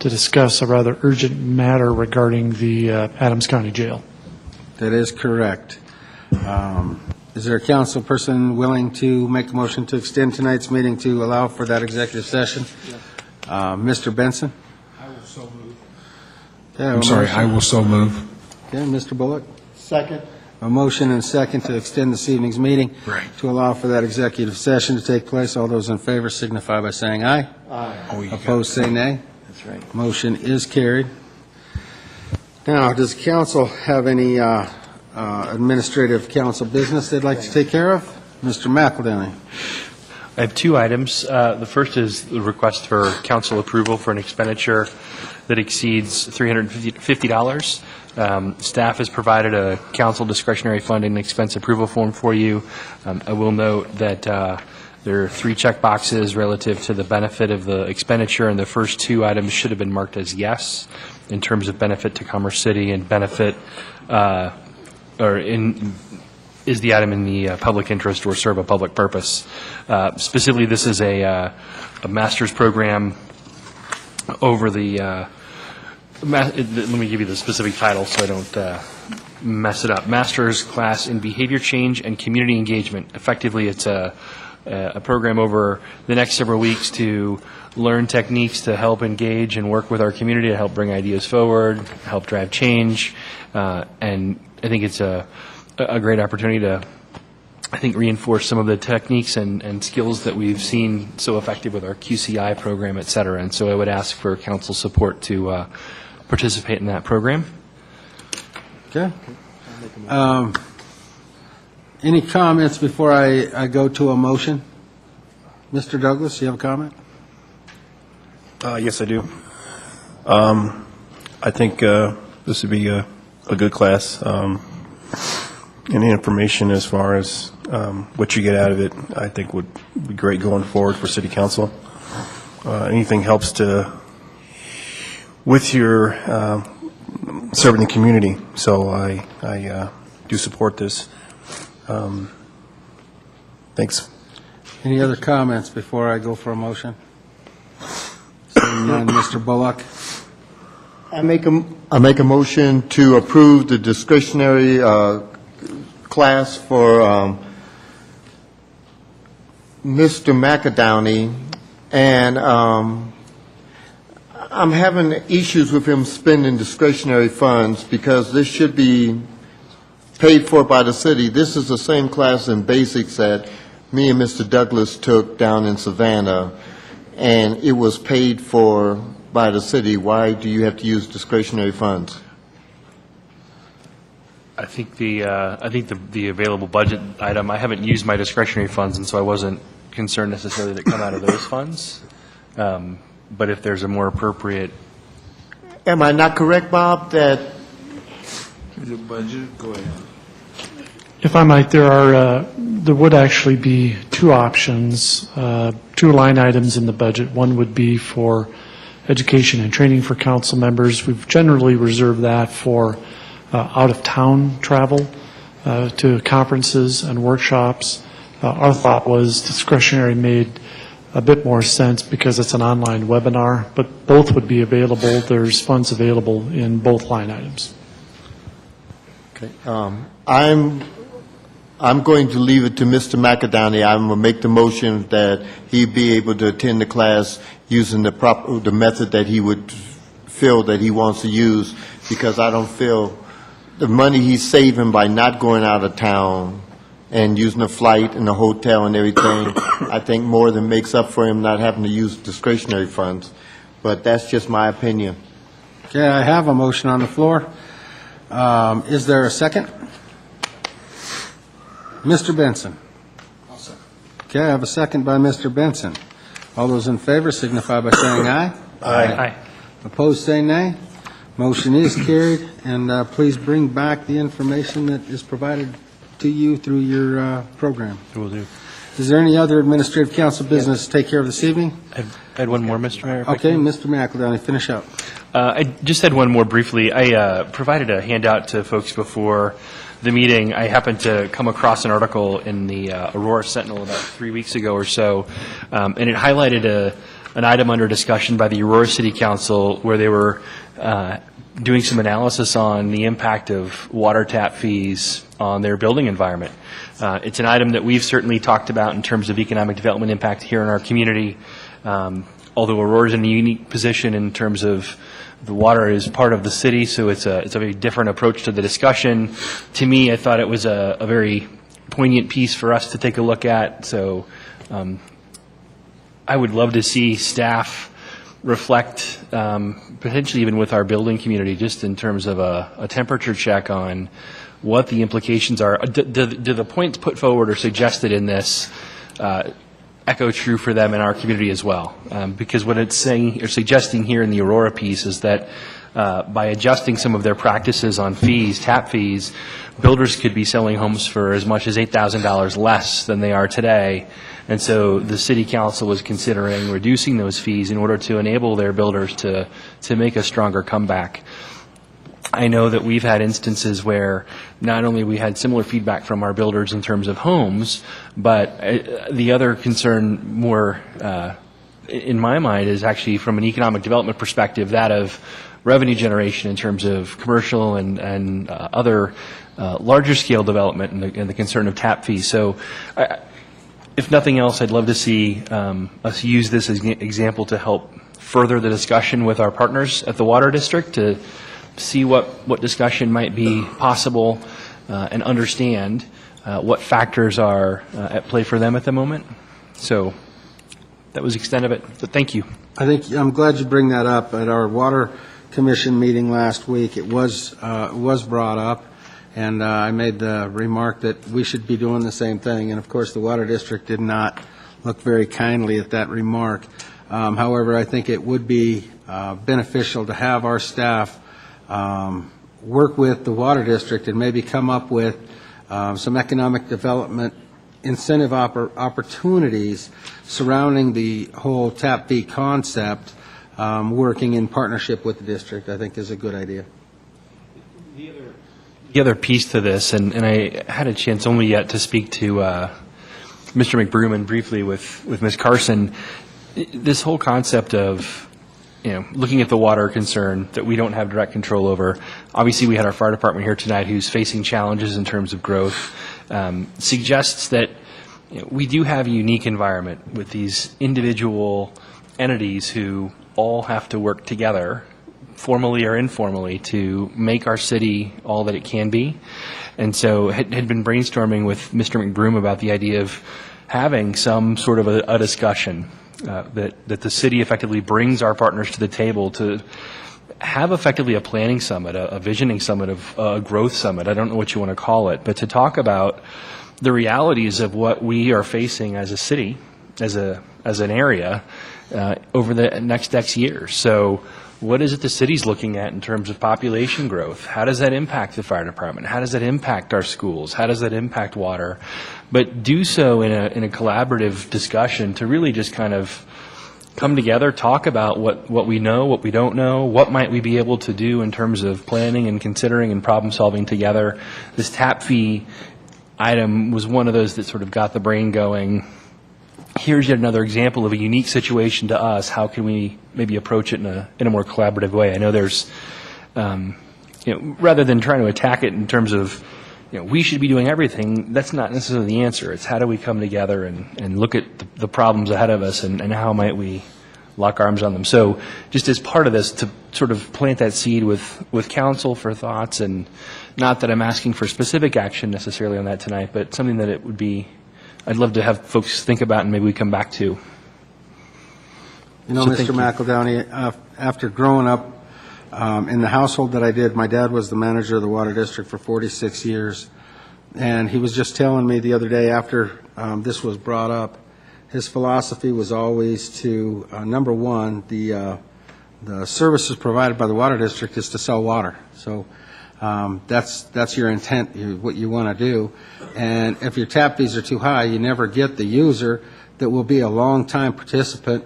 to discuss a rather urgent matter regarding the Adams County Jail. That is correct. Is there a council person willing to make a motion to extend tonight's meeting to allow for that executive session? Mr. Benson? I will so move. Okay, I'm sorry, I will so move. Okay, Mr. Bullock? Second. A motion and second to extend this evening's meeting Right. to allow for that executive session to take place. All those in favor signify by saying aye. Aye. Oh, you got Opposed, say nay. That's right. Motion is carried. Now, does council have any administrative council business they'd like to take care of? Mr. McEldowney. I have two items. The first is the request for council approval for an expenditure that exceeds $350. Staff has provided a council discretionary fund and expense approval form for you. I will note that there are 3 check boxes relative to the benefit of the expenditure, and the first 2 items should have been marked as yes in terms of benefit to Commerce City and benefit is the item in the public interest or serve a public purpose. Specifically, this is a master's program over the, let me give you the specific title so I don't mess it up. Master's class in behavior change and community engagement. Effectively, it's a program over the next several weeks to learn techniques to help engage and work with our community, to help bring ideas forward, help drive change, and I think it's a great opportunity to, I think, reinforce some of the techniques and skills that we've seen so effective with our QCI program, et cetera. And so I would ask for council support to participate in that program. Okay. Any comments before I go to a motion? Mr. Douglas, you have a comment? Yes, I do. I think this would be a good class. Any information as far as what you get out of it, I think would be great going forward for City Council. Anything helps with your serving the community. So I do support this. Thanks. Any other comments before I go for a motion? Seeing none, Mr. Bullock. I make a motion to approve the discretionary class for Mr. McAdowney, and I'm having issues with him spending discretionary funds because this should be paid for by the city. This is the same class in basics that me and Mr. Douglas took down in Savannah, and it was paid for by the city. Why do you have to use discretionary funds? I think the available budget item, I haven't used my discretionary funds, and so I wasn't concerned necessarily that come out of those funds. But if there's a more appropriate... Am I not correct, Bob, that... The budget, go ahead. If I might, there would actually be 2 options, 2 line items in the budget. One would be for education and training for council members. We've generally reserved that for out-of-town travel to conferences and workshops. Our thought was discretionary made a bit more sense because it's an online webinar, but both would be available. There's funds available in both line items. Okay. I'm going to leave it to Mr. McAdowney. I'm going to make the motion that he be able to attend the class using the method that he would feel that he wants to use, because I don't feel the money he's saving by not going out of town and using a flight and a hotel and everything, I think more than makes up for him not having to use discretionary funds. But that's just my opinion. Okay, I have a motion on the floor. Is there a second? Mr. Benson. Okay, I have a second by Mr. Benson. All those in favor signify by saying aye. Aye. Opposed, say nay. Motion is carried, and please bring back the information that is provided to you through your program. Will do. Is there any other administrative council business to take care of this evening? I had one more, Mr. Mayor. if I Okay, can. Mr. McEldowney, finish up. I just had one more briefly. I provided a handout to folks before the meeting. I happened to come across an article in the Aurora Sentinel about 3 weeks ago or so, and it highlighted an item under discussion by the Aurora City Council where they were doing some analysis on the impact of water tap fees on their building environment. It's an item that we've certainly talked about in terms of economic development impact here in our community. Although Aurora is in a unique position in terms of the water is part of the city, so it's a very different approach to the discussion. To me, I thought it was a very poignant piece for us to take a look at. So I would love to see staff reflect, potentially even with our building community, just in terms of a temperature check on what the implications are. Do the points put forward or suggested in this echo true for them in our community as well? Because what it's saying or suggesting here in the Aurora piece is that by adjusting some of their practices on fees, tap fees, builders could be selling homes for as much as $8,000 less than they are today. And so the city council was considering reducing those fees in order to enable their builders to make a stronger comeback. I know that we've had instances where not only we had similar feedback from our builders in terms of homes, but the other concern more in my mind is actually from an economic development perspective, that of revenue generation in terms of commercial and other larger scale development and the concern of tap fees. So if nothing else, I'd love to see us use this as an example to help further the discussion with our partners at the Water District to see what discussion might be possible and understand what factors are at play for them at the moment. So that was the extent of it, but thank you. I'm glad you bring that up. At our Water Commission meeting last week, it was brought up, and I made the remark that we should be doing the same thing. And of course, the Water District did not look very kindly at that remark. However, I think it would be beneficial to have our staff work with the Water District and maybe come up with some economic development incentive opportunities surrounding the whole tap fee concept, working in partnership with the district, I think is a good idea. The other piece to this, and I had a chance only yet to speak to Mr. McBroom and briefly with Ms. Carson, this whole concept of looking at the water concern that we don't have direct control over. Obviously, we had our fire department here tonight who's facing challenges in terms of growth, suggests that we do have a unique environment with these individual entities who all have to work together, formally or informally, to make our city all that it can be. And so had been brainstorming with Mr. McBroom about the idea of having some sort of a discussion that the city effectively brings our partners to the table to have effectively a planning summit, a visioning summit, a growth summit, I don't know what you want to call it, but to talk about the realities of what we are facing as a city, as an area, over the next X years. So what is it the city's looking at in terms of population growth? How does that impact the fire department? How does that impact our schools? How does that impact water? But do so in a collaborative discussion to really just kind of come together, talk about what we know, what we don't know, what might we be able to do in terms of planning and considering and problem solving together. This tap fee item was one of those that sort of got the brain going. Here's yet another example of a unique situation to us. How can we maybe approach it in a more collaborative way? I know there's, rather than trying to attack it in terms of, we should be doing everything, that's not necessarily the answer. It's how do we come together and look at the problems ahead of us and how might we lock arms on them. So just as part of this, to sort of plant that seed with council for thoughts, and not that I'm asking for specific action necessarily on that tonight, but something that it would be, I'd love to have folks think about and maybe we come back to. Mr. McEldowney, after growing up in the household that I did, my dad was the manager of the Water District for 46 years, and he was just telling me the other day after this was brought up, his philosophy was always to, number one, the services provided by the Water District is to sell water. So That's your intent, what you want to do. And if your tap fees are too high, you never get the user that will be a long-time participant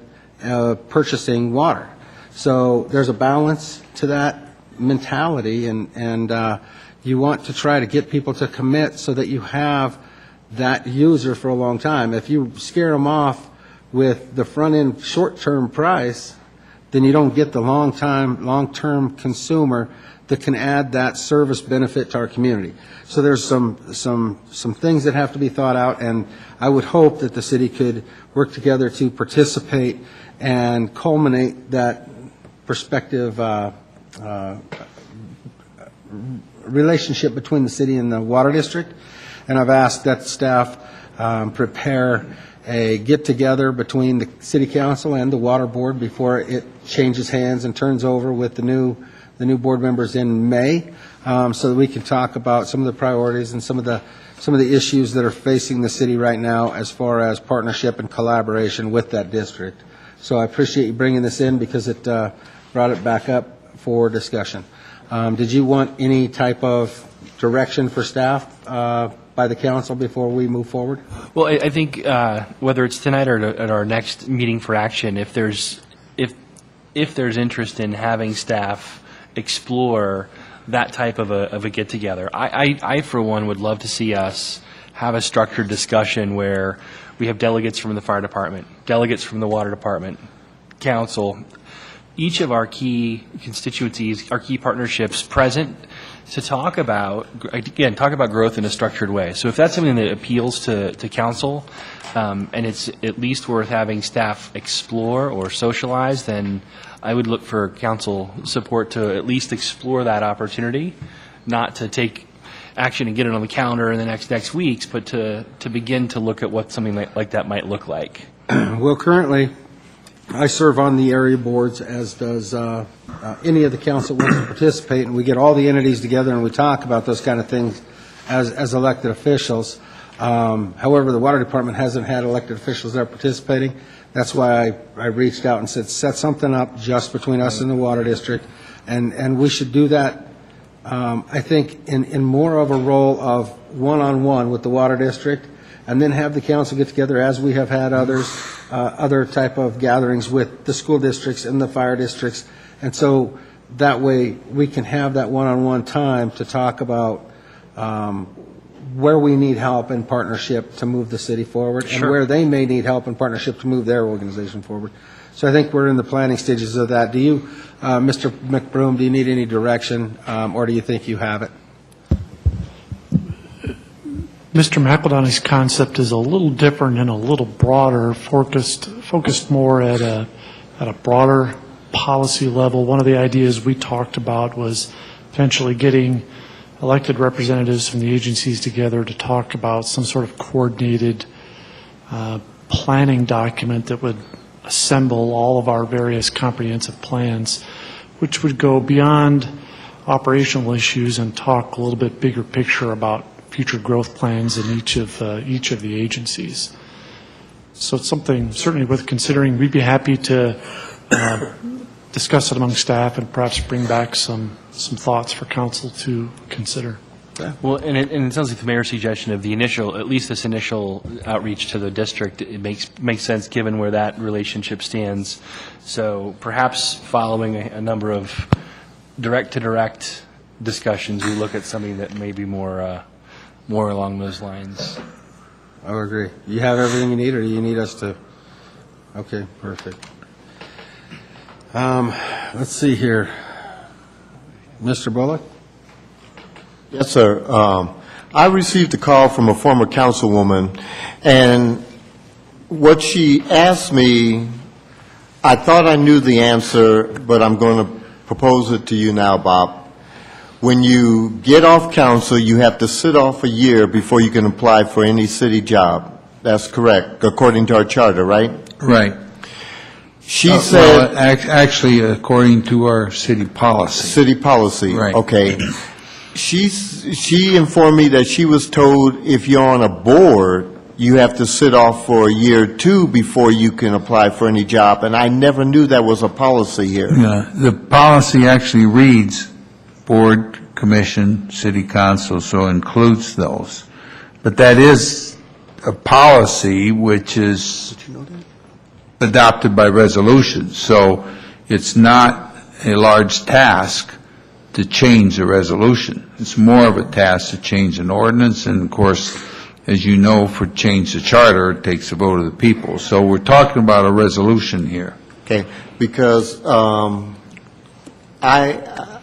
purchasing water. So there's a balance to that mentality, and you want to try to get people to commit so that you have that user for a long time. If you scare them off with the front-end short-term price, then you don't get the long-term consumer that can add that service benefit to our community. So there's some things that have to be thought out, and I would hope that the city could work together to participate and culminate that prospective relationship between the city and the water district. And I've asked that staff prepare a get-together between the city council and the water board before it changes hands and turns over with the new board members in May, so that we can talk about some of the priorities and some of the issues that are facing the city right now as far as partnership and collaboration with that district. So I appreciate you bringing this in because it brought it back up for discussion. Did you want any type of direction for staff by the council before we move forward? Well, I think whether it's tonight or at our next meeting for action, if there's interest in having staff explore that type of a get-together, I for one would love to see us have a structured discussion where we have delegates from the fire department, delegates from the water department, council, each of our key constituencies, our key partnerships present to talk about growth in a structured way. So if that's something that appeals to council, and it's at least worth having staff explore or socialize, then I would look for council support to at least explore that opportunity, not to take action and get it on the calendar in the next weeks, but to begin to look at what something like that might look like. Well, currently, I serve on the area boards, as does any of the council wants to participate, and we get all the entities together and we talk about those kind of things as elected officials. However, the water department hasn't had elected officials there participating. That's why I reached out and said, set something up just between us and the water district, and we should do that, I think, in more of a role of one-on-one with the water district, and then have the council get together as we have had other type of gatherings with the school districts and the fire districts. And so that way we can have that one-on-one time to talk about where we need help and partnership to move the city forward, and where they may need help and partnership to move their organization forward. So I think we're in the planning stages of that. Do you, Mr. McBroom, do you need any direction, or do you think you have it? Mr. McEldowney's concept is a little different and a little broader, focused more at a broader policy level. One of the ideas we talked about was potentially getting elected representatives from the agencies together to talk about some sort of coordinated planning document that would assemble all of our various comprehensive plans, which would go beyond operational issues and talk a little bit bigger picture about future growth plans in each of the agencies. So it's something certainly worth considering. We'd be happy to discuss it among staff and perhaps bring back some thoughts for council to consider. Well, and it sounds like the mayor's suggestion of at least this initial outreach to the district, it makes sense given where that relationship stands. So perhaps following a number of direct-to-direct discussions, we look at something that may be more along those lines. I would agree. You have everything you need, or do you need us to? Okay, perfect. Let's see here. Mr. Bullock? Yes, sir. I received a call from a former councilwoman, and what she asked me, I thought I knew the answer, but I'm going to propose it to you now, Bob. When you get off council, you have to sit off a year before you can apply for any city job. That's correct, according to our charter, right? Right. She said... Well, actually, according to our city policy. City policy, right. Okay. She informed me that she was told if you're on a board, you have to sit off for a year or two before you can apply for any job, and I never knew that was a policy here. The policy actually reads, board commission, city council, so includes those. But that is a policy which is adopted by resolution, so it's not a large task to change a resolution. It's more of a task to change an ordinance, and of course, as you know, for change the charter, it takes a vote of the people. So we're talking about a resolution here. Okay, because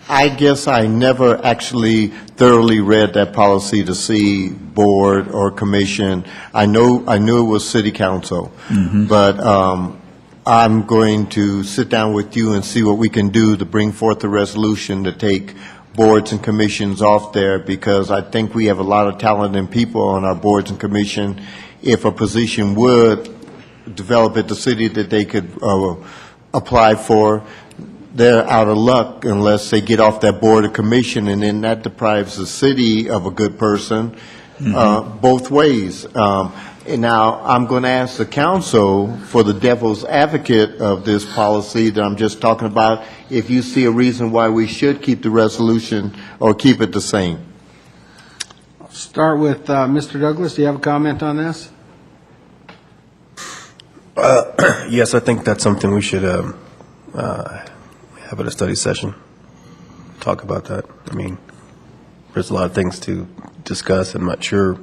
I guess I never actually thoroughly read that policy to see board or commission. I knew it was city council, but I'm going to sit down with you and see what we can do to bring forth a resolution to take boards and commissions off there, because I think we have a lot of talented people on our boards and commission. If a position would develop at the city that they could apply for, they're out of luck unless they get off that board or commission, and then that deprives the city of a good person both ways. And now, I'm going to ask the council, for the devil's advocate of this policy that I'm just talking about, if you see a reason why we should keep the resolution or keep it the same. Start with Mr. Douglas. Do you have a comment on this? Yes, I think that's something we should have at a study session, talk about that. I mean, there's a lot of things to discuss. I'm not sure,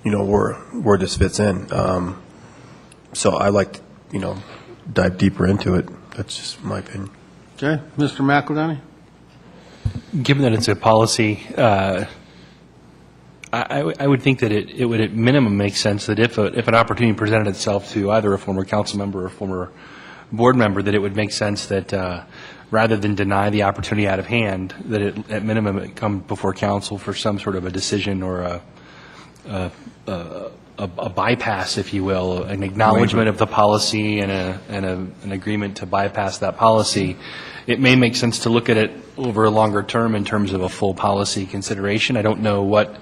where this fits in. So I like to, dive deeper into it. That's just my opinion. Okay. Mr. McEldowney? Given that it's a policy, I would think that it would at minimum make sense that if an opportunity presented itself to either a former council member or a former board member, that it would make sense that rather than deny the opportunity out of hand, that it, at minimum, it come before council for some sort of a decision or a bypass, if you will, an acknowledgement of the policy and an agreement to bypass that policy. It may make sense to look at it over a longer term in terms of a full policy consideration. I don't know what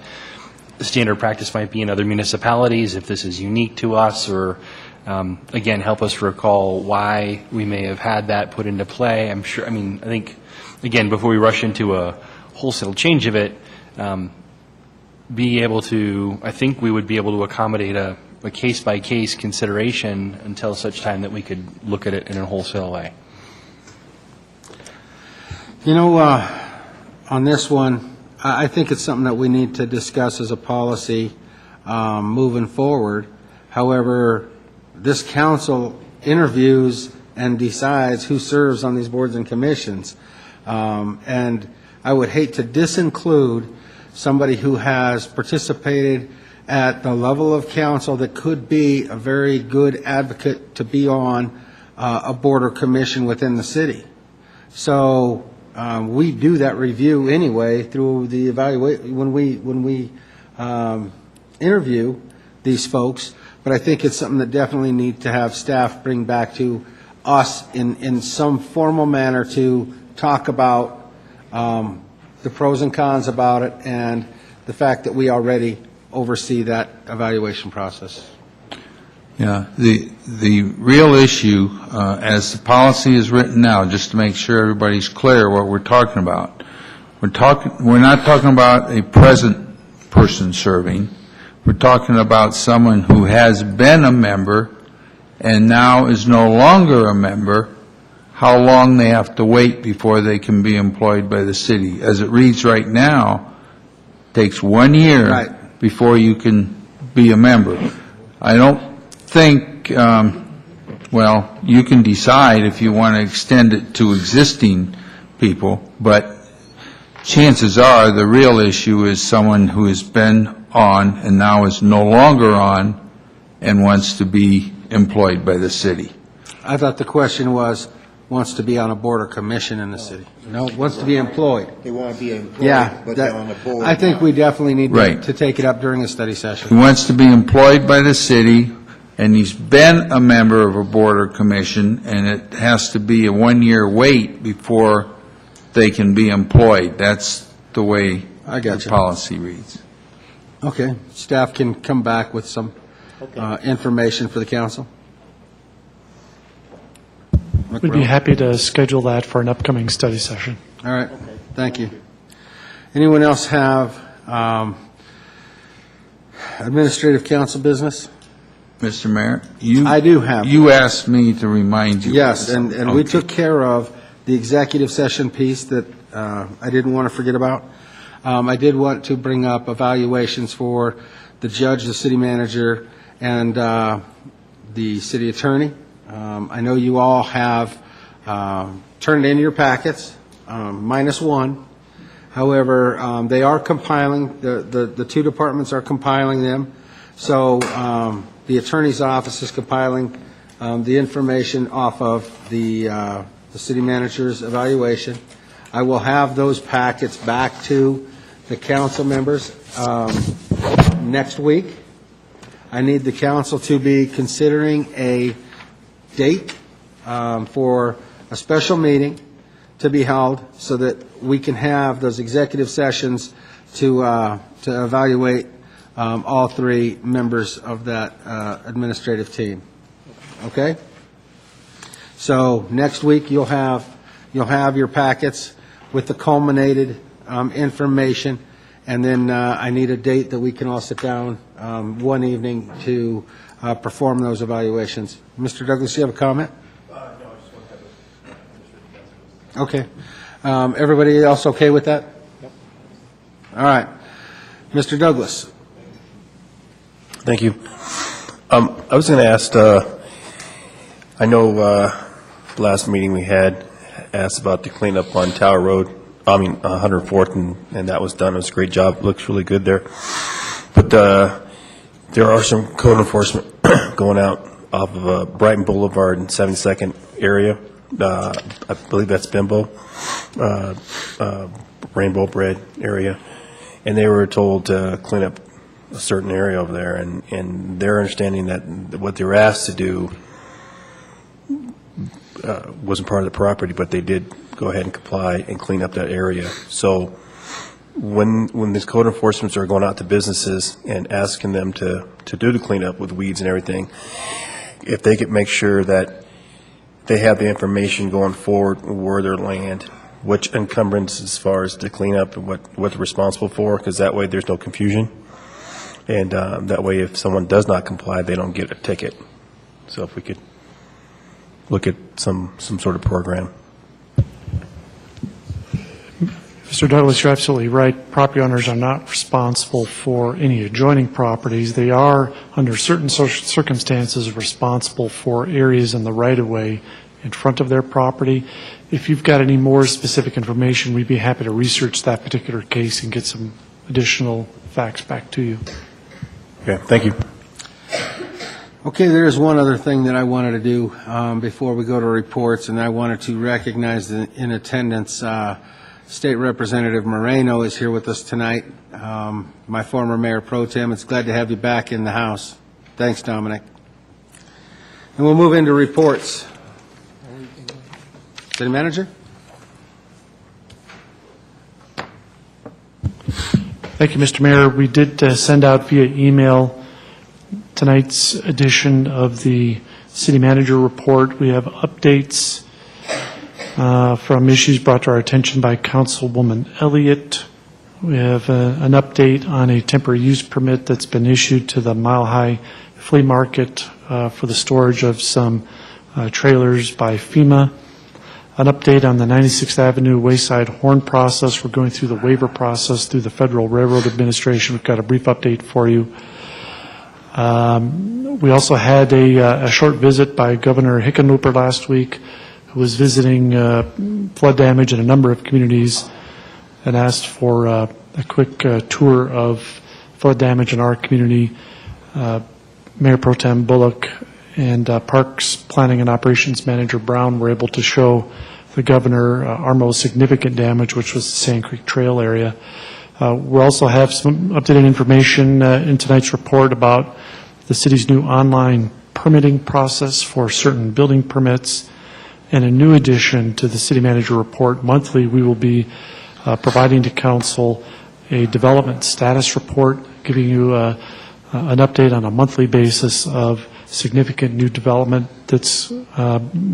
the standard practice might be in other municipalities, if this is unique to us, or again, help us recall why we may have had that put into play. I think, again, before we rush into a wholesale change of it, I think we would be able to accommodate a case-by-case consideration until such time that we could look at it in a wholesale way. On this one, I think it's something that we need to discuss as a policy moving forward. However, this council interviews and decides who serves on these boards and commissions. And I would hate to disinclude somebody who has participated at the level of council that could be a very good advocate to be on a board or commission within the city. So we do that review anyway through the evaluation when we interview these folks. But I think it's something that definitely need to have staff bring back to us in some formal manner to talk about the pros and cons about it and the fact that we already oversee that evaluation process. Yeah, the real issue, as the policy is written now, just to make sure everybody's clear what we're talking about, we're not talking about a present person serving. We're talking about someone who has been a member and now is no longer a member, how long they have to wait before they can be employed by the city. As it reads right now, it takes 1 year before you can be a member. I don't think, you can decide if you want to extend it to existing people, but chances are the real issue is someone who has been on and now is no longer on and wants to be employed by the city. I thought the question was, wants to be on a board or commission in the city. No, wants to be employed. They want to be employed, Yeah, but they're on the board. I think we definitely need Right. to take it up during a study session. He wants to be employed by the city, and he's been a member of a board or commission, and it has to be a 1 year wait before they can be employed. That's the way the policy reads. Okay, staff can come back with some information for the council. We'd be happy to schedule that for an upcoming study session. All right, thank you. Anyone else have administrative council business? Mr. Mayor? I do have. You asked me to remind you. Yes, and we Okay. took care of the executive session piece that I didn't want to forget about. I did want to bring up evaluations for the judge, the city manager, and the city attorney. I know you all have turned in your packets, minus one. However, they are compiling, the two departments are compiling them. So the attorney's office is compiling the information off of the city manager's evaluation. I will have those packets back to the council members next week. I need the council to be considering a date for a special meeting to be held so that we can have those executive sessions to evaluate all three members of that administrative team. Okay? So next week you'll have your packets with the culminated information, and then I need a date that we can all sit down one evening to perform those evaluations. Mr. Douglas, you have a comment? Okay. Everybody else okay with that? Yep. All right. Mr. Douglas. Thank you. I was going to ask, I know last meeting we had asked about the cleanup on Tower Road, 104th, and that was done. It was a great job. It looks really good there. But there are some code enforcement going out off of Brighton Boulevard and 72nd area. I believe that's Bimbo, Rainbow Bread area. And they were told to clean up a certain area over there, and their understanding that what they were asked to do wasn't part of the property, but they did go ahead and comply and clean up that area. So when these code enforcements are going out to businesses and asking them to do the cleanup with weeds and everything, if they could make sure that they have the information going forward where their land, which encumbrance as far as the cleanup and what they're responsible for, because that way there's no confusion. And that way if someone does not comply, they don't get a ticket. So if we could look at some sort of program. Mr. Douglas, you're absolutely right. Property owners are not responsible for any adjoining properties. They are, under certain circumstances, responsible for areas in the right-of-way in front of their property. If you've got any more specific information, we'd be happy to research that particular case and get some additional facts back to you. Okay, thank you. Okay, there's one other thing that I wanted to do before we go to reports, and I wanted to recognize in attendance State Representative Moreno is here with us tonight, my former Mayor Pro Tem. It's glad to have you back in the House. Thanks, Dominic. And we'll move into reports. City Manager? Thank you, Mr. Mayor. We did send out via email tonight's edition of the City Manager Report. We have updates from issues brought to our attention by Councilwoman Elliott. We have an update on a temporary use permit that's been issued to the Mile High Flea Market for the storage of some trailers by FEMA. An update on the 96th Avenue Wayside Horn process. We're going through the waiver process through the Federal Railroad Administration. We've got a brief update for you. We also had a short visit by Governor Hickenlooper last week, who was visiting flood damage in a number of communities and asked for a quick tour of flood damage in our community. Mayor Pro Tem Bullock and Parks Planning and Operations Manager Brown were able to show the governor our most significant damage, which was the Sand Creek Trail area. We also have some updated information in tonight's report about the city's new online permitting process for certain building permits, and a new addition to the City Manager Report. Monthly, we will be providing to Council a development status report, giving you an update on a monthly basis of significant new development that's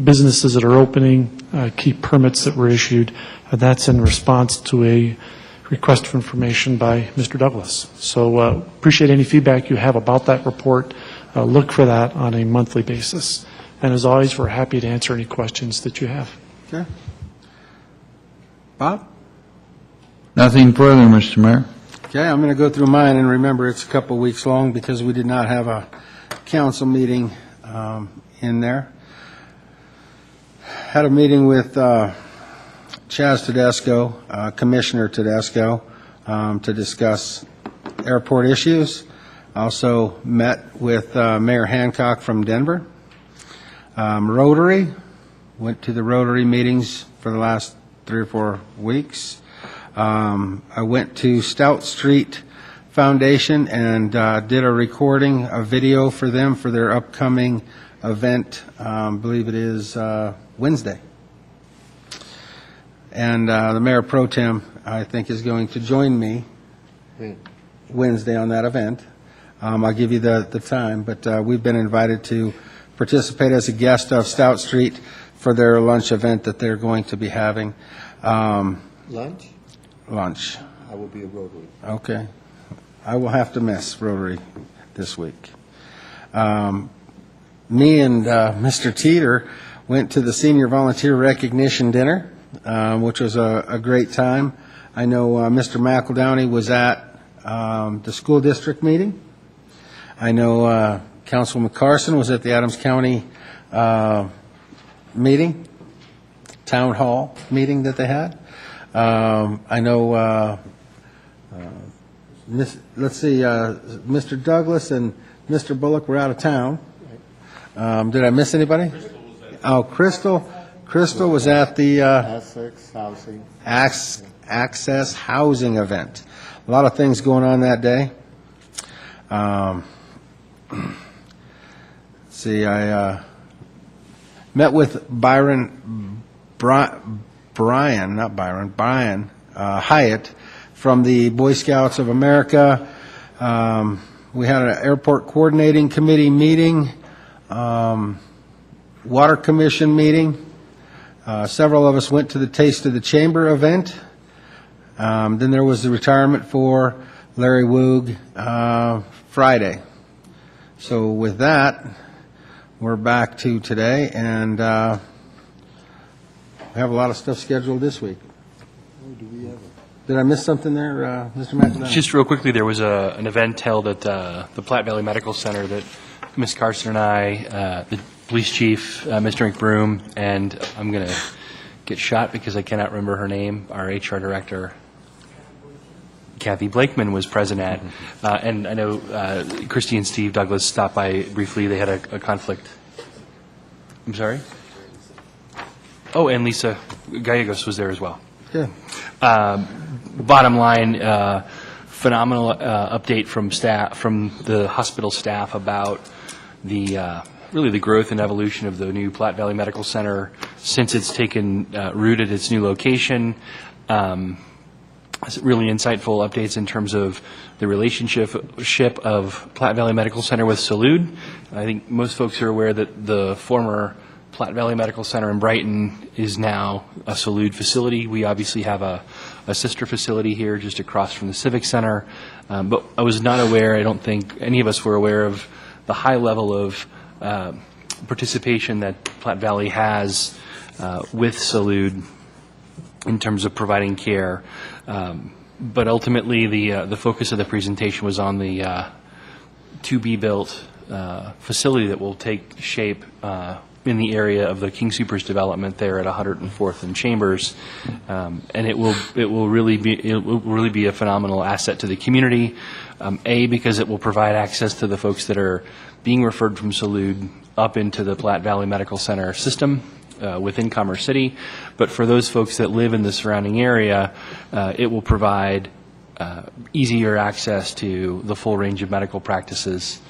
businesses that are opening, key permits that were issued, and that's in response to a request for information by Mr. Douglas. So appreciate any feedback you have about that report. Look for that on a monthly basis. And as always, we're happy to answer any questions that you have. Okay. Bob? Nothing further, Mr. Mayor. Okay, I'm going to go through mine, and remember, it's a couple weeks long because we did not have a council meeting in there. Had a meeting with Chaz Tedesco, Commissioner Tedesco, to discuss airport issues. Also met with Mayor Hancock from Denver. Rotary, went to the Rotary meetings for the last 3 or 4 weeks. I went to Stout Street Foundation and did a recording, a video for them for their upcoming event. I believe it is Wednesday. And the Mayor Pro Tem, I think, is going to join me Wednesday on that event. I'll give you the time, but we've been invited to participate as a guest of Stout Street for their lunch event that they're going to be having. Lunch? Lunch. I will be a Rotary. Okay. I will have to miss Rotary this week. Me and Mr. Teeter went to the Senior Volunteer Recognition Dinner, which was a great time. I know Mr. McEldowney was at the school district meeting. I know Councilman Carson was at the Adams County meeting, town hall meeting that they had. I know, let's see, Mr. Douglas and Mr. Bullock were out of town. Did I miss anybody? Oh, Crystal was at the Access Housing. Access Housing event. A lot of things going on that day. Let's see, I met with Brian Hyatt from the Boy Scouts of America. We had an airport coordinating committee meeting, water commission meeting. Several of us went to the Taste of the Chamber event. Then there was the retirement for Larry Woog Friday. So with that, we're back to today, and we have a lot of stuff scheduled this week. Did I miss something there, Mr. McIntyre? Just real quickly, there was an event held at the Platte Valley Medical Center that Ms. Carson and I, the police chief, Mr. McBroom, and I'm going to get shot because I cannot remember her name, our HR director, Kathy Blakeman, was present at. And I know Christy and Steve Douglas stopped by briefly. They had a conflict. I'm sorry? Oh, and Lisa Gallegos was there as well. Yeah. Bottom line, phenomenal update from the hospital staff about really the growth and evolution of the new Platte Valley Medical Center since it's taken root at its new location. Really insightful updates in terms of the relationship of Platte Valley Medical Center with Salud. I think most folks are aware that the former Platte Valley Medical Center in Brighton is now a Salud facility. We obviously have a sister facility here just across from the Civic Center. But I was not aware, I don't think any of us were aware of the high level of participation that Platte Valley has with Salud in terms of providing care. But ultimately, the focus of the presentation was on the to-be-built facility that will take shape in the area of the King Soopers development there at 104th and Chambers, and it will really be a phenomenal asset to the community. Because it will provide access to the folks that are being referred from Salud up into the Platte Valley Medical Center system within Commerce City, but for those folks that live in the surrounding area, it will provide easier access to the full range of medical practices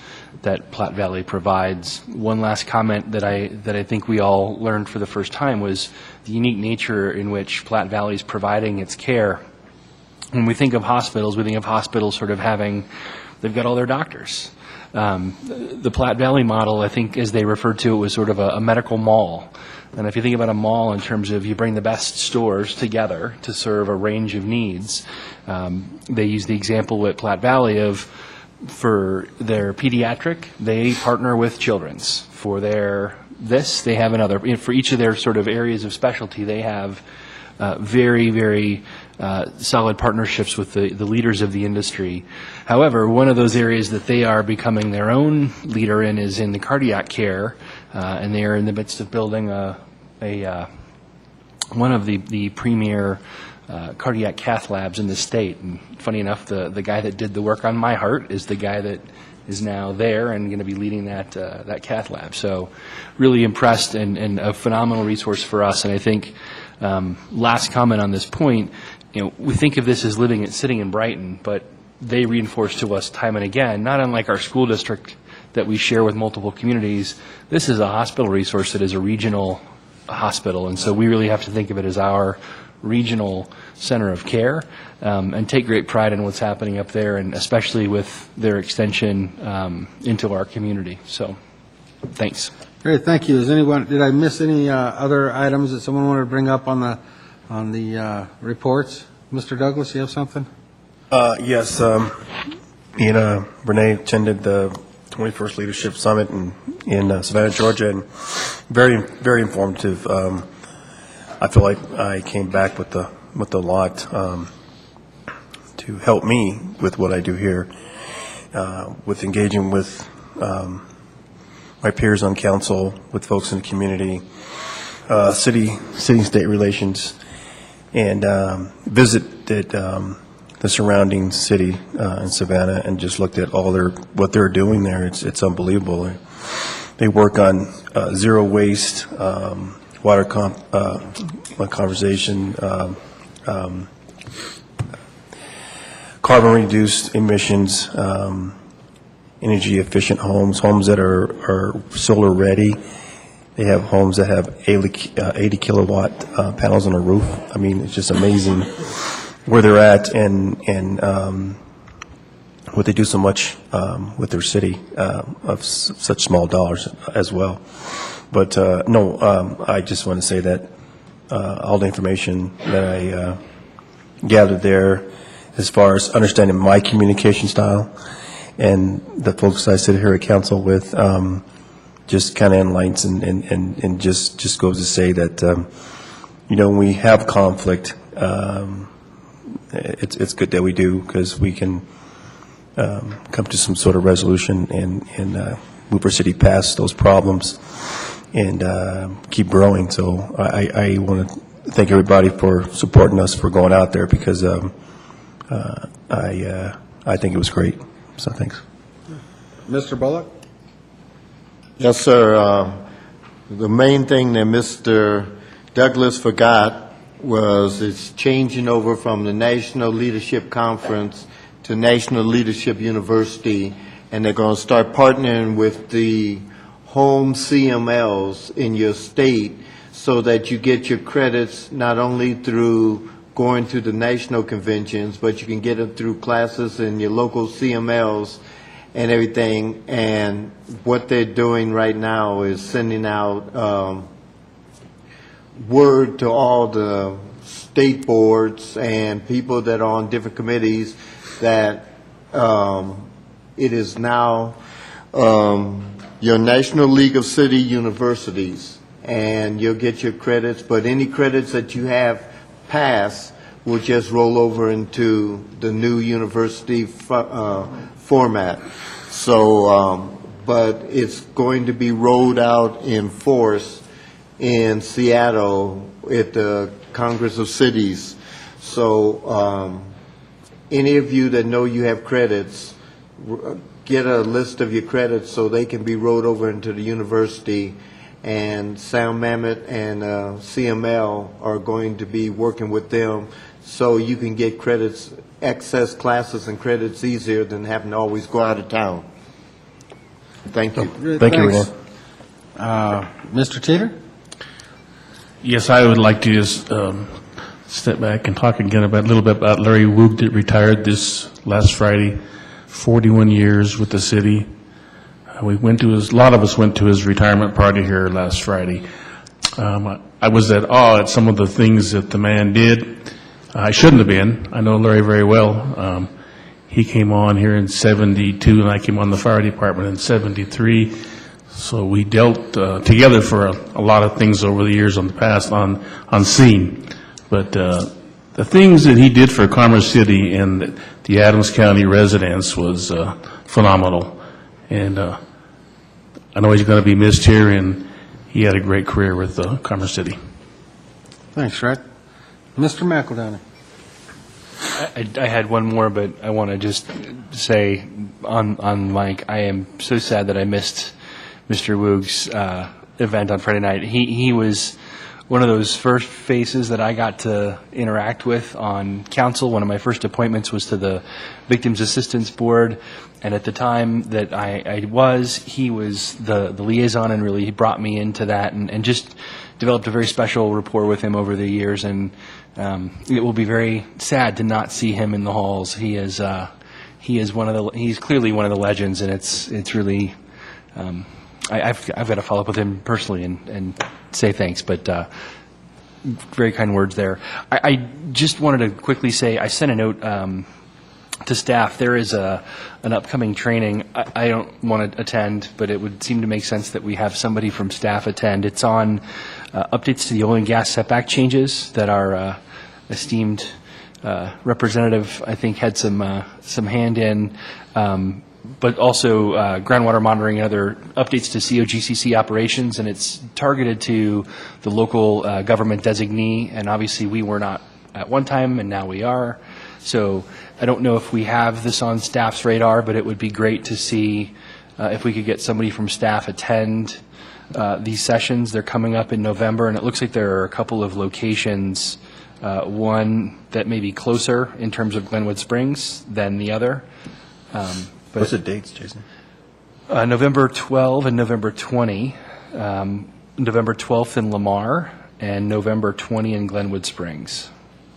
that Platte Valley provides. One last comment that I think we all learned for the first time was the unique nature in which Platte Valley is providing its care. When we think of hospitals, we think of hospitals sort of they've got all their doctors. The Platte Valley model, I think, as they referred to it, was sort of a medical mall. And if you think about a mall in terms of you bring the best stores together to serve a range of needs, they use the example at Platte Valley of, for their pediatric, they partner with Children's. For their this, they have another. For each of their sort of areas of specialty, they have very, very solid partnerships with the leaders of the industry. However, one of those areas that they are becoming their own leader in is in the cardiac care, and they are in the midst of building one of the premier cardiac cath labs in the state. And funny enough, the guy that did the work on my heart is the guy that is now there and going to be leading that cath lab. So really impressed and a phenomenal resource for us. And I think last comment on this point, we think of this as sitting in Brighton, but they reinforce to us time and again, not unlike our school district that we share with multiple communities, this is a hospital resource that is a regional hospital. And so we really have to think of it as our regional center of care, and take great pride in what's happening up there, and especially with their extension into our community. So, thanks. Great, thank you. Did I miss any other items that someone wanted to bring up on the reports? Mr. Douglas, you have something? Yes, me and Renee attended the 21st Leadership Summit in Savannah, Georgia, and very, very informative. I feel like I came back with a lot to help me with what I do here, with engaging with my peers on council, with folks in the community, city-state relations, and visited the surrounding city in Savannah and just looked at what they're doing there. It's unbelievable. They work on zero waste, water conservation, carbon-reduced emissions, energy-efficient homes that are solar-ready. They have homes that have 80 kilowatt panels on the roof. I mean, it's just amazing where they're at and what they do so much with their city of such small dollars as well. But I just want to say that all the information that I gathered there, as far as understanding my communication style, and the folks I sit here at council with, just kind of enlightens and just goes to say that when we have conflict, it's good that we do, because we can come to some sort of resolution and move our city past those problems and keep growing. So I want to thank everybody for supporting us, for going out there, because I think it was great. So thanks. Mr. Bullock? Yes, sir. The main thing that Mr. Douglas forgot was it's changing over from the National Leadership Conference to National Leadership University, and they're going to start partnering with the home CMLs in your state so that you get your credits not only through going to the national conventions, but you can get them through classes in your local CMLs and everything. And what they're doing right now is sending out word to all the state boards and people that are on different committees that it is now your National League of City Universities, and you'll get your credits, but any credits that you have passed will just roll over into the new university format. So, but it's going to be rolled out in force in Seattle at the Congress of Cities. So any of you that know you have credits, get a list of your credits so they can be rolled over into the university. And Sound Mammoth and CML are going to be working with them so you can get credits, access classes and credits easier than having to always go out of town. Thank you. Thank you, Renee. Mr. Teeter? Yes, I would like to just step back and talk again a little bit about Larry Woog that retired this last Friday, 41 years with the city. We went to a lot of us went to his retirement party here last Friday. I was at awe at some of the things that the man did. I shouldn't have been. I know Larry very well. He came on here in '72, and I came on the fire department in '73. So we dealt together for a lot of things over the years on the past on scene. But the things that he did for Commerce City and the Adams County residents was phenomenal. And I know he's going to be missed here, and he had a great career with Commerce City. Thanks, Fred. Mr. McEldowney. I had one more, but I want to just say on Mike, I am so sad that I missed Mr. Woog's event on Friday night. He was one of those first faces that I got to interact with on council. One of my first appointments was to the Victims Assistance Board, and at the time that he was the liaison, and really he brought me into that and just developed a very special rapport with him over the years, and it will be very sad to not see him in the halls. He's clearly one of the legends, and it's really I've got to follow up with him personally and say thanks, but very kind words there. I just wanted to quickly say I sent a note to staff. There is an upcoming training. I don't want to attend, but it would seem to make sense that we have somebody from staff attend. It's on updates to the oil and gas setback changes that our esteemed representative, I think, had some hand in, but also groundwater monitoring and other updates to COGCC operations, and it's targeted to the local government designee, and obviously we were not at one time, and now we are. So I don't know if we have this on staff's radar, but it would be great to see if we could get somebody from staff attend these sessions. They're coming up in November, and it looks like there are a couple of locations, one that may be closer in terms of Glenwood Springs than the other. What's the dates, Jason? November 12 and November 20, November 12th in Lamar, and November 20 in Glenwood Springs.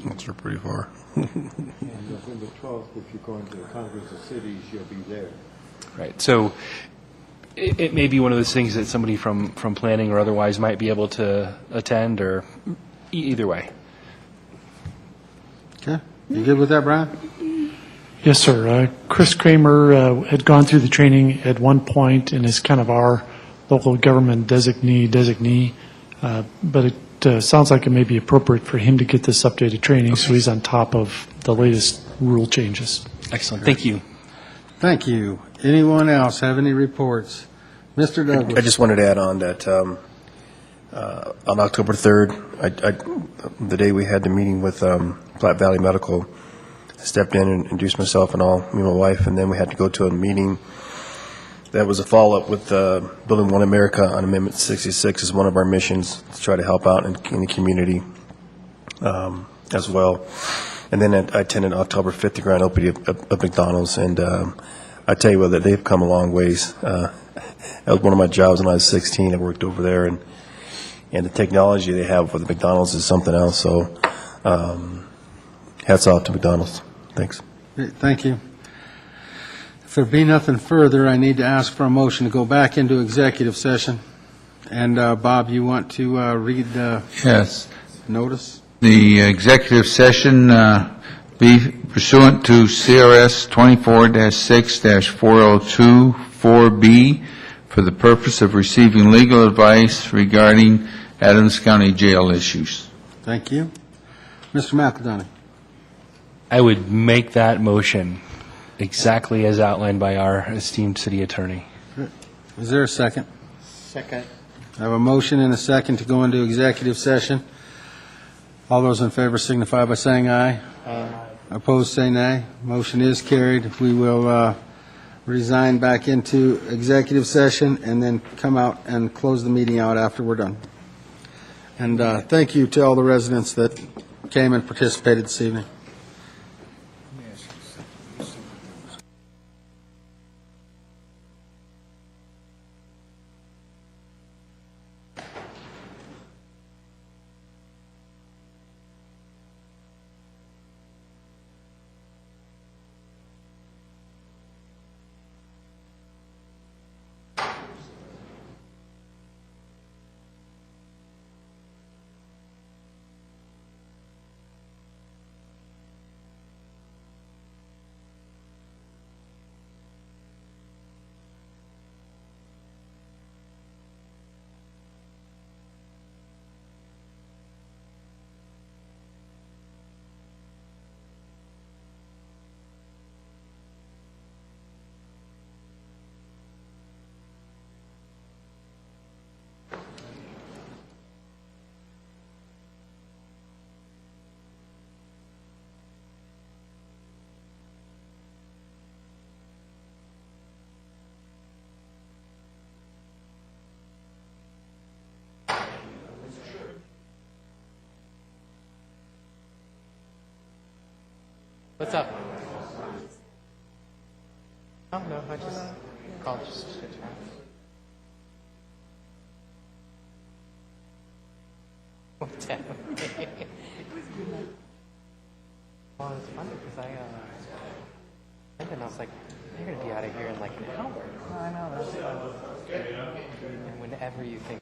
Those are pretty far. And November 12th, if you're going to the Congress of Cities, you'll be there. Right. So it may be one of those things that somebody from planning or otherwise might be able to attend, or either way. Okay. You good with that, Brian? Yes, sir. Chris Kramer had gone through the training at one point and is kind of our local government designee, but it sounds like it may be appropriate for him to get this updated training, so he's on top of the latest rule changes. Excellent. Thank you. Thank you. Anyone else have any reports? Mr. Douglas. I just wanted to add on that on October 3rd, the day we had the meeting with Platte Valley Medical, I stepped in and introduced myself and all, me and my wife, and then we had to go to a meeting that was a follow-up with Building One America on Amendment 66 as one of our missions to try to help out in the community as well. And then I attended October 5th, the grand opening of McDonald's, and I tell you what, that they've come a long ways. That was one of my jobs when I was 16. I worked over there, and the technology they have with McDonald's is something else. So hats off to McDonald's. Thanks. Great, thank you. If there be nothing further, I need to ask for a motion to go back into executive session. And Bob, you want to read the Yes. notice? The executive session be pursuant to CRS 24-6-402 4B for the purpose of receiving legal advice regarding Adams County jail issues. Thank you. Mr. McEldowney. I would make that motion exactly as outlined by our esteemed city attorney. Is there a second? Second. I have a motion and a second to go into executive session. All those in favor signify by saying aye. Aye. Opposed, say nay. Motion is carried. We will resign back into executive session and then come out and close the meeting out after we're done. And thank you to all the residents that came and participated this evening. What's up? Oh, no, I just called just chit chat. What's happening? Well, it's funny because and I was like, they're going to be out of here in like an hour. I know, that's fun. And whenever you think